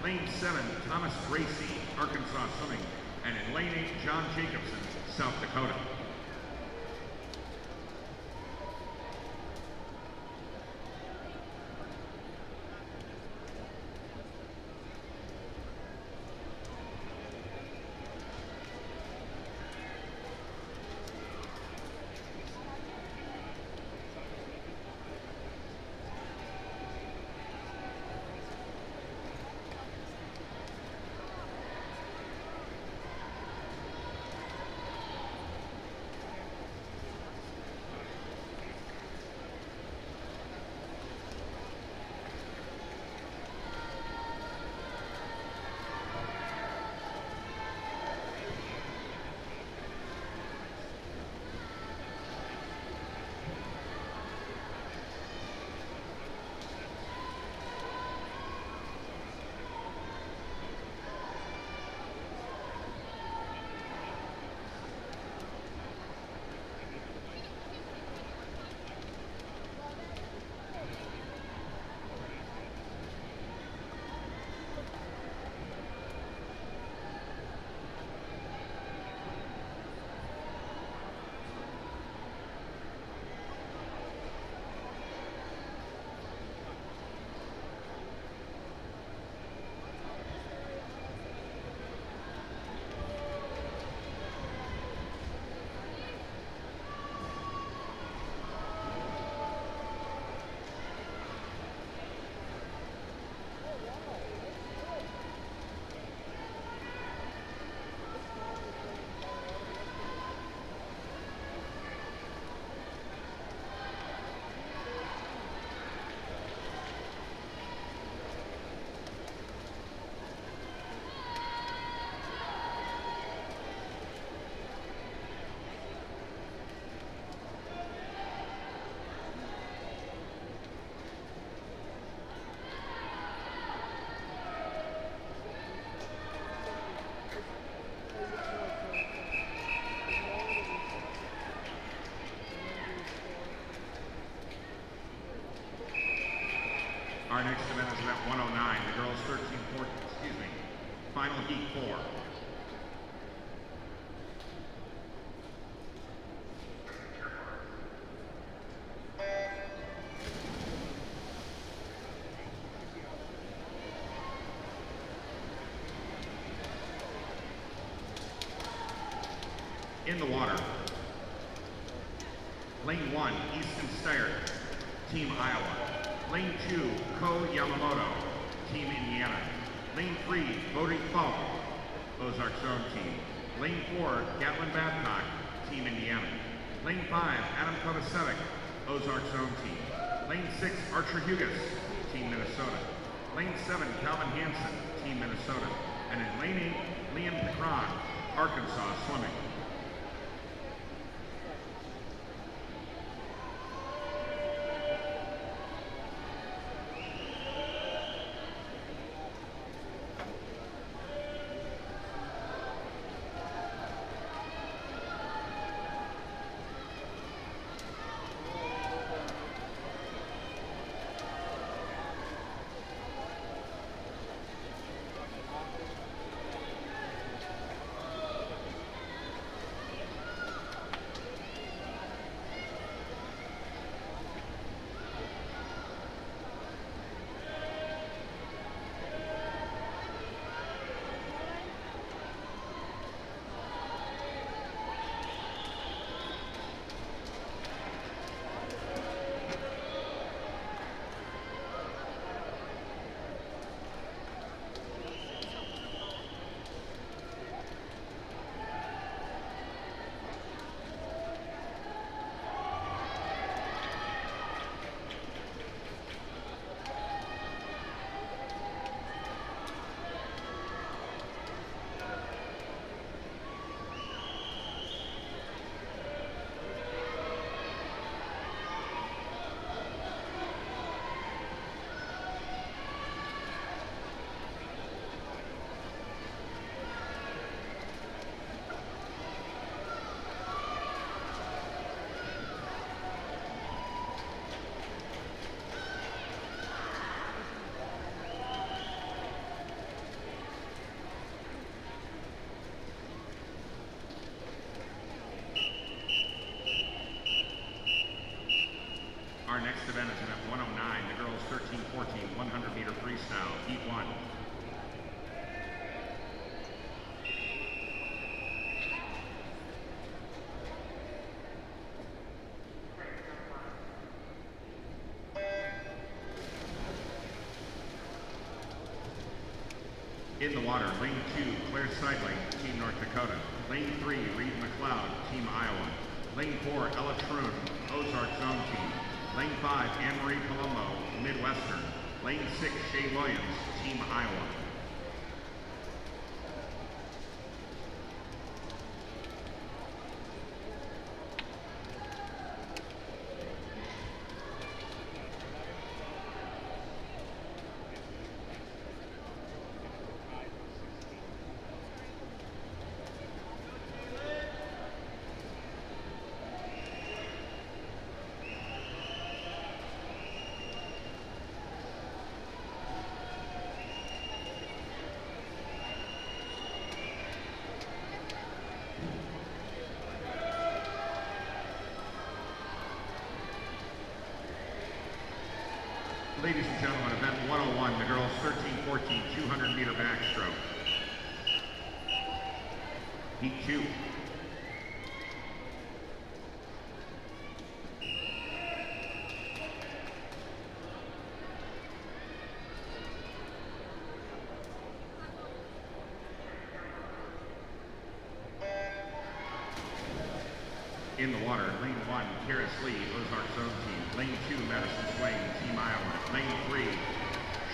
Lane 7, Thomas Gracie, Arkansas Swimming. And in lane 8, John Jacobson, South Dakota. Our next event is event 109, the girls 13-14, final heat 4. In the water, lane 1, Easton Steyer, Team Iowa. Lane 2, Ko Yamamoto, Team Indiana. Lane 3, Bodie Falk, Ozarks Zone Team. Lane 4, Gatlin Babcock, Team Indiana. Lane 5, Adam Kovacevic, Ozarks Zone Team. Lane 6, Archer Hugas, Team Minnesota. Lane 7, Calvin Hansen, Team Minnesota. And in lane 8, Liam Pecron, Arkansas Swimming. Our next event is event 109, the girls 13-14, 100-meter freestyle, heat 1. In the water, lane 2, Claire Seidling, Team North Dakota. Lane 3, Reed McLeod, Team Iowa. Lane 4, Ella Troon, Ozark Zone Team. Lane 5, Anne-Marie Palumbo, Midwestern. Lane 6, Shay Williams, Team Iowa. Ladies and gentlemen, event 101, the girls 13-14, 200-meter backstroke. Heat 2. In the water, lane 1, Karis Lee, Ozark Zone Team. Lane 2, Madison Swain, Team Iowa. Lane 3,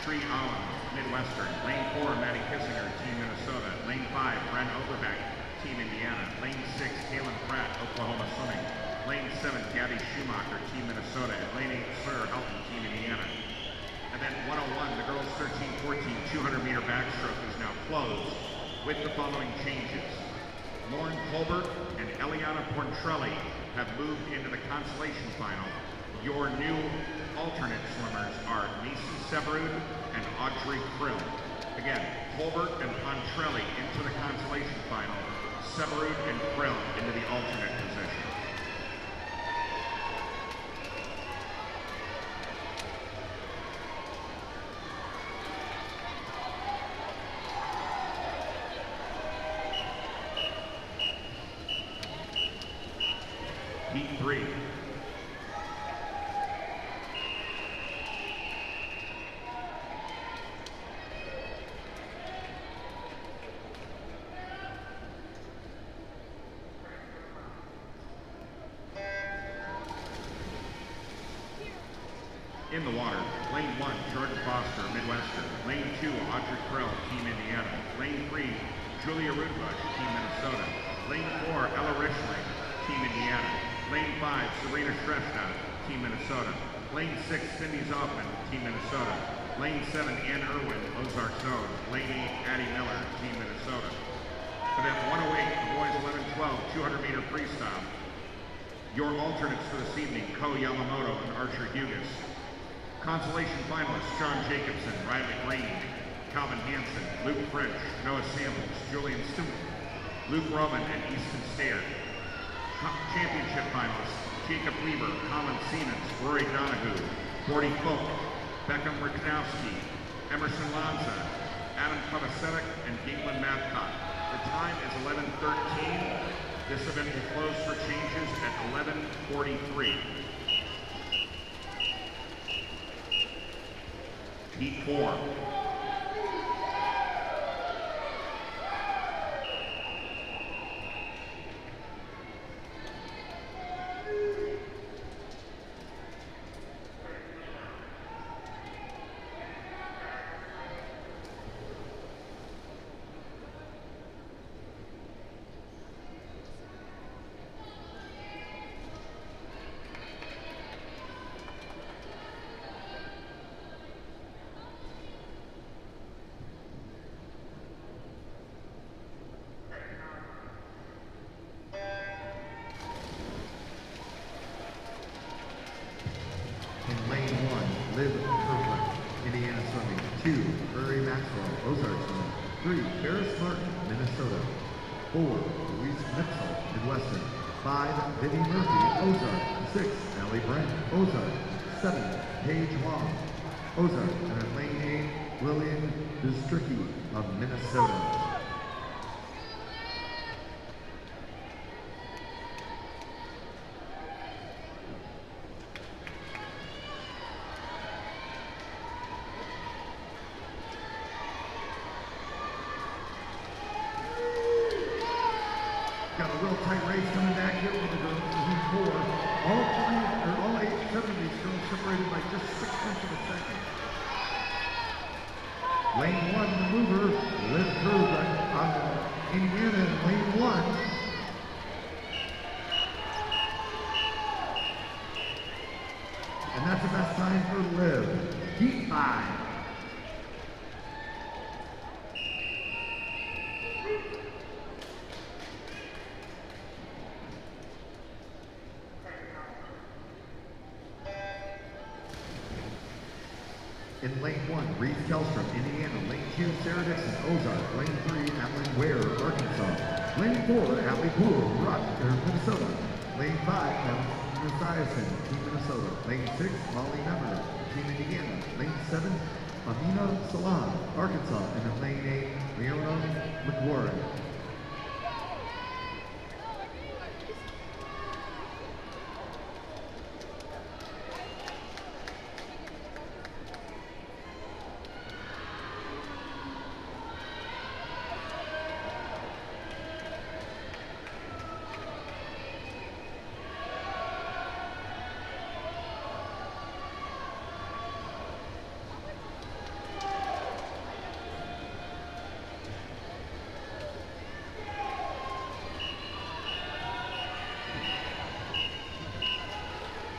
Shree Allen, Midwestern. Lane 4, Maddie Kissinger, Team Minnesota. Lane 5, Bren Overbeck, Team Indiana. Lane 6, Kaylin Pratt, Oklahoma Swimming. Lane 7, Gabby Schumacher, Team Minnesota. And lane 8, Sir Helton, Team Indiana. Event 101, the girls 13-14, 200-meter backstroke is now closed with the following changes. Lauren Colbert and Eliana Portrelli have moved into the consolation final. Your new alternate swimmers are Nisi Severud and Audrey Krill. Again, Colbert and Portrelli into the consolation final. Severud and Krill into the alternate position. Heat 3. In the water, lane 1, Jordan Foster, Midwestern. Lane 2, Audrey Krill, Team Indiana. Lane 3, Julia Rudbush, Team Minnesota. Lane 4, Ella Richling, Team Indiana. Lane 5, Serena Shrestad, Team Minnesota. Lane 6, Cindy Zoffman, Team Minnesota. Lane 7, Ann Irwin, Ozark Zone. Lane 8, Addie Miller, Team Minnesota. Event 108, the boys 11-12, 200-meter freestyle. Your alternates for this evening, Ko Yamamoto and Archer Hughes. Consolation finalists, John Jacobson, Riley Green, Calvin Hansen, Luke French, Noah Samuels, Julian Stewart, Luke Roman, and Easton Stair. Championship finalists, Jacob Weaver, Colin Siemens, Rory Donahue, Gordy Folk, Beckham Riknowski, Emerson Lanza, Adam Kovacevic, and Galen Babcock. The time is 11:13. This event will close for changes at 11:43. Heat 4. Liv Kirkland, Indiana Swimming. 2, Prairie Maxwell, Ozark Swimming. 3, Ferris Martin, Minnesota. 4, Louise Mitchell, Midwestern. 5, Vivi Murphy, Ozark. 6, Allie Brent, Ozark. 7, Paige Wong, Ozark, and in lane 8, Lillian Bistricki of Minnesota. Got a real tight race coming back here with the girls. Heat 4. All 7 of these girls separated by just 6 tenths of a second. Lane 1, the mover, Liv Cruz on Indiana in lane 1. And that's the best time for Liv. Heat 5. In lane 1, Reese Kellstrom, Indiana. Lane 2, Sarah Dixon, Ozark. Lane 3, Adeline Ware, Arkansas. Lane 4, Allie Poole, Minnesota. Lane 5, Alice Mathiasen, Team Minnesota. Lane 6, Molly Nemmer, Team Indiana. Lane 7, Amina Salam, Arkansas. And in lane 8, Leona McWarren.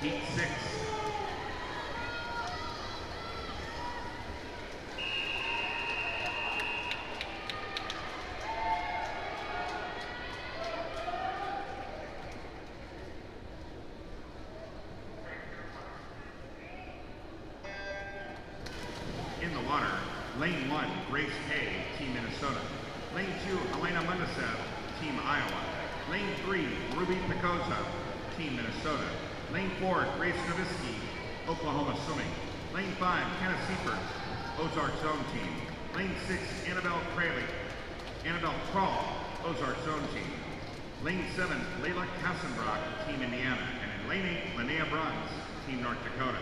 Heat 6. In the water, lane 1, Grace Kay, Team Minnesota. Lane 2, Helena Mundasev, Team Iowa. Lane 3, Ruby Picosa, Team Minnesota. Lane 4, Grace Novisky, Oklahoma Swimming. Lane 5, Kenna Seifert, Ozark Zone Team. Lane 6, Annabelle Kroll, Ozark Zone Team. Lane 7, Layla Kassenbrock, Team Indiana. And in lane 8, Linnea Bruns, Team North Dakota.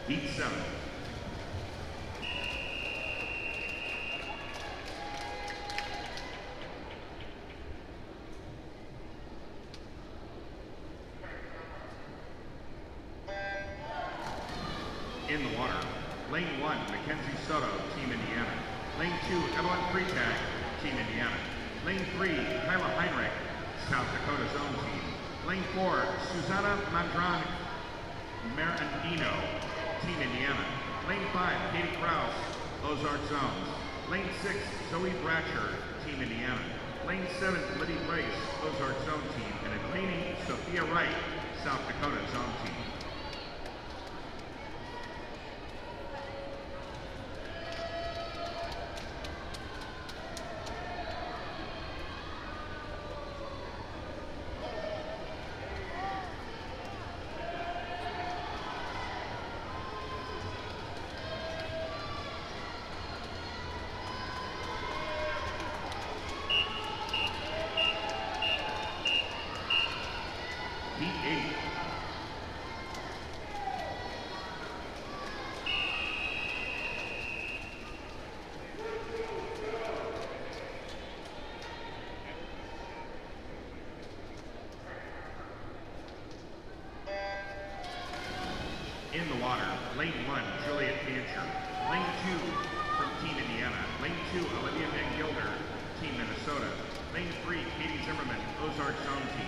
Heat 7. In the water, lane 1, Mackenzie Soto, Team Indiana. Lane 2, Evelyn Freitag, Team Indiana. Lane 3, Kyla Heinrich, South Dakota Zone Team. Lane 4, Susanna Mandran Marandino, Team Indiana. Lane 5, Katie Krause, Ozark Zones. Lane 6, Zoe Bratcher, Team Indiana. Lane 7, Liddy Brace, Ozark Zone Team. And in lane 8, Sophia Wright, South Dakota Zone Team. Heat 8. In the water, lane 1, Juliet Fancher. Lane 2, from Team Indiana. Lane 2, Olivia Van Gilder, Team Minnesota. Lane 3, Katie Zimmerman, Ozark Zone Team.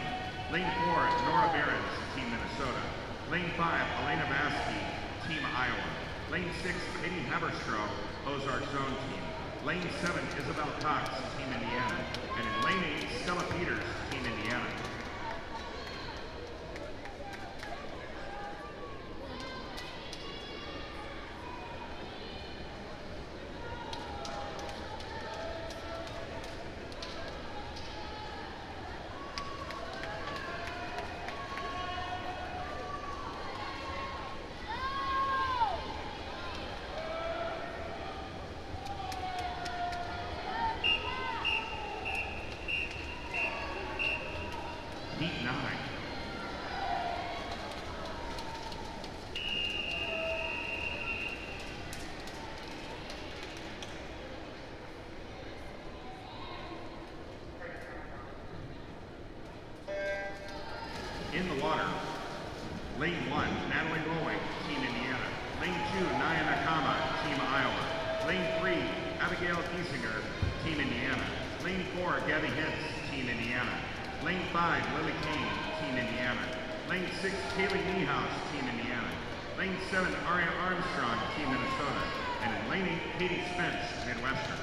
Lane 4, Nora Behrens, Team Minnesota. Lane 5, Elena Vasky, Team Iowa. Lane 6, Katie Haberstroh, Ozark Zone Team. Lane 7, Isabel Cox, Team Indiana. And in Lane 8, Stella Peters, Team Indiana. Heat 9. In the water, Lane 1, Natalie Lowick, Team Indiana. Lane 2, Naya Nakama, Team Iowa. Lane 3, Abigail Giesinger, Team Indiana. Lane 4, Gabby Hintz, Team Indiana. Lane 5, Lily Kane, Team Indiana. Lane 6, Kaylee Niehaus, Team Indiana. Lane 7, Aria Armstrong, Team Minnesota. And in Lane 8, Katie Spence, Midwestern.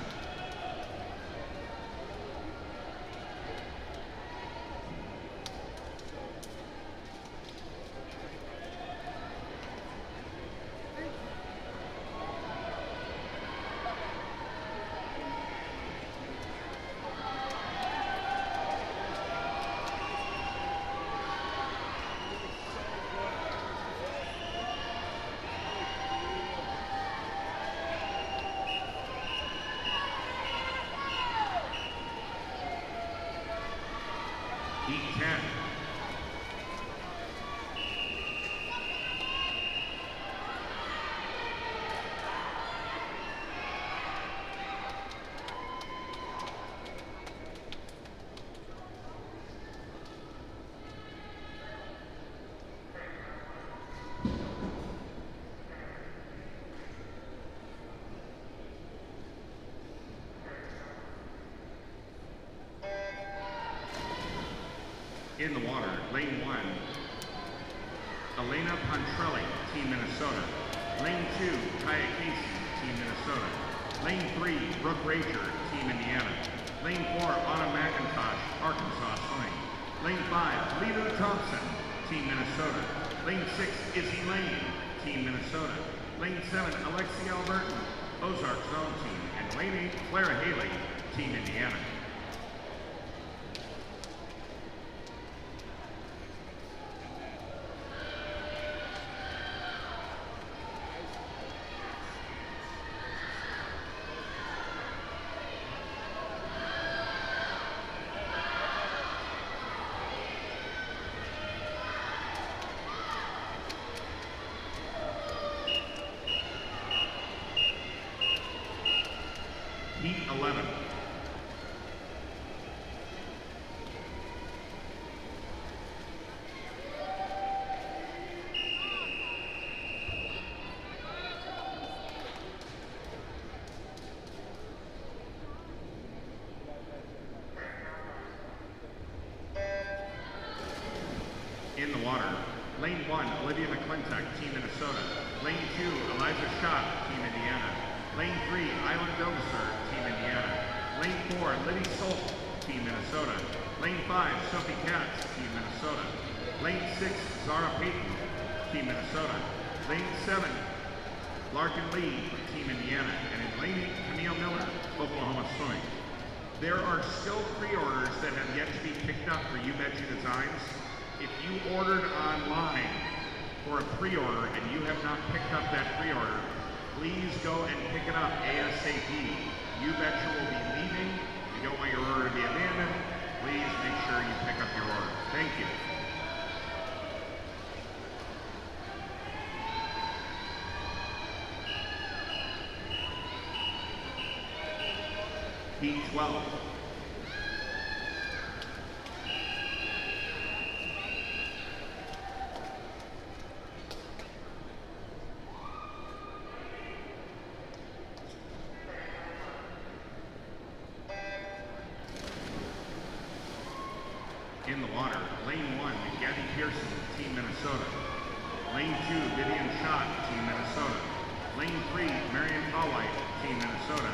Heat 10. In the water, Lane 1, Elena Pontrelli, Team Minnesota. Lane 2, Kaya Casey, Team Minnesota. Lane 3, Brooke Rager, Team Indiana. Lane 4, Anna McIntosh, Arkansas Swimming. Lane 5, Lita Thompson, Team Minnesota. Lane 6, Izzy Lane, Team Minnesota. Lane 7, Alexia Alberton, Ozark Zone Team. And Lane 8, Clara Haley, Team Indiana. Heat 11. In the water, Lane 1, Olivia McClintock, Team Minnesota. Lane 2, Eliza Schott, Team Indiana. Lane 3, Island Domisar, Team Indiana. Lane 4, Liddy Solt, Team Minnesota. Lane 5, Sophie Katz, Team Minnesota. Lane 6, Zara Payton, Team Minnesota. Lane 7, Larkin Lee, Team Indiana. And in Lane 8, Camille Miller, Oklahoma Swimming. There are still pre-orders that have yet to be picked up for You Bet You Designs. If you ordered online for a pre-order and you have not picked up that pre-order, please go and pick it up ASAP. You Betcha will be leaving. You don't want your order to be abandoned. Please make sure you pick up your order. Thank you. Heat 12. In the water, lane 1, Gabby Pearson, Team Minnesota. Lane 2, Vivian Schott, Team Minnesota. Lane 3, Marion Tallwhite, Team Minnesota.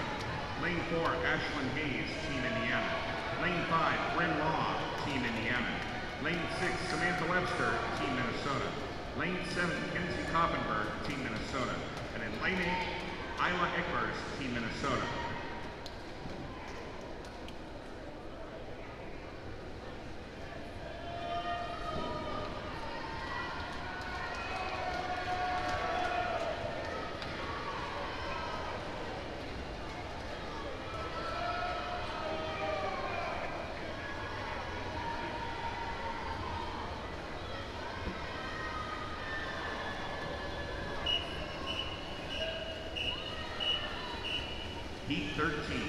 Lane 4, Ashlyn Hayes, Team Indiana. Lane 5, Bryn Law, Team Indiana. Lane 6, Samantha Webster, Team Minnesota. Lane 7, Kenzie Koffenberg, Team Minnesota. And in lane 8, Isla Egbers, Team Minnesota. Heat 13.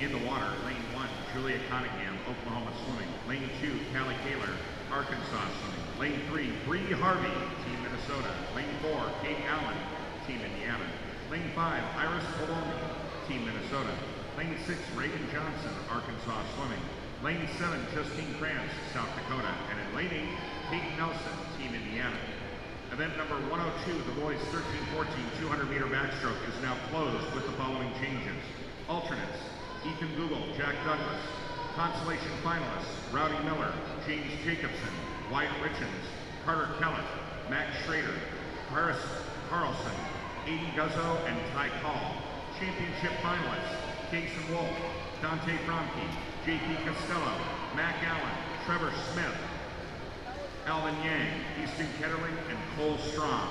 In the water, lane 1, Julia Cunningham, Oklahoma Swimming. Lane 2, Callie Kaler, Arkansas Swimming. Lane 3, Bree Harvey, Team Minnesota. Lane 4, Kate Allen, Team Indiana. Lane 5, Iris Poloni, Team Minnesota. Lane 6, Reagan Johnson, Arkansas Swimming. Lane 7, Justine Krantz, South Dakota. And in lane 8, Kate Nelson, Team Indiana. Event number 102, the boys 13-14 200-meter backstroke is now closed with the following changes. Alternates, Ethan Google, Jack Douglas. Consolation finalists, Rowdy Miller, James Jacobson, Wyatt Richens, Carter Kellett, Max Schrader, Paris Carlson, Aiden Guzzo, and Ty Call. Championship finalists, Kason Wolf, Dante Fromke, JP Costello, Mac Allen, Trevor Smith, Alvin Yang, Easton Ketterling, and Cole Strong.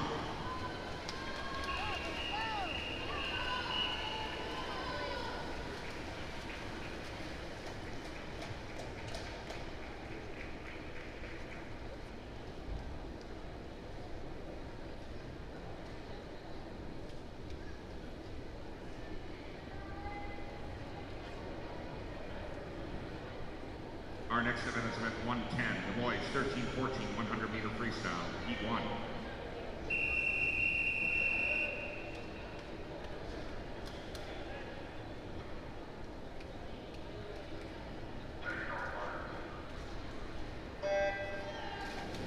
Our next event is event 110, the boys 13-14 100-meter freestyle, heat 1.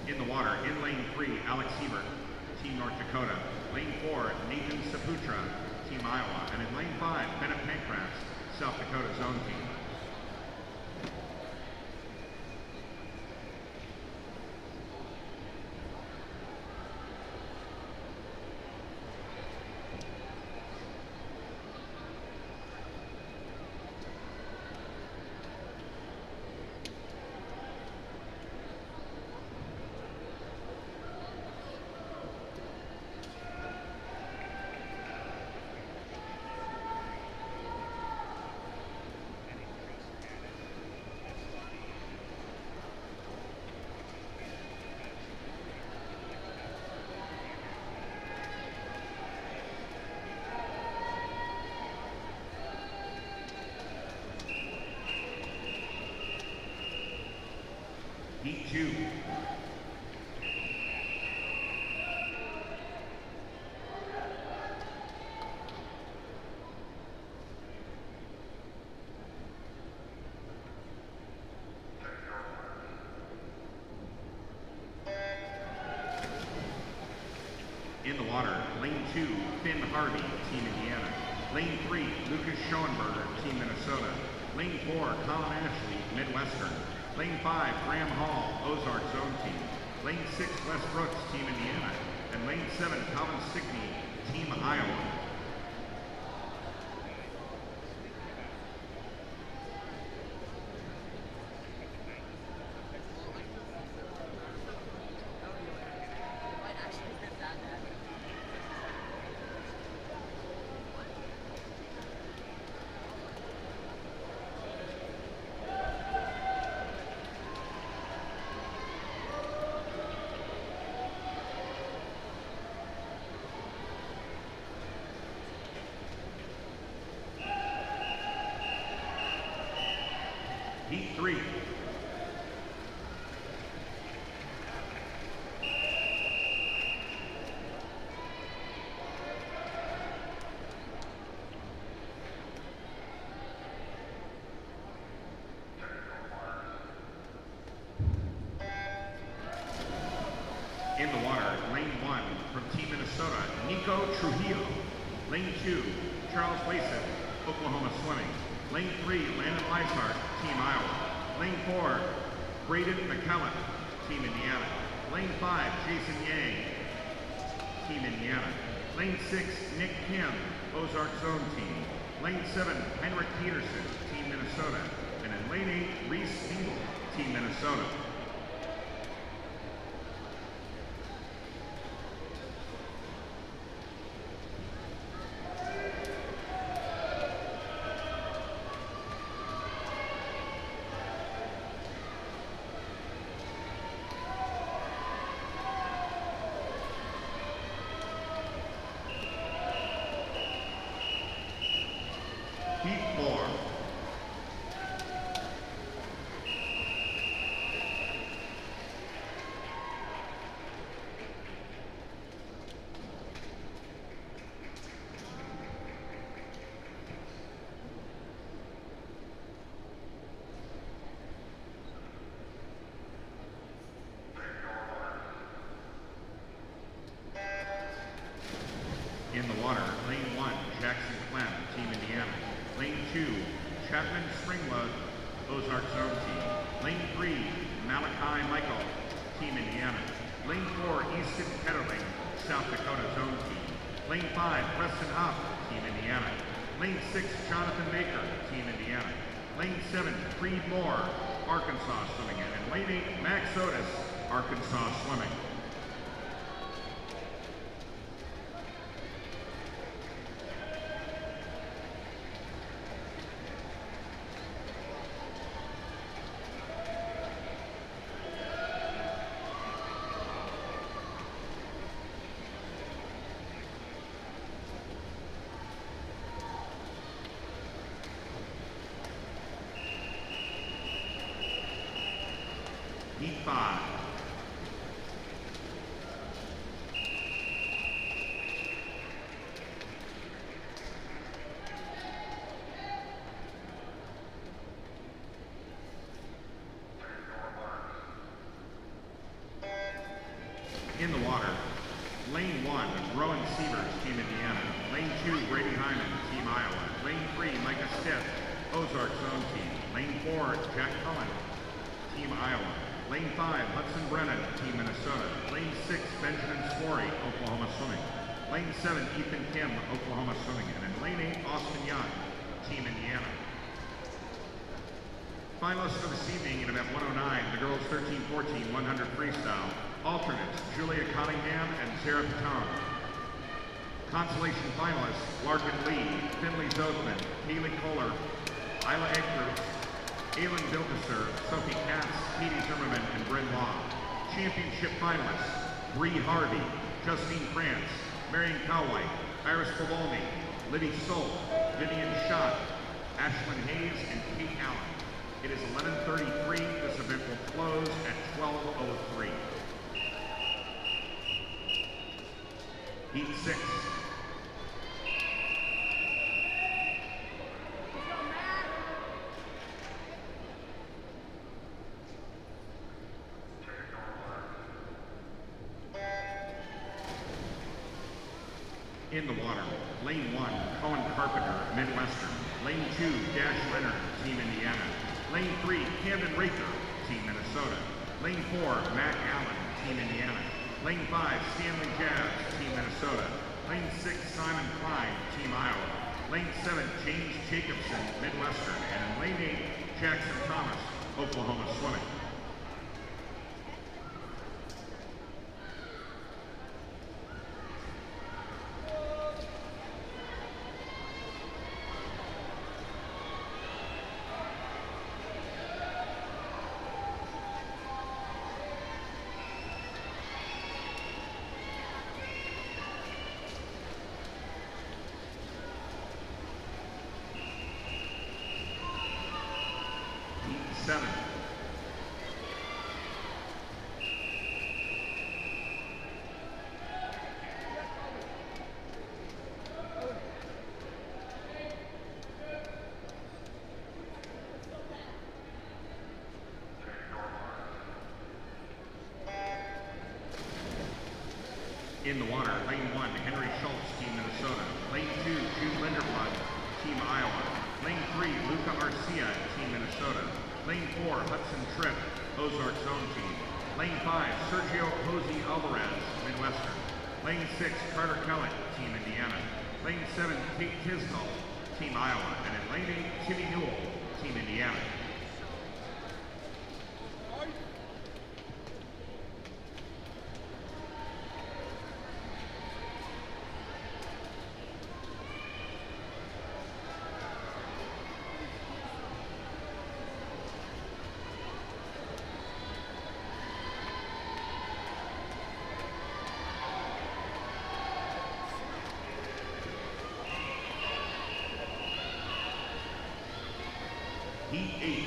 In the water, in lane 3, Alex Hebert, Team North Dakota. Lane 4, Nathan Saputra, Team Iowa. And in lane 5, Bennett Pancratz, South Dakota's own team. Heat 2. In the water, lane 2, Finn Harvey, Team Indiana. Lane 3, Lucas Schoenberger, Team Minnesota. Lane 4, Colin Ashley, Midwestern. Lane 5, Graham Hall, Ozark Zone Team. Lane 6, Wes Brooks, Team Indiana. And lane 7, Colin Stickney, Team Iowa. Heat 3. In the water, lane 1 from Team Minnesota, Nico Trujillo. Lane 2, Charles Wason, Oklahoma Swimming. Lane 3, Landon Weishart, Team Iowa. Lane 4, Braden McCallum, Team Indiana. Lane 5, Jason Yang, Team Indiana. Lane 6, Nick Kim, Ozark Zone Team. Lane 7, Heinrich Peterson, Team Minnesota. And in lane 8, Reese Steele, Team Minnesota. Heat 4. In the water, lane 1, Jackson Clem, Team Indiana. Lane 2, Chapman Springwood, Ozark Zone Team. Lane 3, Malachi Michael, Team Indiana. Lane 4, Easton Ketterling, South Dakota Zone Team. Lane 5, Preston Huff, Team Indiana. Lane 6, Jonathan Baker, Team Indiana. Lane 7, Creed Moore, Arkansas Swimming. And in lane 8, Max Otis, Arkansas Swimming. Heat 5. In the water, lane 1, Rowan Sievers, Team Indiana. Lane 2, Brady Hyman, Team Iowa. Lane 3, Micah Stiff, Ozark Zone Team. Lane 4, Jack Cullen, Team Iowa. Lane 5, Hudson Brennan, Team Minnesota. Lane 6, Benjamin Sworey, Oklahoma Swimming. Lane 7, Ethan Kim, Oklahoma Swimming. And in lane 8, Austin Young, Team Indiana. Finalists for this evening in event 109, the girls 13-14 100 freestyle. Alternates, Julia Cunningham and Sarah Patone. Consolation finalists, Larkin Lee, Finley Zothman, Kaylee Kohler, Isla Eckert, Aylin Bilkesser, Sophie Katz, Katie Zimmerman, and Bryn Law. Championship finalists, Bree Harvey, Justine France, Marion Cowhite, Iris Pavolny, Liddy Solt, Vivian Schott, Ashlyn Hayes, and Kate Allen. It is 11:33. This event will close at 12:03. Heat 6. In the water, lane 1, Cohen Carpenter, Midwestern. Lane 2, Dash Leonard, Team Indiana. Lane 3, Camden Raker, Team Minnesota. Lane 4, Matt Allen, Team Indiana. Lane 5, Stanley Jazz, Team Minnesota. Lane 6, Simon Klein, Team Iowa. Lane 7, James Jacobson, Midwestern. And in lane 8, Jackson Thomas, Oklahoma Swimming. Heat 7. In the water, lane 1, Henry Schultz, Team Minnesota. Lane 2, Jude Linderblood, Team Iowa. Lane 3, Luca Arcia, Team Minnesota. Lane 4, Hudson Tripp, Ozarks Zone Team. Lane 5, Sergio Jose Alvarez, Midwestern. Lane 6, Carter Kellett, Team Indiana. Lane 7, Kate Tisdall, Team Iowa. And in lane 8, Timmy Newell, Team Indiana. Heat 8.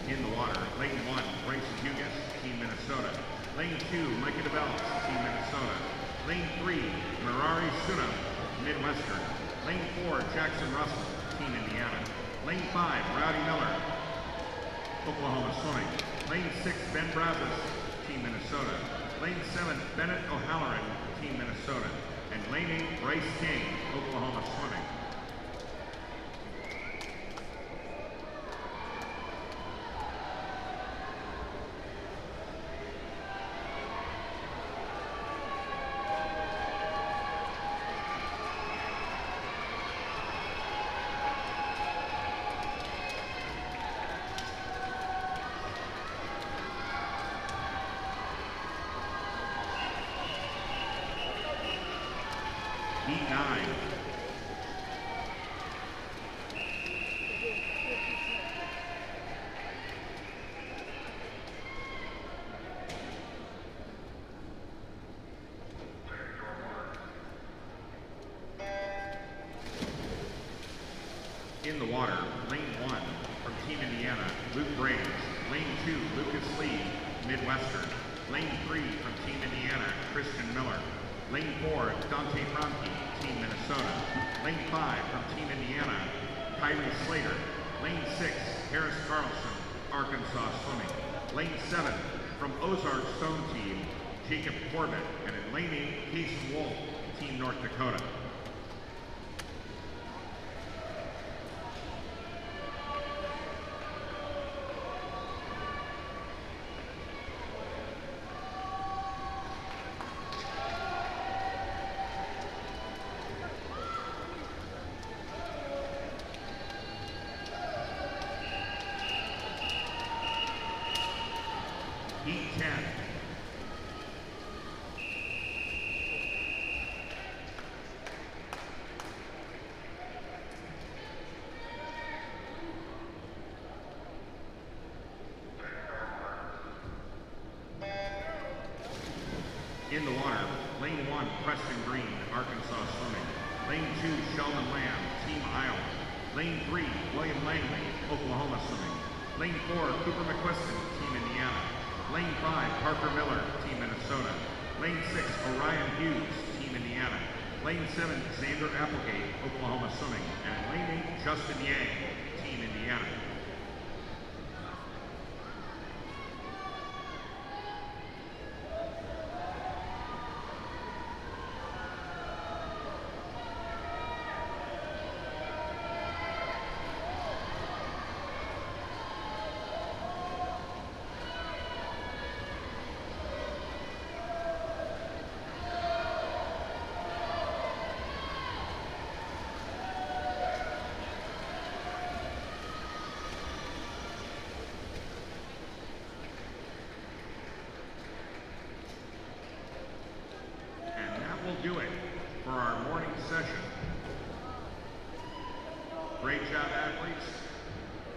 In the water, lane 1, Bryce Hugas, Team Minnesota. Lane 2, Micah DeBellis, Team Minnesota. Lane 3, Mirari Sunam, Midwestern. Lane 4, Jackson Russell, Team Indiana. Lane 5, Rowdy Miller, Oklahoma Swimming. Lane 6, Ben Brazos, Team Minnesota. Lane 7, Bennett O'Halloran, Team Minnesota. And lane 8, Bryce King, Oklahoma Swimming. Heat 9. In the water, lane 1, from Team Indiana, Luke Braves. Lane 2, Lucas Lee, Midwestern. Lane 3, from Team Indiana, Christian Miller. Lane 4, Dante Franchi, Team Minnesota. Lane 5, from Team Indiana, Kyrie Slater. Lane 6, Harris Carlson, Arkansas Swimming. Lane 7, from Ozark Stone Team, Jacob Corbett. And in lane 8, Casey Wolf, Team North Dakota. Heat 10. In the water, lane 1, Preston Green, Arkansas Swimming. Lane 2, Sheldon Lamb, Team Iowa. Lane 3, William Langley, Oklahoma Swimming. Lane 4, Cooper McQuiston, Team Indiana. Lane 5, Parker Miller, Team Minnesota. Lane 6, Orion Hughes, Team Indiana. Lane 7, Xander Applegate, Oklahoma Swimming. And in lane 8, Justin Yang, Team Indiana. Will do it for our morning session. Great job, athletes.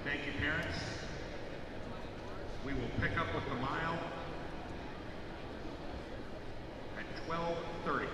Thank you, parents. We will pick up with the mile at 12:30.